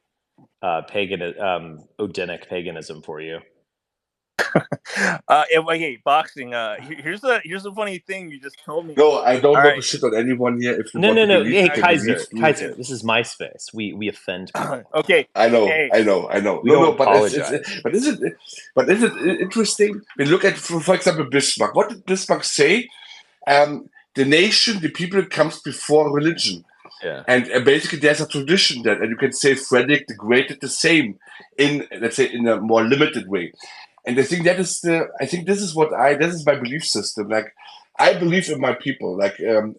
Odinic paganism for you. Okay, boxing. Here's a funny thing you just told me. No, I don't All want right. to shit on anyone here. If you No, want no, to no. believe, Hey, you can Kaiser, believe. this is my space. We offend people. Okay. I know, Hey. I know. We No, don't but apologize. but is it interesting? We look at, for example, Bismarck. What did Bismarck say? The nation, the people comes before religion. Yeah. And basically, there's a tradition that, and you can say Frederick the Great did the same in, let's say, in a more limited way. And I think this is this is my belief system. Like, I believe in my people. Like, and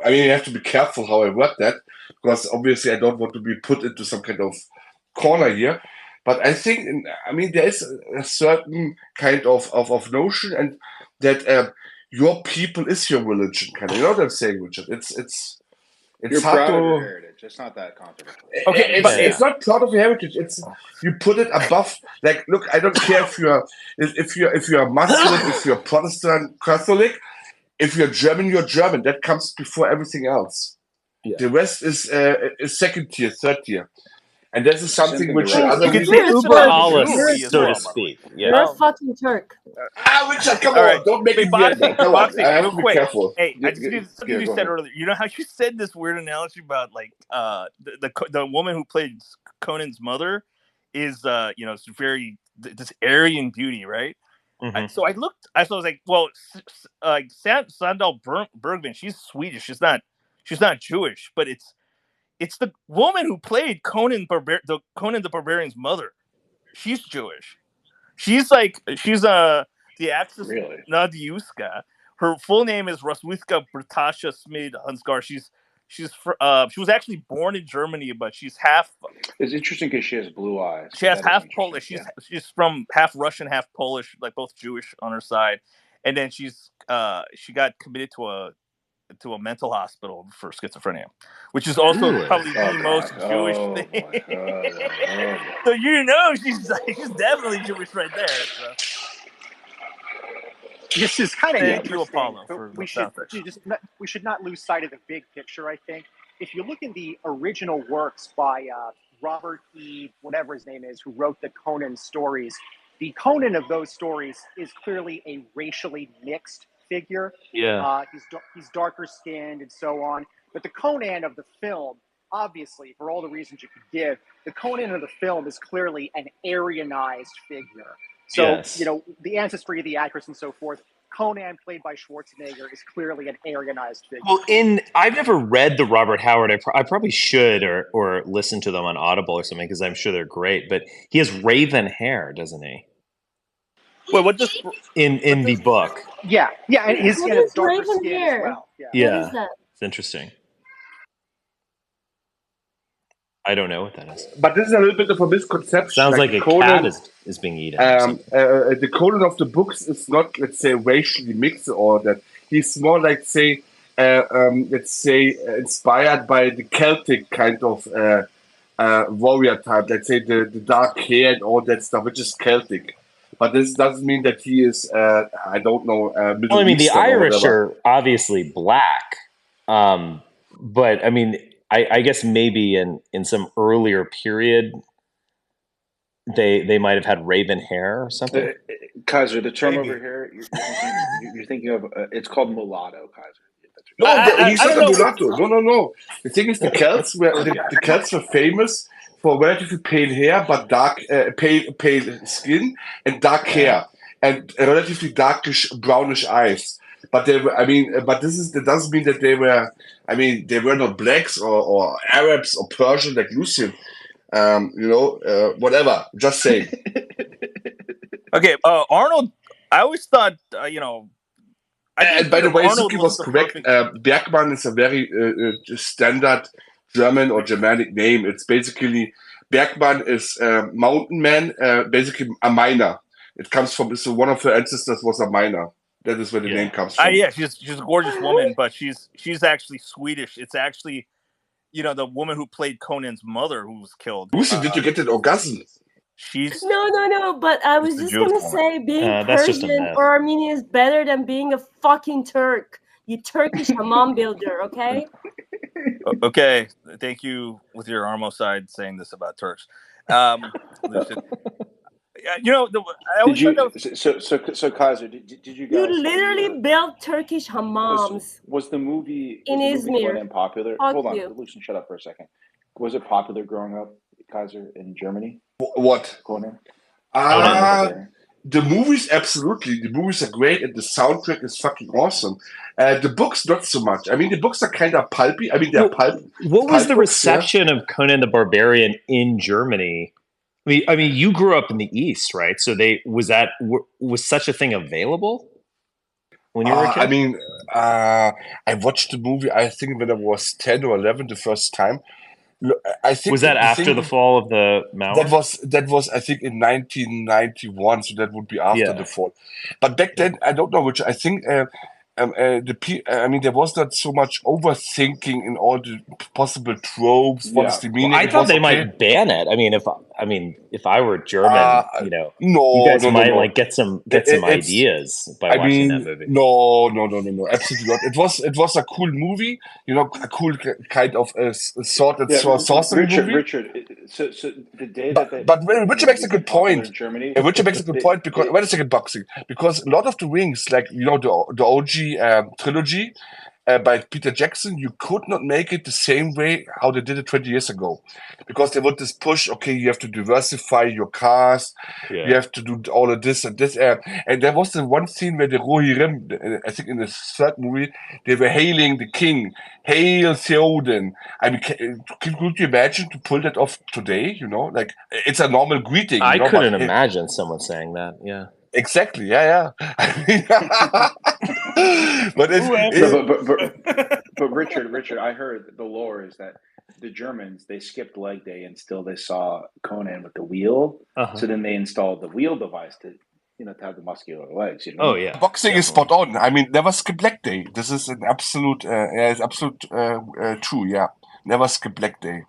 I mean, you have to be careful how I word that, because obviously I don't want to be put into some kind of corner here. But I think, there is a certain kind of notion, and that your people is your religion, kind of. You know what I'm saying, Richard? It's You're hard proud of your to. heritage. It's not that controversial. Okay, It's not proud of your heritage. It's you put it above. Like, look, I don't care if you're Muslim, if you're Protestant, Catholic, if you're German, you're German. That comes before everything else. Yeah. The rest is second tier, third tier, and this is something which Hey, other if You could you're say a uber Turk, alles, you're a so to Turk. speak. You're Yeah. a fucking Turk. Richard, come All on, right. don't make Wait, me weird now. Come on, boxing, I have real to be quick. careful. Hey, I just need something you go said ahead. earlier. You know how you said this weird analogy about like the woman who played Conan's mother is it's very this Aryan beauty, right? Mhm. So I looked. I was like, well, Sandal Bergman, she's Swedish. She's not Jewish, but it's the woman who played Conan the Barbarian's mother. She's Jewish. She's the actress Really? Nadiuska. Her full name is Raswitska Bertasha Smid Hansgar. She was actually born in Germany, but she's half. It's interesting because she has blue eyes. She has That is half interesting, Polish. yeah. She's from half Russian, half Polish, like both Jewish on her side. And then she got committed to a mental hospital for schizophrenia, which is also Really? probably the Oh, most God. Jewish Oh, thing. boy. Oh, boy. Oh, boy. So she's definitely Jewish right there. So. This is kind of Thank you, interesting, Apollo, but for the we should soundtracks. we should not lose sight of the big picture. I think if you look in the original works by Robert E. whatever his name is, who wrote the Conan stories, the Conan of those stories is clearly a racially mixed figure. Yeah. He's darker skinned and so on. But the Conan of the film, obviously, for all the reasons you could give, the Conan of the film is clearly an Aryanized figure. So, Yes. the ancestry of the actress and so forth, Conan, played by Schwarzenegger, is clearly an Aryanized figure. Well, I've never read the Robert Howard. I probably should or listen to them on Audible or something because I'm sure they're great. But he has raven hair, doesn't he? Wait, what does in the book? Yeah, and his What and a is darker raven skin hair? as well. Yeah. What Yeah, is that? it's interesting. I don't know what that is. But this is a little bit of a misconception. Sounds like a Conan, cat is being eaten. Or something. the Conan of the books is not, let's say, racially mixed or that. He's more like, let's say, inspired by the Celtic kind of warrior type. Let's say the dark hair and all that stuff, which is Celtic. But this doesn't mean that he is, I don't know, Middle Well, I mean, the Eastern or Irish whatever. are obviously black, but I mean, I guess maybe in some earlier period, they might have had raven hair or something. Kaiser, the term Maybe. over here, you're thinking of, it's called mulatto, Kaiser. No, he's I not don't a know. mulatto. No. The thing is, the Celts were famous for relatively pale hair, but dark, pale skin and dark hair, and relatively darkish brownish eyes. But they were, but that doesn't mean that they were. They were not blacks or Arabs or Persian like Lucian. Whatever. Just saying. Okay, Arnold. I always thought, And by the way, Arnold Suki was the correct. Bergmann is a very standard German or Germanic name. It's basically Bergmann is mountain man, basically a miner. It comes from one of her ancestors was a miner. That is where the name comes from. Yeah, she's a gorgeous woman, but she's actually Swedish. It's actually, the woman who played Conan's mother who was killed. Lucy, did you get an orgasm? She's No. But I was just gonna say, being Persian or Armenian is better than being a fucking Turk. You Turkish hammam builder, okay? Okay, thank you with your Armo side saying this about Turks. Lucid. You know, I always thought that was... So Kaiser, did you You guys literally built Turkish hammams was the movie in Izmir. Conan popular? Fuck Hold on, you. Lucian, shut up for a second. Was it popular growing up, Kaiser, in Germany? What? Conan? The movies, absolutely. The movies are great, and the soundtrack is fucking awesome. The books, not so much. I mean, the books are kind of pulpy. I mean, they're pulp. What was pulp the books, yeah. reception of Conan the Barbarian in Germany? I mean, you grew up in the East, right? So was such a thing available when you were a kid? I mean, I watched the movie, I think, when I was 10 or 11 the first time. I think Was that after the fall of the Mauer? That was I think in 1991, so that would be after the fall. But back then, I don't know which. I think I mean, there was not so much overthinking in all the possible tropes. What is the meaning? Well, I thought they might ban it. I mean, if I were German, you know, you guys might get some ideas by watching that movie. No, absolutely not. It was a cool movie, you know, a cool kind of sword and sorcery movie. Richard, so the day that but Richard makes a good point. In Germany, Richard makes a good point because wait a second, boxing, because a lot of the rings, like you know, the OG trilogy by Peter Jackson, you could not make it the same way how they did it 20 years ago, because they would just push. Okay, you have to diversify your cast. You have to do all of this and this. And there was the one scene where the Rohirrim, I think in the third movie, they were hailing the king. Hail Theoden. I mean, could you imagine to pull that off today? You know, like it's a normal greeting. I couldn't imagine someone saying that. Yeah. Exactly. Yeah. but Richard, I heard the lore is that the Germans, they skipped leg day and still they saw Conan with the wheel. So then they installed the wheel device to have the muscular legs. You know? Oh yeah, boxing is spot on. I mean, never skip leg day. This is an absolute, it's absolute true. Yeah, never skip leg day.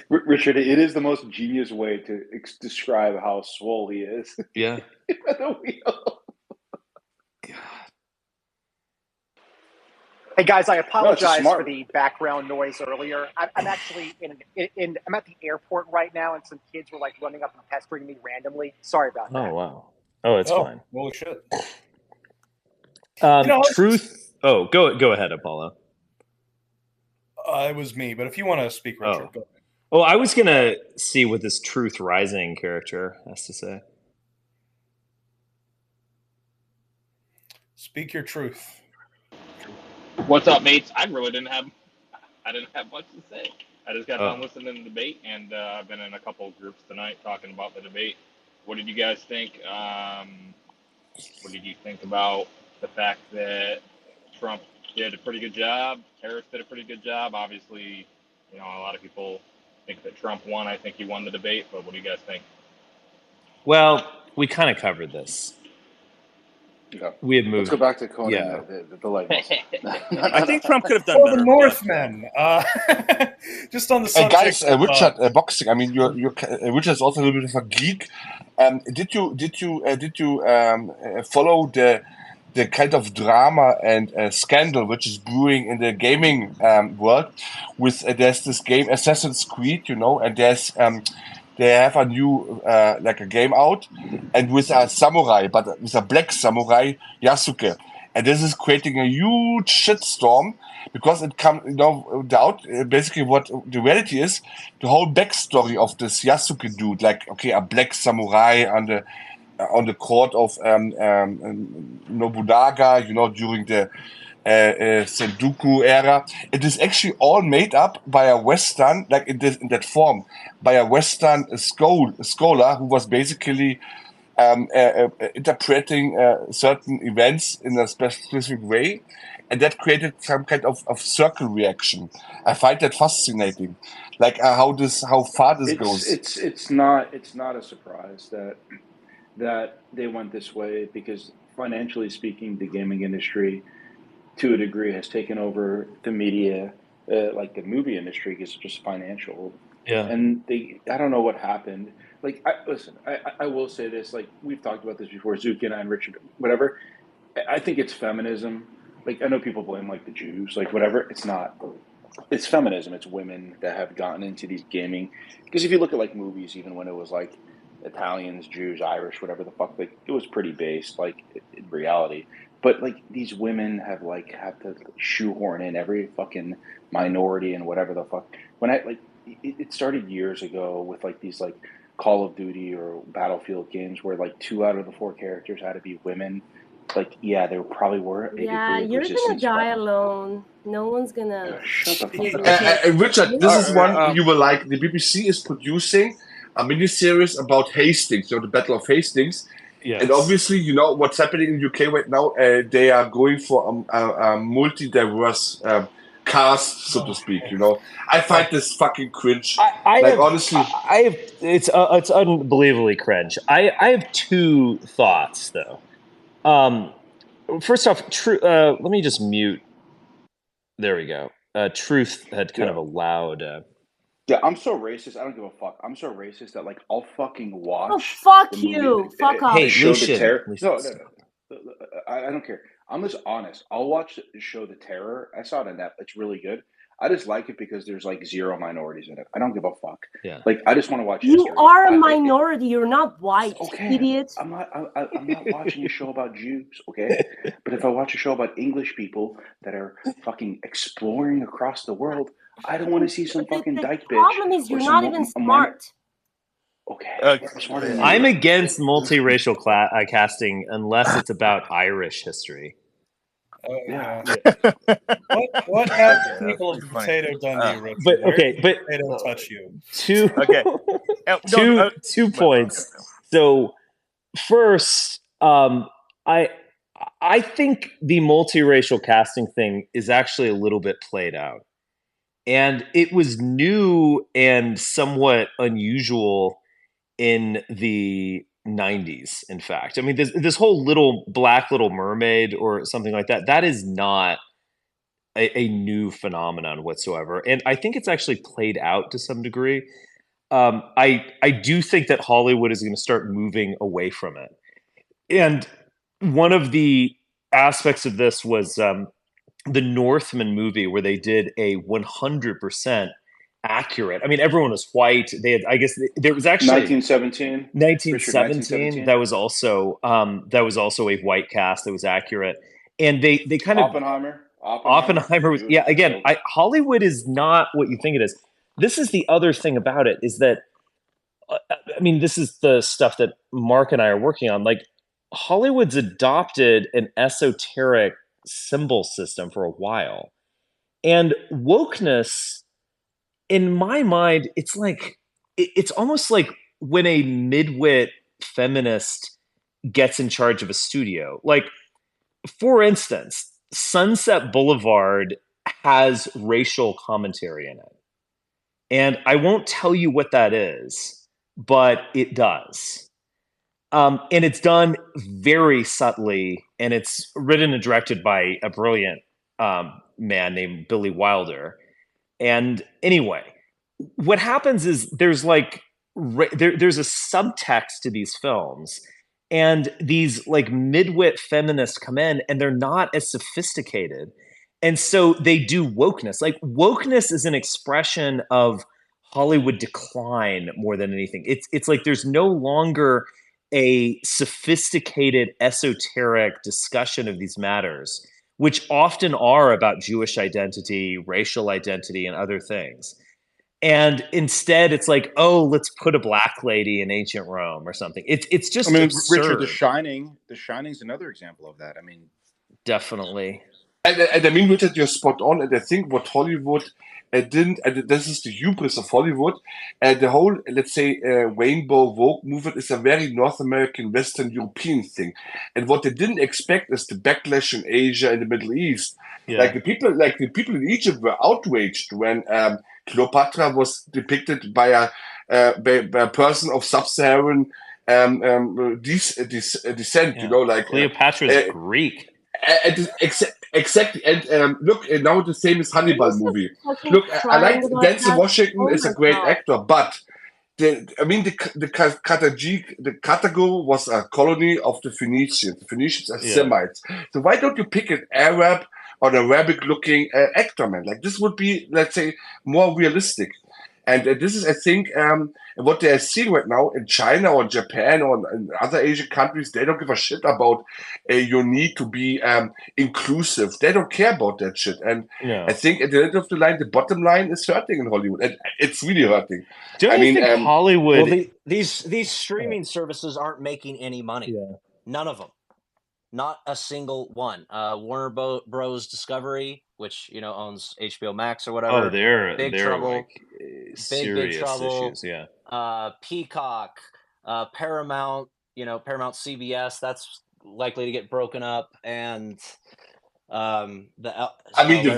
Richard, it is the most genius way to describe how swole he is. Yeah. The wheel. Hey guys, I apologize for the background noise earlier. I'm actually I'm at the airport right now, and some kids were like running up and pestering me randomly. Sorry about that. Oh wow. Oh, it's fine. Holy shit. Truth. Oh, go ahead, Apollo. It was me, but if you want to speak, Richard, go ahead. Oh, I was gonna see what this Truth Rising character has to say. Speak your truth. What's up, mates? I didn't have much to say. I just got done listening to the debate, and I've been in a couple of groups tonight talking about the debate. What did you guys think? What did you think about the fact that Trump did a pretty good job? Harris did a pretty good job. Obviously, a lot of people think that Trump won. I think he won the debate, but what do you guys think? Well, we kind of covered this. Yeah. We had moved. Let's go back to Conan, the leg muscle. I think Trump could have done better. The Northmen. Just on the subject. Guys, Richard, boxing. I mean, Richard is also a little bit of a geek. Did you follow the kind of drama and scandal which is brewing in the gaming world? With there's this game Assassin's Creed, and there's they have a new like a game out, and with a samurai, but with a black samurai, Yasuke, and this is creating a huge shitstorm because it comes out basically what the reality is. The whole backstory of this Yasuke dude, like a black samurai on the court of Nobunaga, during the Sengoku era. It is actually all made up by a Western, like in that form, by a Western scholar who was basically interpreting certain events in a specific way, and that created some kind of circle reaction. I find that fascinating, like how far this goes. It's not a surprise that they went this way, because financially speaking, the gaming industry, to a degree, has taken over the media, like the movie industry, because it's just financial. Yeah. And I don't know what happened. Like, I will say this. Like, we've talked about this before, Zuki and Richard, whatever. I think it's feminism. Like, I know people blame like the Jews, like whatever. It's not. It's feminism. It's women that have gotten into these gaming. Because if you look at like movies, even when it was like Italians, Jews, Irish, whatever the fuck. Like it was pretty based, like in reality. But like these women have to shoehorn in every fucking minority and whatever the fuck. When I like it started years ago with like these like Call of Duty or Battlefield games where like 2 out of the 4 characters had to be women. Like yeah, there probably were a Yeah, degree of you're gonna resistance. die alone. No one's gonna. Shut the fuck up. And Richard, this is one Um, you will like. The BBC is producing a miniseries about Hastings, the Battle of Hastings. Yes. And obviously, you know what's happening in UK right now. They are going for a multi-diverse cast, so to speak. You know, I find this fucking cringe. Honestly, it's unbelievably cringe. I have 2 thoughts though. First off, let me just mute. There we go. Truth had kind of a loud. Yeah, I'm so racist. I don't give a fuck. I'm so racist that like I'll fucking watch. Oh, fuck the movie, you! Fuck off! Hey, the show Lucian, The Terror. Lucian, No, I don't care. I'm just honest. I'll watch the show The Terror. I saw it on Netflix. It's really good. I just like it because there's like 0 minorities in it. I don't give a fuck. Yeah. Like I just want to watch You history. are a minority. You're not white, Okay. idiot. I'm not watching a show about Jews, okay? But if I watch a show about English people that are fucking exploring across the world, I don't want to see some fucking dyke bitch. The problem is you're not even smart. Okay. Smarter than I'm you. against multiracial casting unless it's about Irish history. Yeah. What have the people of the potato done to you, Richard? But okay, but they don't touch you. 2 Okay. 2 points. So first, I think the multiracial casting thing is actually a little bit played out. And it was new and somewhat unusual in the 90s, in fact. I mean, this whole Little Mermaid or something like that is not a new phenomenon whatsoever. And I think it's actually played out to some degree. I do think that Hollywood is going to start moving away from it. And one of the aspects of this was the Northman movie, where they did a 100% accurate. I mean, everyone was white. They had, I guess, there was actually 1917. 1917. That was also a white cast that was accurate, and they kind of Oppenheimer was again. Hollywood is not what you think it is. This is the other thing about it is that I mean, this is the stuff that Mark and I are working on. Like Hollywood's adopted an esoteric symbol system for a while, and wokeness, in my mind, it's like it's almost like when a midwit feminist gets in charge of a studio. Like, for instance, Sunset Boulevard has racial commentary in it, and I won't tell you what that is, but it does. And it's done very subtly, and it's written and directed by a brilliant man named Billy Wilder. And anyway, what happens is there's like there's a subtext to these films, and these like midwit feminists come in, and they're not as sophisticated, and so they do wokeness. Like wokeness is an expression of Hollywood decline more than anything. It's like there's no longer a sophisticated, esoteric discussion of these matters, which often are about Jewish identity, racial identity, and other things. And instead, it's like, oh, let's put a black lady in ancient Rome or something. It's just absurd. Richard, The Shining. The Shining's another example of that. I mean, definitely. And I mean, Richard, you're spot on. And I think what Hollywood didn't, and this is the hubris of Hollywood, the whole, let's say, rainbow woke movement is a very North American, Western European thing. And what they didn't expect is the backlash in Asia and the Middle East. Yeah. Like the people in Egypt were outraged when Cleopatra was depicted by a person of sub-Saharan descent. Yeah. You know, like Cleopatra's Greek. Exactly, and look, now the same as Hannibal movie. Look, I like Denzel Washington is a great actor, but the Carthago was a colony of the Phoenicians. The Phoenicians are Semites. So why don't you pick an Arab or an Arabic-looking actor, man? Like this would be, let's say, more realistic. And this is, I think, what they are seeing right now in China or Japan or in other Asian countries. They don't give a shit about your need to be inclusive. They don't care about that shit. And I think at the end of the line, the bottom line is hurting in Hollywood. And it's really hurting. Don't you think Hollywood? Well, these streaming services aren't making any money. Yeah. None of them. Not a single one. Warner Bros. Discovery, which owns HBO Max or whatever. Oh, they're Trouble, like serious Big Trouble. issues. Yeah. Peacock, Paramount. Paramount CBS. That's likely to get broken up, and the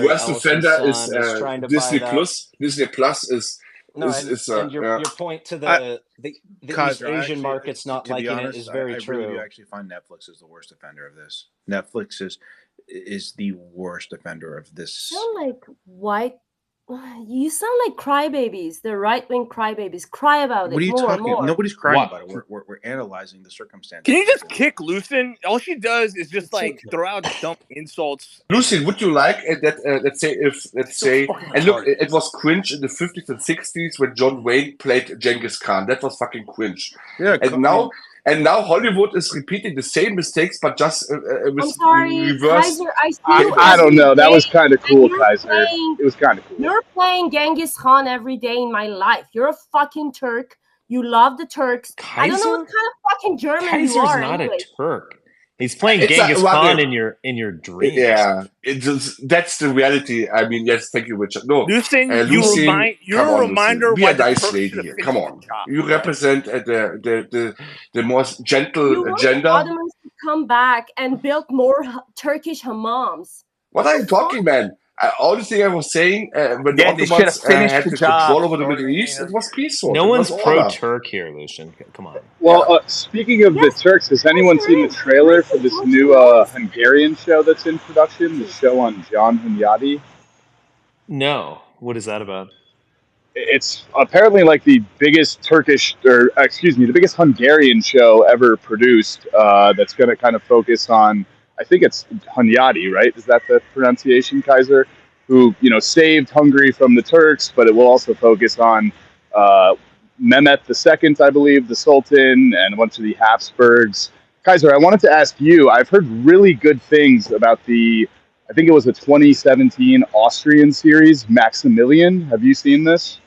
worst offender is trying to Disney buy Plus. Disney Plus is. Your point to the East Asian markets not liking honest, it is very true. I really do actually find Netflix is the worst offender of this. Netflix is the worst offender of this. You sound like crybabies. The right-wing crybabies cry about it. What are you talking? More. Nobody's crying about it. We're analyzing the circumstances. Can you just kick Lucien? All she does is just throw out dumb insults. Lucien, would you like that? Let's say, and look, it was cringe in the 50s and 60s when John Wayne played Genghis Khan. That was fucking cringe. Yeah, and now Hollywood is repeating the same mistakes, but just I'm sorry, reverse. Kaiser, I don't know. That was kind of cool, Kaiser. It was kind of cool. You're playing Genghis Khan every day in my life. You're a fucking Turk. You love the Turks. I don't know what kind of fucking German Kaiser's you are. not anyway. a Turk. He's playing Genghis Khan in your dreams. Yeah, that's the reality. I mean, yes, thank you, Richard. No, Lucien, you're a reminder. Be a nice lady here. Come on, you represent the most gentle gender. The Ottomans to come back and build more Turkish hammams. What are you talking, man? All the thing I was saying when the Ottomans had the control over the Middle East, it was peaceful. No one's pro-Turk here, Lucien. Come on. Well, speaking of the Turks, has anyone seen the trailer for this new Hungarian show that's in production? The show on John Hunyadi? No. What is that about? It's apparently like the biggest the biggest Hungarian show ever produced. That's going to kind of focus on. I think it's Hunyadi, right? Is that the pronunciation, Kaiser? Who, saved Hungary from the Turks, but it will also focus on Mehmet II, I believe, the Sultan, and a bunch of the Habsburgs. Kaiser, I wanted to ask you, I've heard really good things about I think it was a 2017 Austrian series, Maximilian. Have you seen this?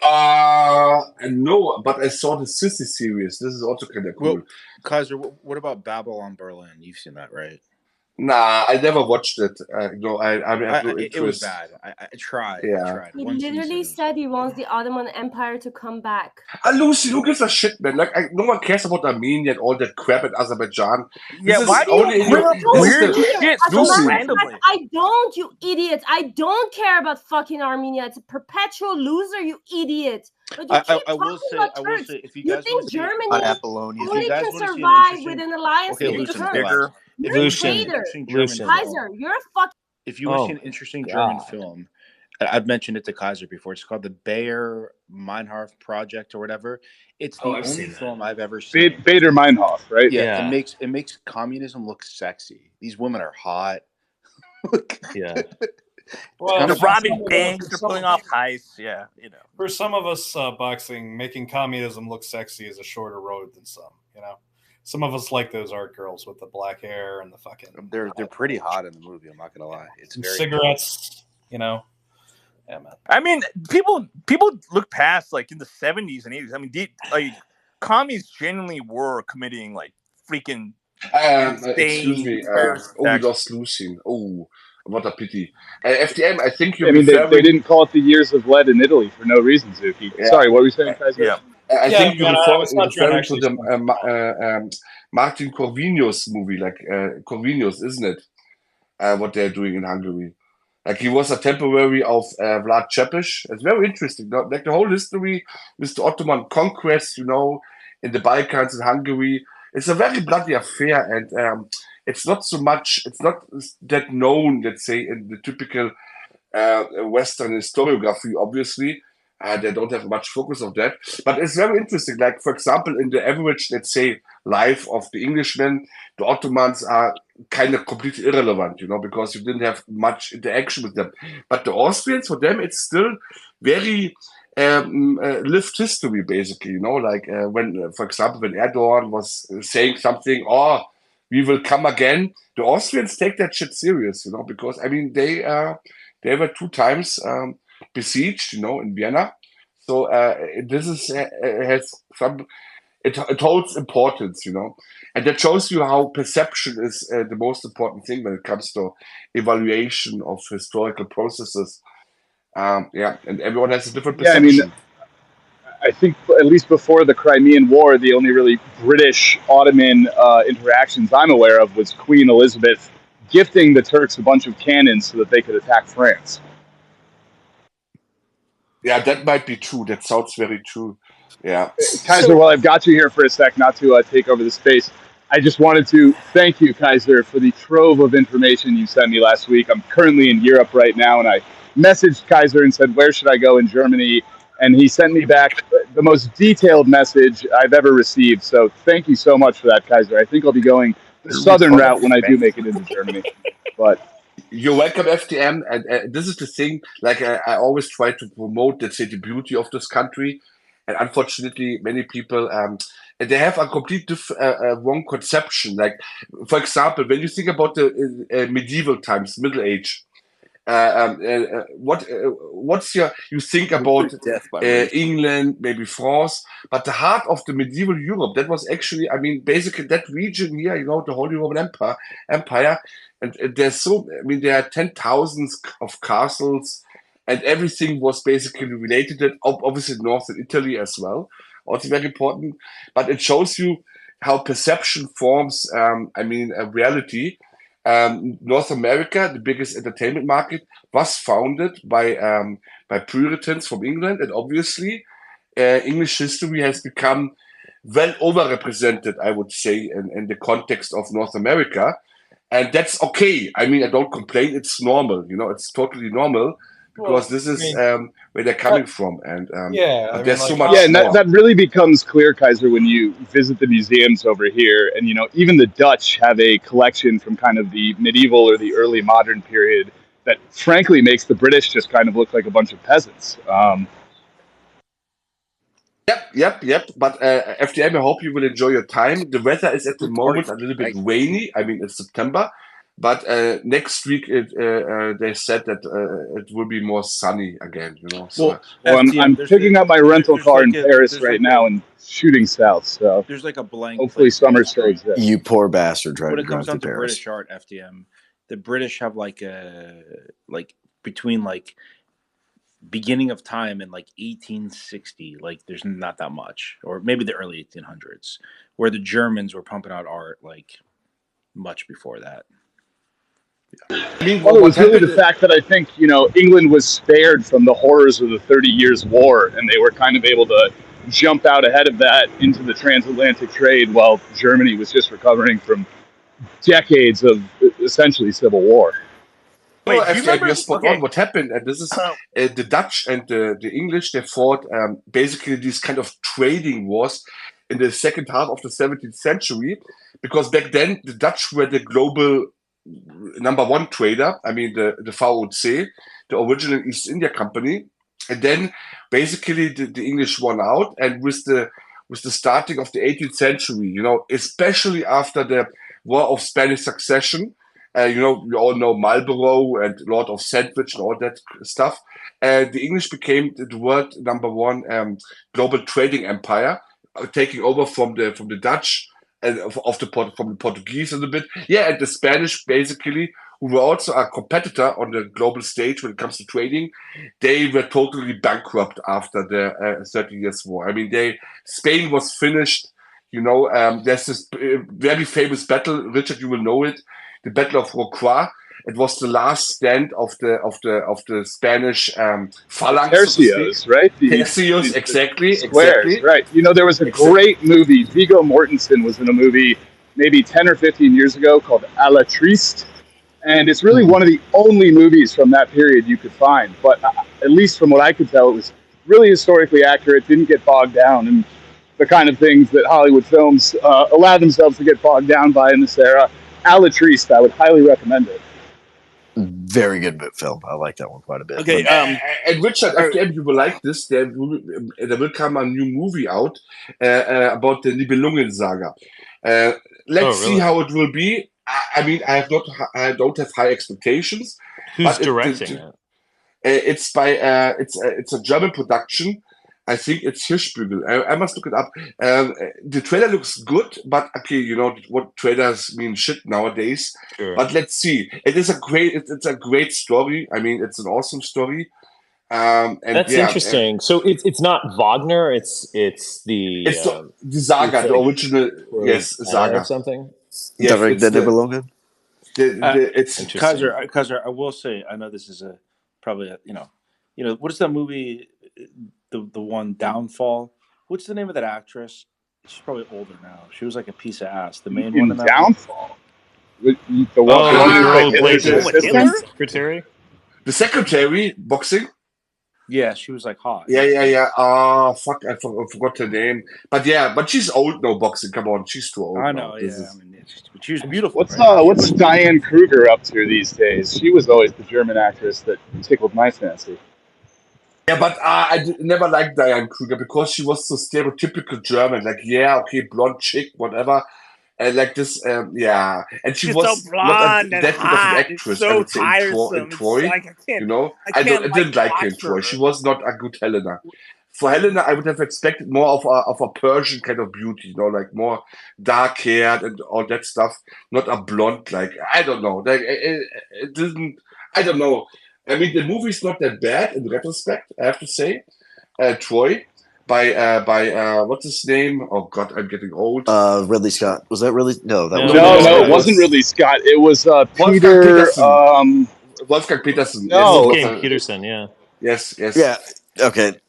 No, but I saw the Sissy series. This is also kind of cool. Well, Kaiser, what about Babylon Berlin? You've seen that, right? Nah, I never watched it. No, I have no interest. It was bad. I tried. Yeah. I tried. He literally said he wants the Ottoman Empire to come back. Lucy, who gives a shit, man? Like, no one cares about Armenia and all that crap in Azerbaijan. Yeah, why do you bring up weird shit so randomly? I don't, you idiot. I don't care about fucking Armenia. It's a perpetual loser, you idiot. But you keep I will say, if you guys think Germany only can can survive with an alliance with the Turks? Bigger. You're a traitor. Kaiser, you're a fuck. If you want to see an interesting German film, I've mentioned it to Kaiser before. It's called the Bayer Meinhof Project or whatever. It's the only film I've ever seen. Bader Meinhof, right? Yeah, it makes communism look sexy. These women are hot. Yeah. Well, they're robbing banks, they're pulling off heists. Yeah, For some of us, boxing, making communism look sexy is a shorter road than some. Some of us like those art girls with the black hair and the fucking. They're pretty hot in the movie. I'm not gonna lie. It's very cigarettes. Yeah, man. I mean, people look past like in the 70s and 80s. I mean, commies genuinely were committing like freaking. Excuse me. We lost Lucien. Oh, what a pity. FDM, I think they didn't call it the years of lead in Italy for no reason, Zuki. Yeah. Sorry, what were you saying, Kaiser? Yeah. I think you're referring to the Martin Corvinus movie, like Corvinus, isn't it? What they're doing in Hungary. Like he was a temporary of Vlad Tepes. It's very interesting. Like the whole history with the Ottoman conquest, in the Balkans and Hungary. It's a very bloody affair, and it's not so much. It's not that known, let's say, in the typical Western historiography, obviously. They don't have much focus on that. But it's very interesting. Like, for example, in the average, let's say, life of the Englishmen, the Ottomans are kind of completely irrelevant, because you didn't have much interaction with them. But the Austrians, for them, it's still very lived history, basically. Like when, for example, when Erdogan was saying something, "Oh, we will come again," the Austrians take that shit serious, because I mean they were 2 times besieged, in Vienna. So this has some. It holds importance, and that shows you how perception is the most important thing when it comes to evaluation of historical processes. And everyone has a different Yeah, I mean, perception. I think at least before the Crimean War, the only really British Ottoman interactions I'm aware of was Queen Elizabeth gifting the Turks a bunch of cannons so that they could attack France. Yeah, that might be true. That sounds very true. Yeah. Kaiser, while I've got you here for a sec, not to take over the space, I just wanted to thank you, Kaiser, for the trove of information you sent me last week. I'm currently in Europe right now, and I messaged Kaiser and said, where should I go in Germany? And he sent me back the most detailed message I've ever received. So thank you so much for that, Kaiser. I think I'll be going the southern route when I do make it into Germany. But you're welcome, FDM. And this is the thing, like I always try to promote, let's say, the beauty of this country. And unfortunately, many people, they have a complete wrong conception. Like, for example, when you think about the medieval times, Middle Age, what's you think about England, maybe France, but the heart of the medieval Europe, that was actually, I mean, basically that region here, the Holy Roman Empire, and there's there are 10,000s of castles, and everything was basically related to it, obviously northern Italy as well, also very important, but it shows you how perception forms, a reality. North America, the biggest entertainment market, was founded by Puritans from England, and obviously English history has become well overrepresented, I would say, in the context of North America, and that's okay. I mean, I don't complain. It's normal, it's totally normal, because this is where they're coming from, and there's so much. Yeah, and that really becomes clear, Kaiser, when you visit the museums over here, and even the Dutch have a collection from kind of the medieval or the early modern period that, frankly, makes the British just kind of look like a bunch of peasants. Yep. But FDM, I hope you will enjoy your time. The weather is at the moment a little bit rainy. I mean, it's September, but next week they said that it will be more sunny again. So I'm picking up my rental car in Paris right now and shooting south. So there's like a blank. Hopefully, summer still exists. You poor bastard! When it comes down to British art, FDM, the British have between beginning of time and 1860, there's not that much, or maybe the early 1800s, where the Germans were pumping out art much before that. I mean, it was really the fact that I think England was spared from the horrors of the 30 Years' War, and they were kind of able to jump out ahead of that into the transatlantic trade, while Germany was just recovering from decades of essentially civil war. Well, actually, you're spot on. What happened, and this is the Dutch and the English, they fought basically these kind of trading wars in the second half of the 17th century, because back then the Dutch were the global number one trader. I mean, the VOC, the original East India Company, and then basically the English won out, and with the starting of the 18th century, especially after the War of Spanish Succession. We all know Marlborough and Lord of Sandwich and all that stuff. The English became the world number one global trading empire, taking over from the Dutch and from the Portuguese a little bit. Yeah, and the Spanish, basically, who were also a competitor on the global stage when it comes to trading, they were totally bankrupt after the 30 Years' War. I mean, Spain was finished. There's this very famous battle, Richard, you will know it. The Battle of Rocroi. It was the last stand of the Spanish phalanx. Tercios, right? Tercios, exactly. Squares, right? There was a great movie. Viggo Mortensen was in a movie maybe 10 or 15 years ago called A la Triste, and it's really one of the only movies from that period you could find. But at least from what I could tell, it was really historically accurate. Didn't get bogged down in the kind of things that Hollywood films allow themselves to get bogged down by in this era. Alatriste. I would highly recommend it. Very good film. I like that one quite a bit. Okay, and Richard, FDM, you will like this. There will come a new movie out about the Nibelungen saga. Let's see how it will be. I mean, I don't have high expectations. Who's directing it? It's by it's a German production. I think it's Hirschbügel. I must look it up. The trailer looks good, but okay, you know what trailers mean shit nowadays. Sure. But let's see. It's a great story. I mean, it's an awesome story. And that's interesting. So it's not Wagner. It's the Saga, the original. Yes, Saga or something. Yes, the Nibelungen. It's Kaiser, I will say, I know this is probably you know what is that movie? The one Downfall. What's the name of that actress? She's probably older now. She was like a piece of ass. The main one in that Downfall. The girl who played the secretary. The secretary boxing. Yeah, she was like hot. Yeah. Fuck, I forgot her name. But she's old now. Boxing. Come on, she's too old. I know. But she was beautiful. What's Diane Kruger up to these days? She was always the German actress that tickled my fancy. Yeah, but I never liked Diane Kruger because she was so stereotypical German. Like, blonde chick, whatever. And like this, and she was so blonde not and that good of hot. an actress. It's so I would say tiresome. in Troy, It's like, I can't, you know, I didn't like her in Troy. She was not a good Helena. For Helena, I would have expected more of a Persian kind of beauty, you know, like more dark haired and all that stuff. Not a blonde, like I don't know. Like it didn't. I don't know. I mean, the movie's not that bad in retrospect. I have to say, Troy. By what's his name? Oh God, I'm getting old. Ridley Scott. Was that really? No, that was no. It wasn't Ridley Scott. It was Peter. Wolfgang Peterson. No, Wolfgang Peterson. Yeah. Yes. Yeah. Okay.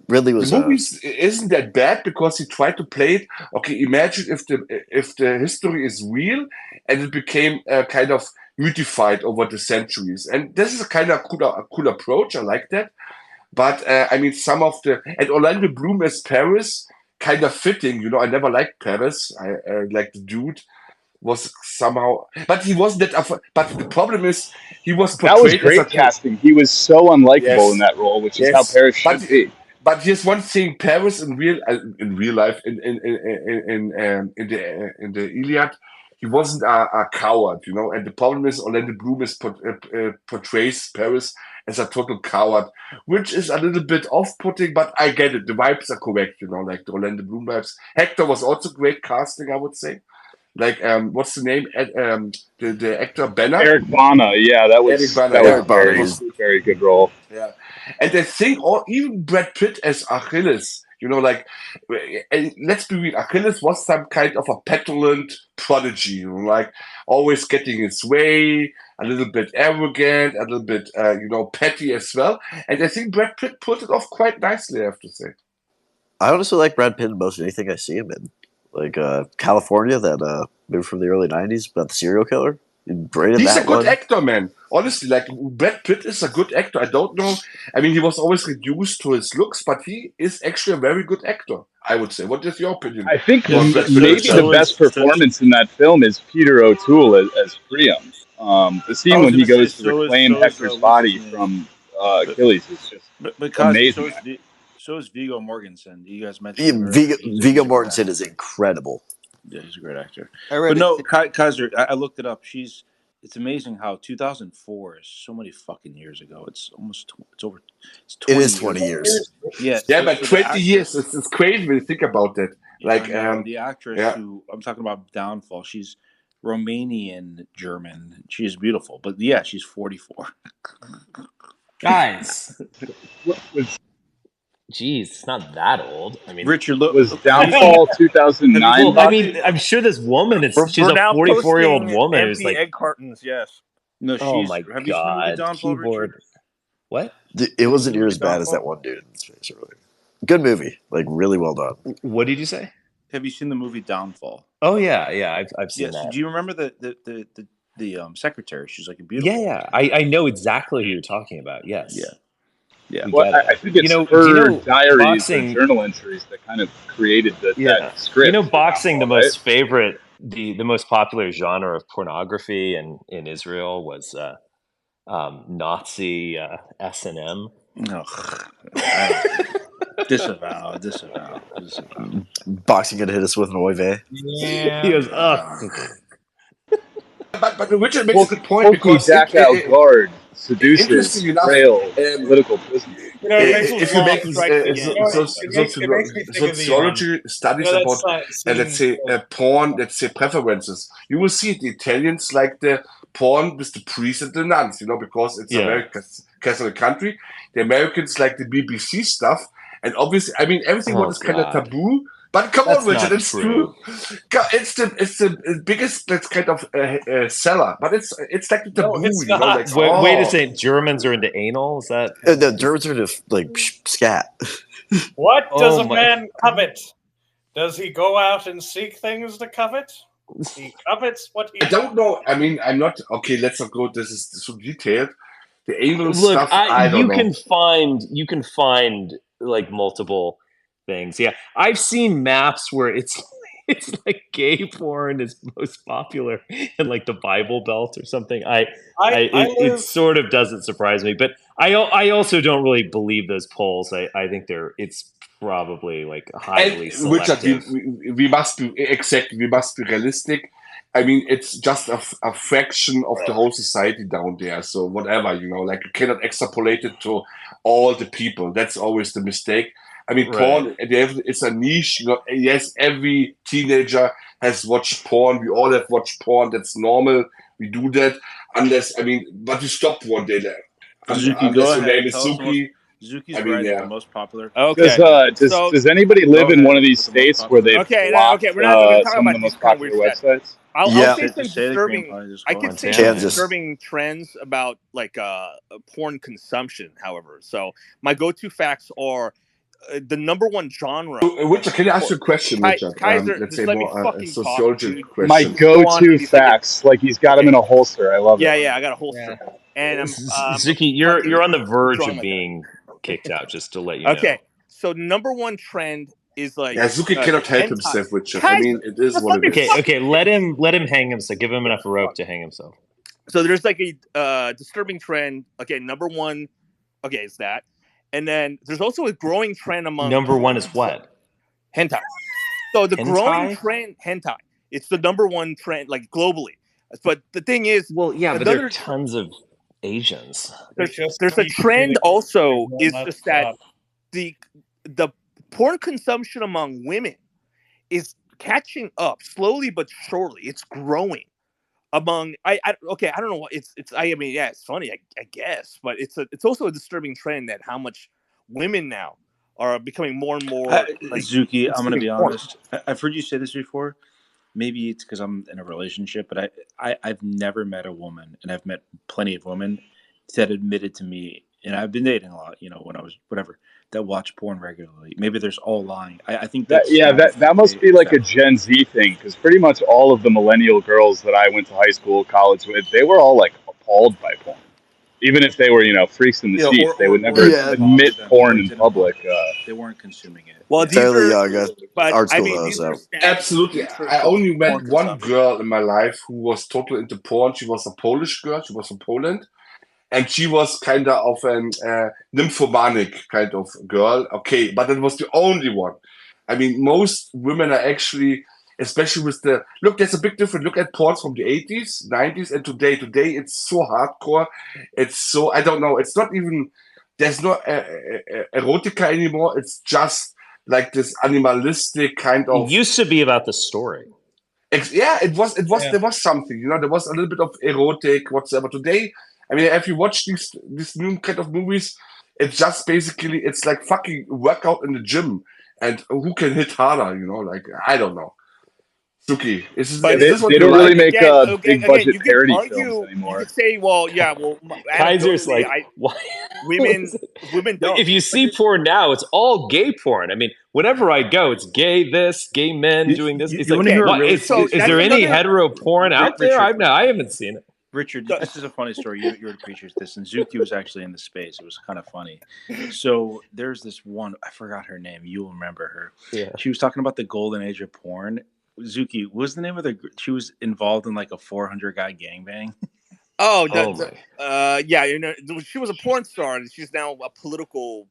Ridley was. The movie isn't that bad because he tried to play it. Okay, imagine if the history is real and it became kind of mythified over the centuries, and this is a kind of cool approach. I like that. But I mean, some of and Orlando Bloom as Paris, kind of fitting. You know, I never liked Paris. I like the dude was somehow, but he wasn't that. But the problem is, he was portrayed that was great casting. He was so unlikable in that role, which is how Paris should be. But here's one thing: Paris in real life, in the Iliad, he wasn't a coward, you know. And the problem is, Orlando Bloom portrays Paris as a total coward, which is a little bit off-putting, but I get it. The vibes are correct, you know, like the Orlando Bloom vibes. Hector was also great casting, I would say. Like, what's the name? The actor Banner? Eric Bana, yeah, that was Eric Bana. a very good role. Yeah, and I think, or even Brad Pitt as Achilles. You know, like, let's be real, Achilles was some kind of a petulant prodigy, you know, like always getting his way, a little bit arrogant, a little bit, petty as well. And I think Brad Pitt pulled it off quite nicely, I have to say. I honestly like Brad Pitt in most anything I see him in. Like California, that movie from the early 90s about the serial killer. He's a good actor, man. Honestly, like Brad Pitt is a good actor. I don't know. I mean, he was always reduced to his looks, but he is actually a very good actor, I would say. What is your opinion? I think maybe the best performance in that film is Peter O'Toole as Priam. The scene when he goes to reclaim Hector's body from Achilles is just amazing. So is Viggo Mortensen. You guys mentioned Viggo Mortensen is incredible. Yeah, he's a great actor. But no, Kaiser, I looked it up. It's amazing how 2004 is so many fucking years ago. It's 20 It is 20 years. Yeah, but 20 years, it's crazy when you think about that. Like the actress who I'm talking about, Downfall, she's Romanian German. She's beautiful, but yeah, she's 44. Guys. Jeez, it's not that old. I mean, Richard was Downfall 2009. Well, I mean, I'm sure this woman she's a 44-year-old woman who's like egg cartons. Yes. No, she's. Oh my have God! You seen the Downfall, Keyboard. Richard? What? It wasn't near as bad as that one dude in space earlier. Good movie, like really well done. What did you say? Have you seen the movie Downfall? Oh yeah, I've seen that. So do you remember the secretary? She's like a beautiful. Yeah. I know exactly who you're talking about. Yes. Yeah. Well, I think it's her diaries and journal entries that kind of created that script. You know, boxing, the most favorite the most popular genre of pornography in Israel was Nazi S&M. Disavow. Boxing gonna hit us with an oy vey. Yeah. He goes, ugh. But Richard makes a good point Pokey, because Dachau, guard, seduces, interesting enough, frail, political prisoner. You know, it makes me if you make strikes again. It makes me think of the sociology studies that about let's scene. say porn, let's say preferences, you will see the Italians like the porn with the priests and the nuns, because it's a very Catholic country. The Americans like the BBC stuff, and obviously, I mean, everything what is kind of taboo. But come on, Richard, it's true. It's the biggest that's kind of seller, but it's like the taboo, it's not. Like, wait a second, Germans are into anal? Is that the Germans are into like scat? What does a man covet? Does he go out and seek things to covet? He covets what he. I don't know. I mean, I'm not okay. Let's not go. This is so detailed. The anal Look, stuff. I don't know. You can find like multiple things. Yeah, I've seen maps where it's like gay porn is most popular in like the Bible Belt or something. It sort of doesn't surprise me, but I also don't really believe those polls. I think it's probably like highly selective. Richard, we must be realistic. I mean, it's just a fraction of the whole society down there. So whatever, like you cannot extrapolate it to all the people. That's always the mistake. I mean, porn, it's a niche. Yes, every teenager has watched porn. We all have watched porn. That's normal. We do that. But you stop one day there. Zuki, go ahead. Your name is Zuki. Zuki's the most popular. Okay. Does anybody live in one of these states where they've blocked we're not talking some of about the these most kind of popular weird stuff. websites? I'll say some disturbing. I could say some disturbing trends about like porn consumption. However, so my go-to facts are the number one genre. Richard, can I ask you a question, Richard? Kaiser, let's just say let me more fucking sociology talk, question. My go-to facts, like he's got them in a holster. I love it. Yeah, I got a holster. And Zuki, you're on the verge of being kicked out. Just to let you know. Okay, so number one trend is like Zuki cannot help himself, Richard. I mean, it is what it is. Okay, let him hang himself. Give him enough rope to hang himself. So there's like a disturbing trend. Okay, number one. Okay, is that, and then there's also a growing trend among. Number one is what? Hentai. So the hentai? Growing trend, hentai. It's the number one trend, like globally. But the thing is, but there are tons of Asians. There's a trend also is just that the porn consumption among women is catching up slowly but surely. It's growing among I don't know what it's it's funny I guess, but it's also a disturbing trend that how much women now are becoming more and more Zuki, I'm going to be honest. I've heard you say this before. Maybe it's because I'm in a relationship, but I've never met a woman, and I've met plenty of women that admitted to me, and I've been dating a lot, when I was whatever, that watch porn regularly. Maybe there's all lying. I think that must be like a Gen Z thing, because pretty much all of the millennial girls that I went to high school, college with, they were all like appalled by porn. Even if they were, freaks in the seats, they would never admit porn in public. They weren't consuming it. Well, Tyler Young, art school knows that. Absolutely. I only met one girl in my life who was totally into porn. She was a Polish girl. She was from Poland. And she was kind of an nymphomanic kind of girl. Okay, but that was the only one. I mean, most women are actually, especially with look, there's a big difference. Look at porn from the 80s, 90s, and today. Today, it's so hardcore. It's so, I don't know, it's not even, there's no erotica anymore. It's just like this animalistic kind of. It used to be about the story. It was. There was something, there was a little bit of erotic whatsoever. Today, I mean, if you watch these new kind of movies, it's just basically, it's like fucking workout in the gym, and who can hit harder, like, I don't know. Zuki, is this what they you don't really like? make big budget parody films anymore. You could say, well, Kaiser's like, why? women don't. If you see porn now, it's all gay porn. I mean, whenever I go, it's gay this, gay men doing this. It's like, is there any hetero porn out there? I haven't seen it. Richard, this is a funny story. You would appreciate this. And Zuki was actually in the space. It was kind of funny. So there's this one, I forgot her name. You'll remember her. Yeah. She was talking about the golden age of porn Zuki, what was the name of the? She was involved in like a 400 guy gangbang. Oh, my! you know, she was a porn star, and she's now a political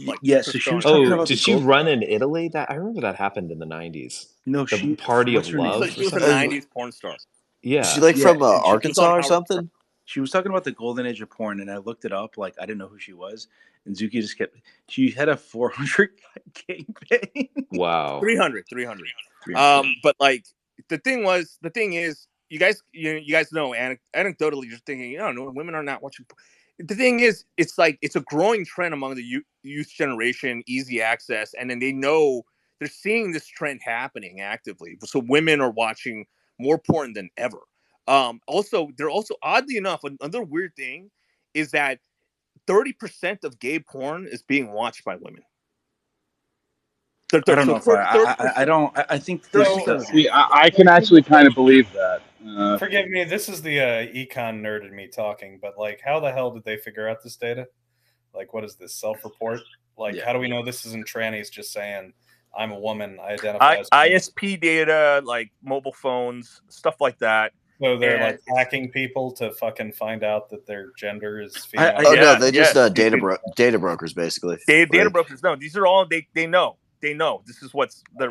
like Yeah, so she was talking about did she run in Italy? That I remember that happened in the 90s. No, the she. Party What's of her name? Love. She was a or something? '90s porn star. Yeah, Is she like from Arkansas or something? She was talking about the golden age of porn, and I looked it up. Like I didn't know who she was, and Zuki just kept. She had a 400 gangbang. Wow. 300. But like the thing is, you guys know anecdotally, you're thinking, no, women are not watching. The thing is, it's like it's a growing trend among the youth generation, easy access, and then they're seeing this trend happening actively. So women are watching more porn than ever. They're also oddly enough, another weird thing is that 30% of gay porn is being watched by women. I don't know if I don't. I think I can actually kind of believe that. Forgive me, this is the econ nerd in me talking, but like, how the hell did they figure out this data? Like, what is this self-report? Like, how do we know this isn't trannies just saying, "I'm a woman, I identify as ISP data, like mobile phones, stuff like that. So they're like hacking people to fucking find out that their gender is female. No, they just data brokers basically. Data brokers. No, these are all they know. They know this is what's. I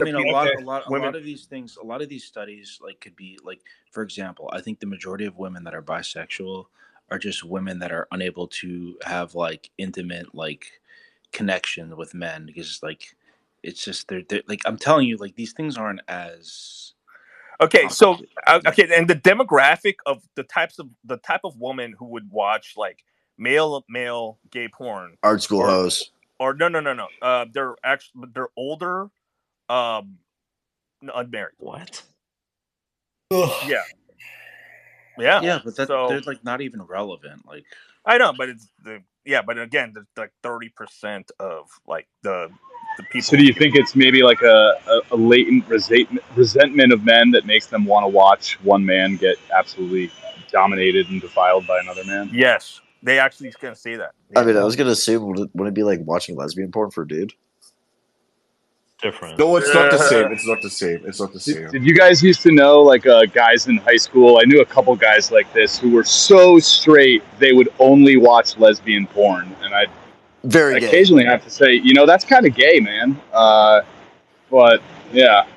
mean, a lot of these things, a lot of these studies, like could be like, for example, I think the majority of women that are bisexual are just women that are unable to have like intimate like connection with men because like it's just they're like I'm telling you, like these things aren't as okay. So and the demographic of the type of woman who would watch like male gay porn, art school hoes. Or no. They're older, unmarried. What? Yeah. But they're like not even relevant. Like I know, but but again, there's like 30% of like the people. So do you think it's maybe like a latent resentment of men that makes them want to watch one man get absolutely dominated and defiled by another man? Yes, they actually gonna say that. I mean, I was gonna assume, wouldn't it be like watching lesbian porn for a dude? Different. No, it's not the same. It's not the same. It's not the same. Did you guys used to know, like, guys in high school? I knew a couple guys like this who were so straight they would only watch lesbian porn, and I occasionally have to say, that's kind of gay, man. But yeah.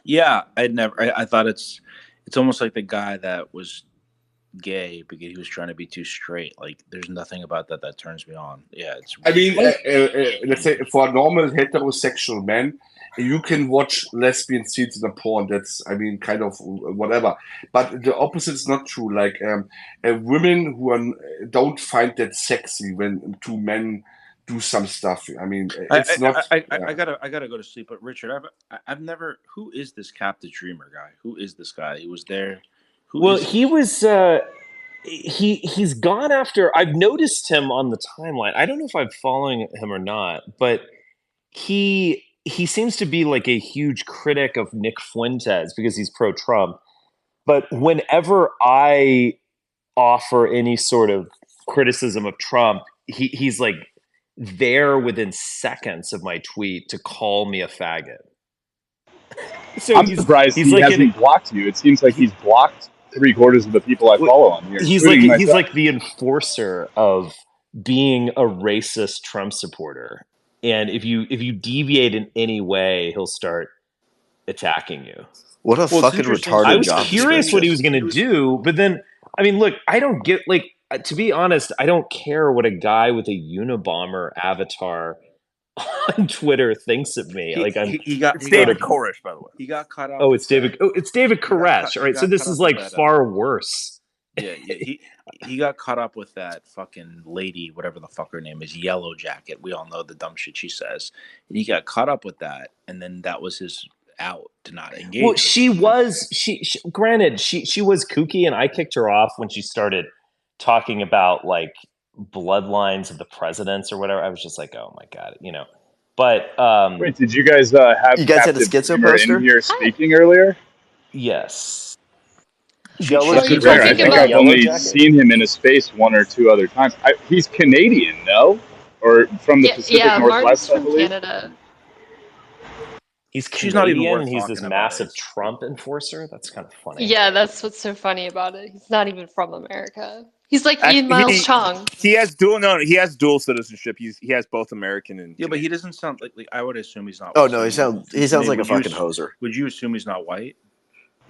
Yeah, I thought it's almost like the guy that was gay because he was trying to be too straight. Like there's nothing about that turns me on. Yeah, it's I mean, let's say for a normal heterosexual man, you can watch lesbian scenes in a porn. That's, I mean, kind of whatever. But the opposite is not true. Like women who don't find that sexy when two men do some stuff. I mean, it's not. I gotta go to sleep. But Richard, I've never. Who is this Captain Dreamer guy? Who is this guy? He was there. He was. He's gone after. I've noticed him on the timeline. I don't know if I'm following him or not, but he seems to be like a huge critic of Nick Fuentes because he's pro-Trump. But whenever I offer any sort of criticism of Trump, he's like there within seconds of my tweet to call me a faggot. So I'm surprised he hasn't blocked you. It seems like he's blocked 3/4 of the people I follow on here. He's like the enforcer of being a racist Trump supporter. And if you deviate in any way, he'll start attacking you. What a fucking retarded I was job curious what he was going to do, but then, I mean, look, I don't get, like, to be honest, I don't care what a guy with a Unabomber avatar on Twitter thinks of me. It's David Koresh, by the way. He got caught up. Oh, it's David Koresh. All right, so this is like far worse. Yeah, he got caught up with that fucking lady, whatever the fuck her name is, Yellow Jacket. We all know the dumb shit she says. And he got caught up with that, and then that was his out to not engage. Well, she was kooky, and I kicked her off when she started talking about like bloodlines of the presidents or whatever. I was just like, oh my god, But wait, did you guys have? You guys had a schizo poster in here speaking earlier? Yes. I think I've only seen him in a space one or two other times. He's Canadian, no? Or from the Pacific Northwest, Martin's from Canada. He's She's not even Canadian worth and he's this talking about. massive Trump enforcer. That's kind of funny. Yeah, that's what's so funny about it. He's not even from America. He's like Ian Miles Chong. He has dual citizenship. He has both American and but he doesn't sound like I would assume he's not. Oh no, he sounds like a fucking hoser. Would you assume he's not white?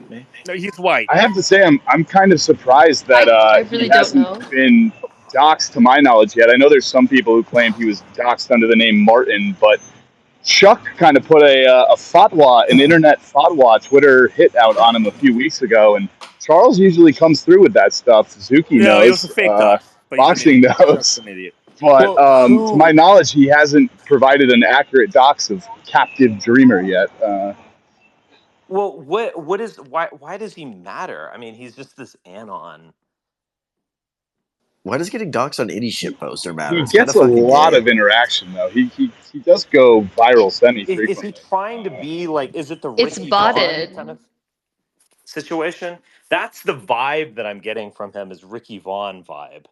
Me? No, he's white. I have to say, I'm kind of surprised that I really he don't hasn't know. been doxxed to my knowledge yet. I know there's some people who claim he was doxxed under the name Martin, but Chuck kind of put a fatwa, an internet fatwa Twitter hit out on him a few weeks ago, and Charles usually comes through with that stuff. Suzuki No, he was knows, a fake dox, but he's an boxing idiot. Chuck's knows. an idiot. But to my knowledge, he hasn't provided an accurate dox of Captive Dreamer yet. Well, why does he matter? I mean, he's just this anon. Why does getting doxxed on any shit poster matter? He It's kind gets of a fucking lot gay. of interaction though. He does go viral semi-frequently. Is he trying to be like? Is it the It's Ricky Vaughn botted. kind of situation? That's the vibe that I'm getting from him. Is Ricky Vaughn vibe?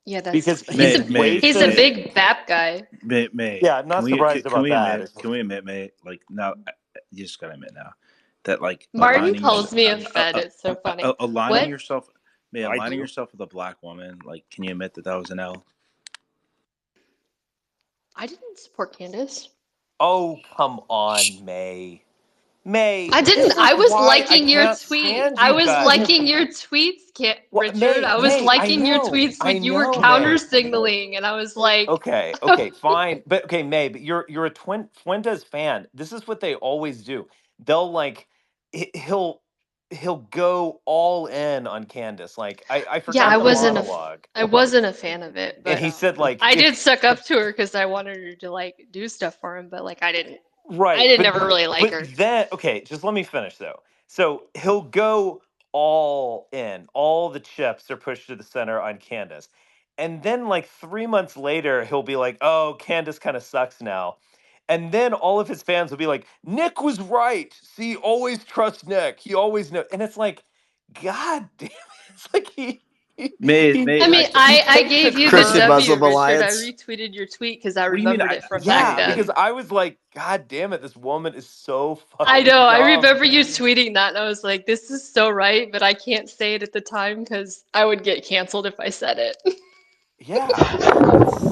Yeah, Because he's a big BAP guy. May. Yeah, I'm not surprised about that. Can we admit, May? Like now, you just gotta admit now that like Martin calls me a fed. It's so funny. aligning What? yourself, May, I aligning do. yourself with a black woman. Like, can you admit that was an L? I didn't support Candace. Oh, come on, May. May. I didn't. This is I was why liking your can't tweet. stand I you was guys. liking your tweets, Richard. I was May, liking your tweets when you were know, counter May. signaling, and I was like, Okay, fine. But okay, May, but you're a Fuentes fan. This is what they always do. They'll like he'll go all in on Candace. Like I yeah, forgot the monologue. I wasn't a fan of it, but And he said like I did suck up to her because I wanted her to like do stuff for him, but like I didn't. right. I didn't but never really like her. then okay, just let me finish though. So he'll go all in. All the chips are pushed to the center on Candace. And then like 3 months later, he'll be like, "Oh, Candace kind of sucks now." And then all of his fans will be like, "Nick was right. See, always trust Nick. He always knows." And it's like, God damn it. It's like May. I mean, I gave you the Christian W, Muslim Richard. Alliance. I retweeted your tweet because I What do you mean? remembered it from back then. because I was like, God damn it, this woman is so fucking I know. I dumb. remember you tweeting that, and I was like, "This is so right," but I can't say it at the time because I would get canceled if I said it. Yeah.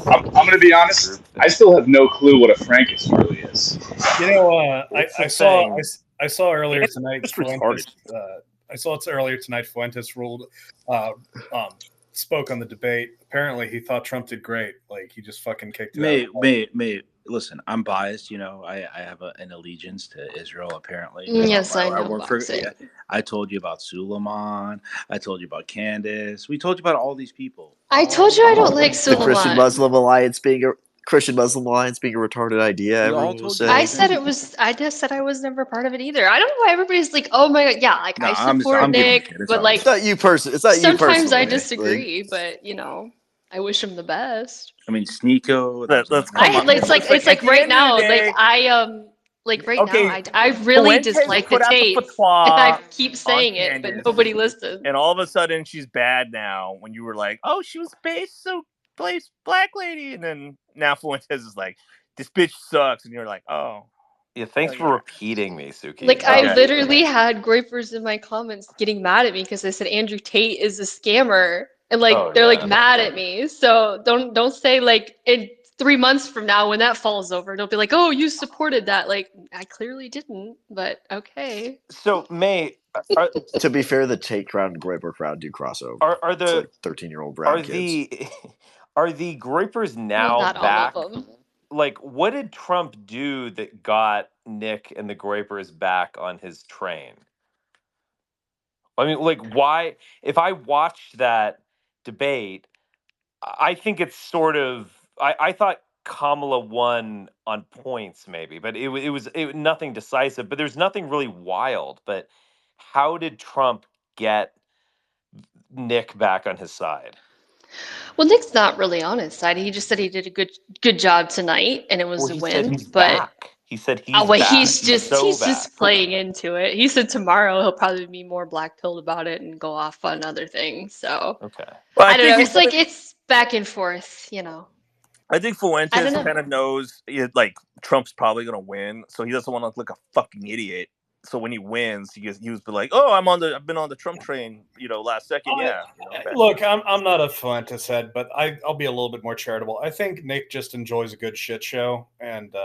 I'm going to be honest. I still have no clue what a Frankist really is. You know, It's I a saw thing. I saw earlier tonight. It's Fuentes, retarded. I saw it's earlier tonight. Fuentes ruled, spoke on the debate. Apparently, he thought Trump did great. Like he just fucking kicked it out. May. Listen, I'm biased. You know, I have an allegiance to Israel. Apparently, Yes, I know work boxing. I told you about Suleiman. I told you about Candace. We told you about all these people. I told you I don't like The Christian Suleiman. Muslim Alliance being a retarded idea. We all Everyone told was you saying. I said it was. I just said I was never part of it either. I don't know why everybody's like, "Oh my god, yeah, like No, I I'm support giving a Nick," shit. It's but all like It's not you person. It's not you sometimes personally. I Like, disagree. But you know, I wish him the best. I mean, Sneeko. Let's come on. It's like at the right end of now, the day, I really Fuentes dislike the put out the tapes, fatwa and I keep on saying it, but Candace, nobody listens. and all of a sudden she's bad now. When you were like, "Oh, she was based so place black lady," and then now Fuentes is like, "This bitch sucks," and you're like, "Oh." Yeah, thanks for repeating me, Suki. Like I literally had groypers in my comments getting mad at me because I said Andrew Tate is a scammer, and like they're like mad at me. So don't say like in 3 months from now when that falls over, they'll be like, "Oh, you supported that." Like I clearly didn't, but okay. So May, to be fair, the Tate crowd and Groyper crowd do cross over. Are the it's like 13-year-old brown kids. Are the Groypers now Well, not back? all of them. Like, what did Trump do that got Nick and the Groypers back on his train? I mean, like, why? If I watched that debate, I think it's sort of. I thought Kamala won on points, maybe, but it was nothing decisive. But there's nothing really wild. But how did Trump get Nick back on his side? Well, Nick's not really on his side. He just said he did a good job tonight, and it was a He win. said he's but back. He said he's well, back. he's just back. playing into it. He said tomorrow he'll probably be more black-pilled about it and go off on other things. So okay, I don't know. It's like it's back and forth, you know. I think I don't Fuentes know. kind of knows like Trump's probably gonna win, so he doesn't want to look like a fucking idiot. So when he wins, he was like, "Oh, I've been on the Trump train, last second, yeah." Look, I'm not a Fuentes head, but I'll be a little bit more charitable. I think Nick just enjoys a good shit show, and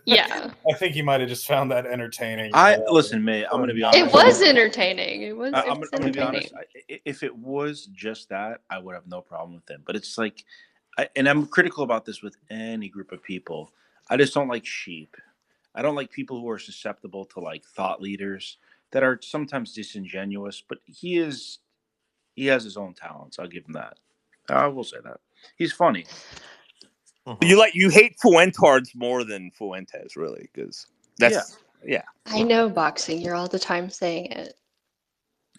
Yeah. I think he might have just found that entertaining. Listen, May. I'm going to be It honest. was entertaining. I'm It's going to be honest. entertaining. If it was just that, I would have no problem with it. But it's like, and I'm critical about this with any group of people. I just don't like sheep. I don't like people who are susceptible to like thought leaders that are sometimes disingenuous. But he has his own talents. I'll give him that. I will say that he's funny. You hate Fuentes more than Fuentes, really, because that's yeah. I know boxing. You're all the time saying it.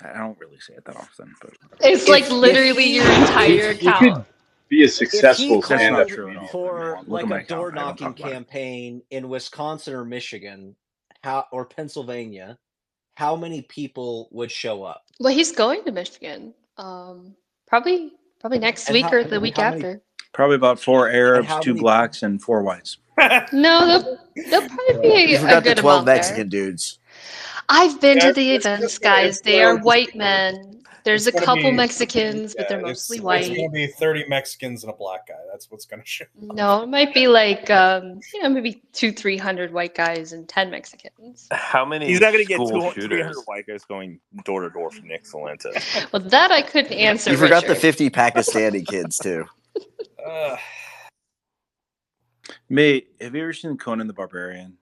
I don't really say it that often, but It's like literally your entire He could account. be a If he successful That's not stand-up called true at all. for Look like at my a account. door I don't knocking talk about it. campaign in Wisconsin or Michigan, or Pennsylvania, how many people would show up? Well, he's going to Michigan. Probably next And week how or the and week how many after. Probably about 4 Arabs, how 2 many- blacks, and 4 whites. No, there'll probably be You a forgot the good 12 amount there. Mexican dudes. I've been Yeah, to the events, guys. They are white men. There's a gonna couple be- Mexicans, but they're mostly white. It's going to be 30 Mexicans and a black guy. That's what's going to show. No, it might be like maybe 200-300 white guys and 10 Mexicans. How many He's not going to get school 300 shooters? white guys going door to door for Nick Fuentes. Well, that I couldn't answer. You forgot the Richard. 50 Pakistani kids too. May, have you ever seen Conan the Barbarian?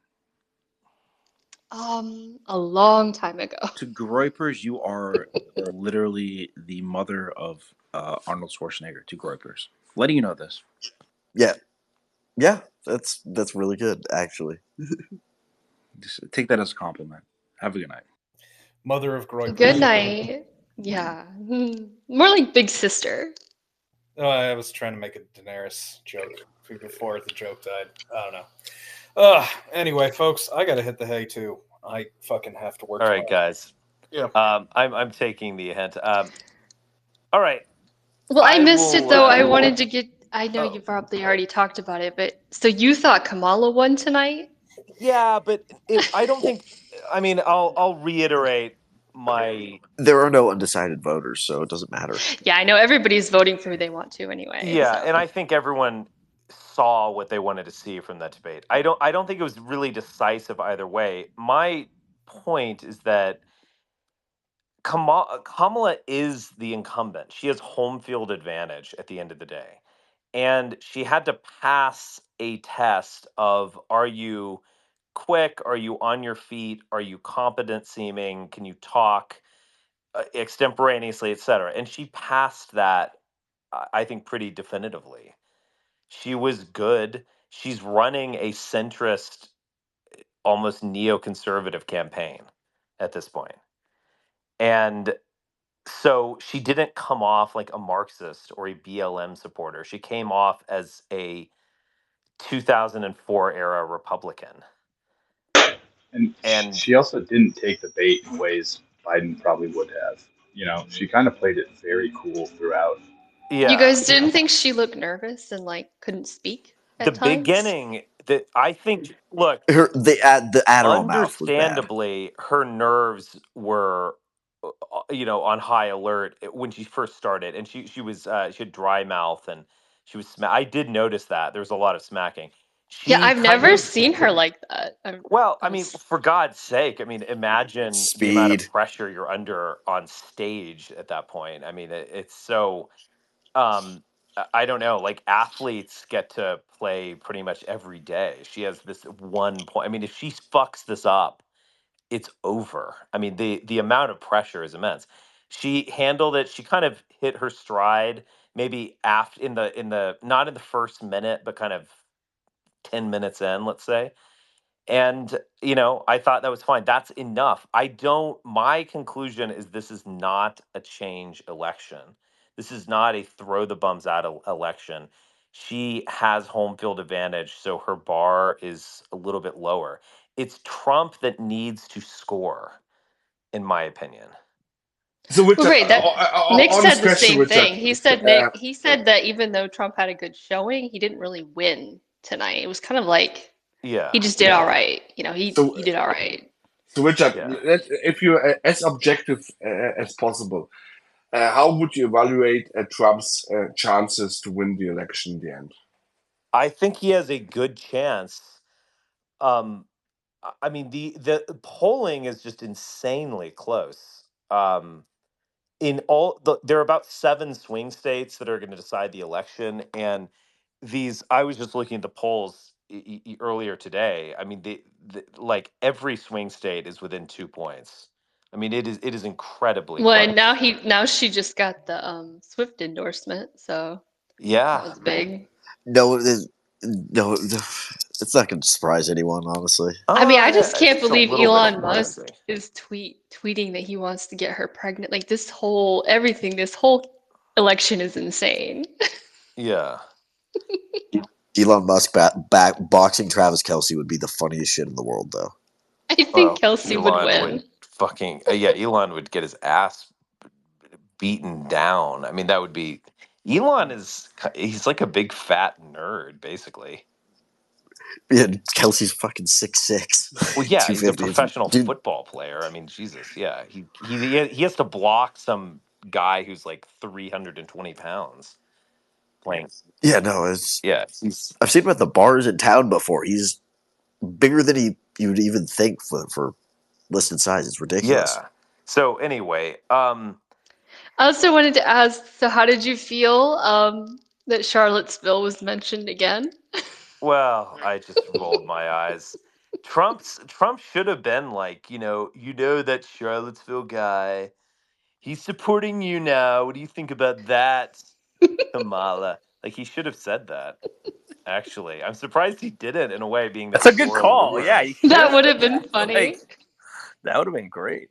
A long time ago. To Groypers, you are literally the mother of Arnold Schwarzenegger. To Groypers, letting you know this. Yeah, that's really good actually. Just take that as a compliment. Have a good night. Mother of Groypers. Good night. Yeah. More like big sister. Oh, I was trying to make a Daenerys joke before the joke died. I don't know. Anyway, folks, I gotta hit the hay too. I fucking have to work. All right, tomorrow. guys. Yeah. I'm taking the hint. All right. Well, I missed it will, though. I wanted to get. I know oh. you probably already talked about it, but so you thought Kamala won tonight? Yeah, but I don't think. I mean, I'll reiterate my. There are no undecided voters, so it doesn't matter. Yeah, I know everybody's voting for who they want to anyway. Yeah, so. and I think everyone saw what they wanted to see from that debate. I don't think it was really decisive either way. My point is that Kamala is the incumbent. She has home field advantage at the end of the day. And she had to pass a test of, are you quick? Are you on your feet? Are you competent seeming? Can you talk extemporaneously, et cetera? And she passed that, I think, pretty definitively. She was good. She's running a centrist, almost neoconservative campaign at this point. And so she didn't come off like a Marxist or a BLM supporter. She came off as a 2004 era Republican. And she also didn't take the bait in ways Biden probably would have. She kind of played it very cool throughout. Yeah. You guys didn't think she looked nervous and like couldn't speak at The times? beginning, that I think, look, The Adderall mouth was bad. understandably, her nerves were, on high alert when she first started, and she had dry mouth and she was I did notice that there was a lot of smacking. Yeah, I've never seen her like that. Well, I mean, for God's sake, I mean, imagine the amount of Speed. pressure you're under on stage at that point. I mean, it's so. I don't know. Like athletes get to play pretty much every day. She has this one point. I mean, if she fucks this up, it's over. I mean, the amount of pressure is immense. She handled it. She kind of hit her stride. Maybe after in the not in the first minute, but kind of 10 minutes in, let's say. And, I thought that was fine. That's enough. My conclusion is this is not a change election. This is not a throw the bums out election. She has home field advantage, so her bar is a little bit lower. It's Trump that needs to score, in my opinion. So, Well, Richard, great. That Nick honest said the question, same Richard. thing. He said he said that even though Trump had a good showing, he didn't really win tonight. It was kind of like he Yeah. just did all right. You know, So, he did all right. so Richard, Yeah. if you're as objective as possible, how would you evaluate Trump's chances to win the election in the end? I think he has a good chance. Um, I mean, the polling is just insanely close. In there are about 7 swing states that are going to decide the election, and I was just looking at the polls earlier today. I mean, like every swing state is within 2 points. I mean, it is incredibly Well, and close. now she just got the Swift endorsement, so that Yeah. was big. No, no, it's not going to surprise anyone, honestly. I mean, I just It's can't just a believe little bit Elon Musk surprising. is tweeting that he wants to get her pregnant. Like this whole election is insane. Yeah. Elon Musk boxing Travis Kelsey would be the funniest shit in the world, though. I think Well, Kelsey would Elon win. would fucking yeah, Elon would get his ass beaten down. I mean, that would be Elon he's like a big fat nerd, basically. Yeah, Kelsey's fucking 6'6", Well, yeah, two he's a fifty. professional Dude, football player. I mean, Jesus, yeah, he has to block some guy who's like 320 pounds playing. yeah, no, it's. Yeah, I've seen him at the bars in town before. He's bigger than you would even think for listed size. It's ridiculous. yeah. So anyway, I also wanted to ask, so how did you feel that Charlottesville was mentioned again? well, I just rolled my eyes. Trump should have been like, that Charlottesville guy. He's supporting you now. What do you think about that, Kamala? Like he should have said that. Actually, I'm surprised he didn't. In a way, being That's that a good Laura call. Loomer. Yeah, you should That have would said have been that. funny. Like that would have been great.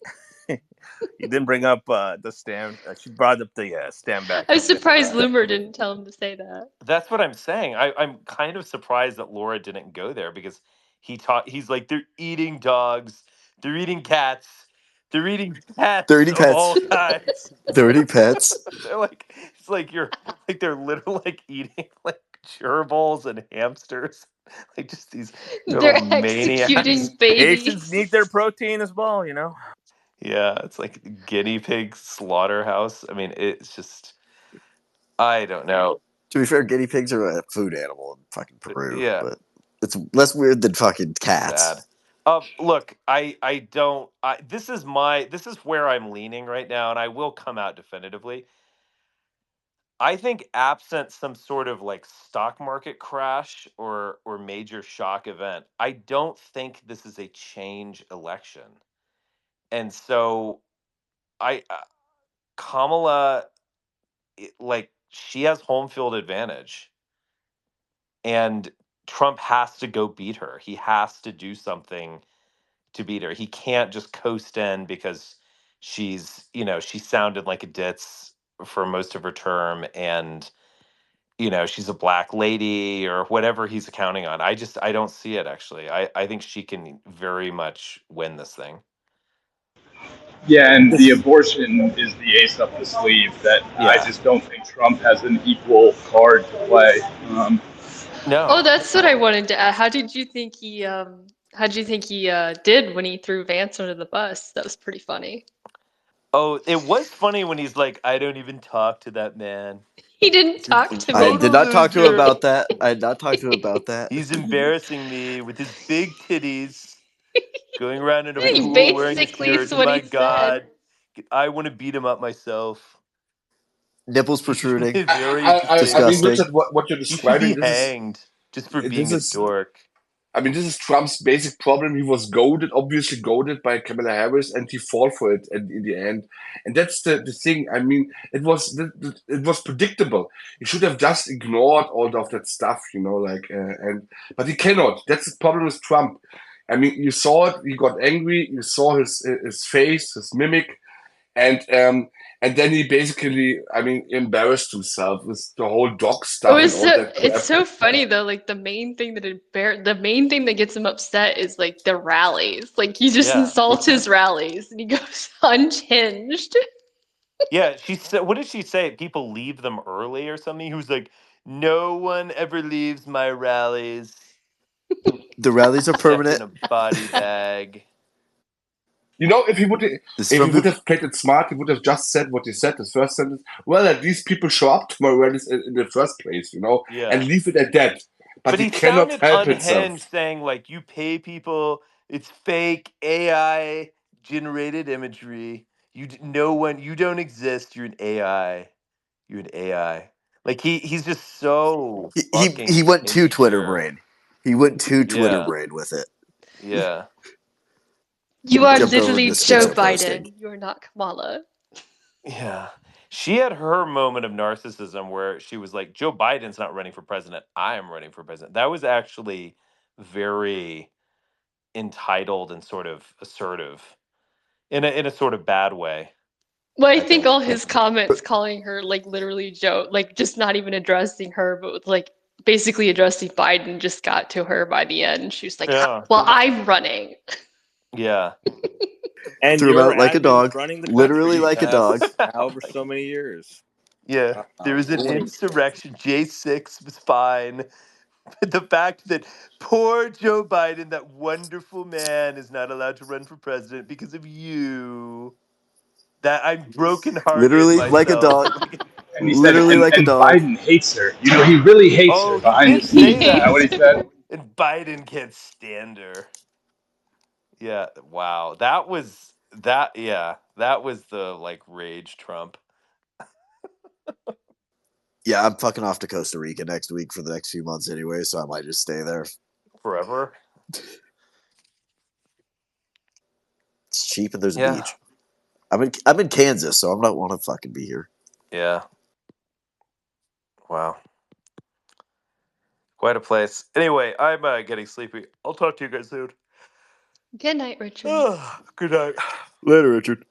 You didn't bring up the stand. She brought up the stand back. I'm surprised Loomer didn't tell him to say that. That's what I'm saying. I'm kind of surprised that Laura didn't go there because he's like, they're eating dogs, they're eating cats, they're eating They're pets eating of pets. all kinds. They're eating pets. They're like, it's like they're literally like eating like gerbils and hamsters, like just these little They're maniacs. executing Asians babies. need their protein as well, you know. Yeah, it's like guinea pig slaughterhouse. I mean, it's just I don't know. To be fair, guinea pigs are a food animal in fucking Peru, Yeah, but it's less weird than fucking sad. cats. Look, I don't. This is where I'm leaning right now, and I will come out definitively. I think absent some sort of like stock market crash or major shock event, I don't think this is a change election. And so I Kamala like she has home field advantage and Trump has to go beat her. He has to do something to beat her. He can't just coast in because she sounded like a ditz for most of her term and she's a black lady or whatever he's counting on. I don't see it actually. I think she can very much win this thing. Yeah, and the abortion is the ace up the sleeve that I Yeah. just don't think Trump has an equal card to play. No. Oh, that's what I wanted to add. How did you think he did when he threw Vance under the bus? That was pretty funny. Oh, it was funny when he's like, I don't even talk to that man. He didn't talk to I me. did not talk to him about that. I did not talk to him about that. He's embarrassing me with his big titties going around in a He pool wearing a basically shirt. is what My he said. God. I want to beat him up myself. Nipples protruding. Very I mean, distinct. Disgusting. Richard, what you're He should describing, be hanged just for being this a is dork. I mean, this is Trump's basic problem. He was goaded, obviously goaded by Kamala Harris, and he fell for it in the end. And that's the thing. I mean, it was predictable. He should have just ignored all of that stuff, but he cannot. That's the problem with Trump. I mean, you saw it. He got angry. You saw his face, his mimic, and then he basically, I mean, embarrassed himself with the whole dog stuff and all that It's crap. so funny though. Like the main thing that gets him upset is like the rallies. Like he just Yeah. insults his rallies and he goes unhinged. Yeah, she said. What did she say? People leave them early or something. He was like, "No one ever leaves my rallies The rallies are except in permanent. a body bag." You know, if This is from he would the. have played it smart, he would have just said what he said, his first sentence. Well, at least people show up to my rallies in the first place, you know, and Yeah. leave it at that. But But he he cannot sounded help unhinged, himself. saying like, "You pay people. It's fake AI generated imagery. No one. You don't exist. You're an AI. You're an AI." Like he's just so He fucking went too Twitter insecure. brain. He went too Twitter Yeah. brain with it. Yeah. You are Jumped over literally into Joe schizo posting. Biden. You're not Kamala. Yeah. She had her moment of narcissism where she was like, Joe Biden's not running for president. I am running for president. That was actually very entitled and sort of assertive in a sort of bad way, Well, I I think think. all his comments calling her like literally Joe, like just not even addressing her, but with like basically addressing Biden just got to her by the end. She was like, Yeah. "Well, I'm running." Yeah. And Threw him your out like a admin's dog. running the Literally country like a dog. past however so many years. Yeah. There was an Boy. insurrection. J6 was fine. But the fact that poor Joe Biden, that wonderful man, is not allowed to run for president because of you. That I'm brokenhearted Literally like a myself. dog. And he said, Literally like a and dog. Biden hates her. You know, he really hates her Oh, he behind the did scenes. say Is that that. what he said? And Biden can't stand her. Yeah, wow. That was that yeah. That was the like rage Trump. Yeah, I'm fucking off to Costa Rica next week for the next few months anyway, so I might just stay there. Forever. It's cheap and there's a Yeah. beach. I'm in Kansas, so I'm not want to fucking be here. Yeah. Wow. Quite a place. Anyway, I'm getting sleepy. I'll talk to you guys soon. Good night, Richard. Good night. Later, Richard.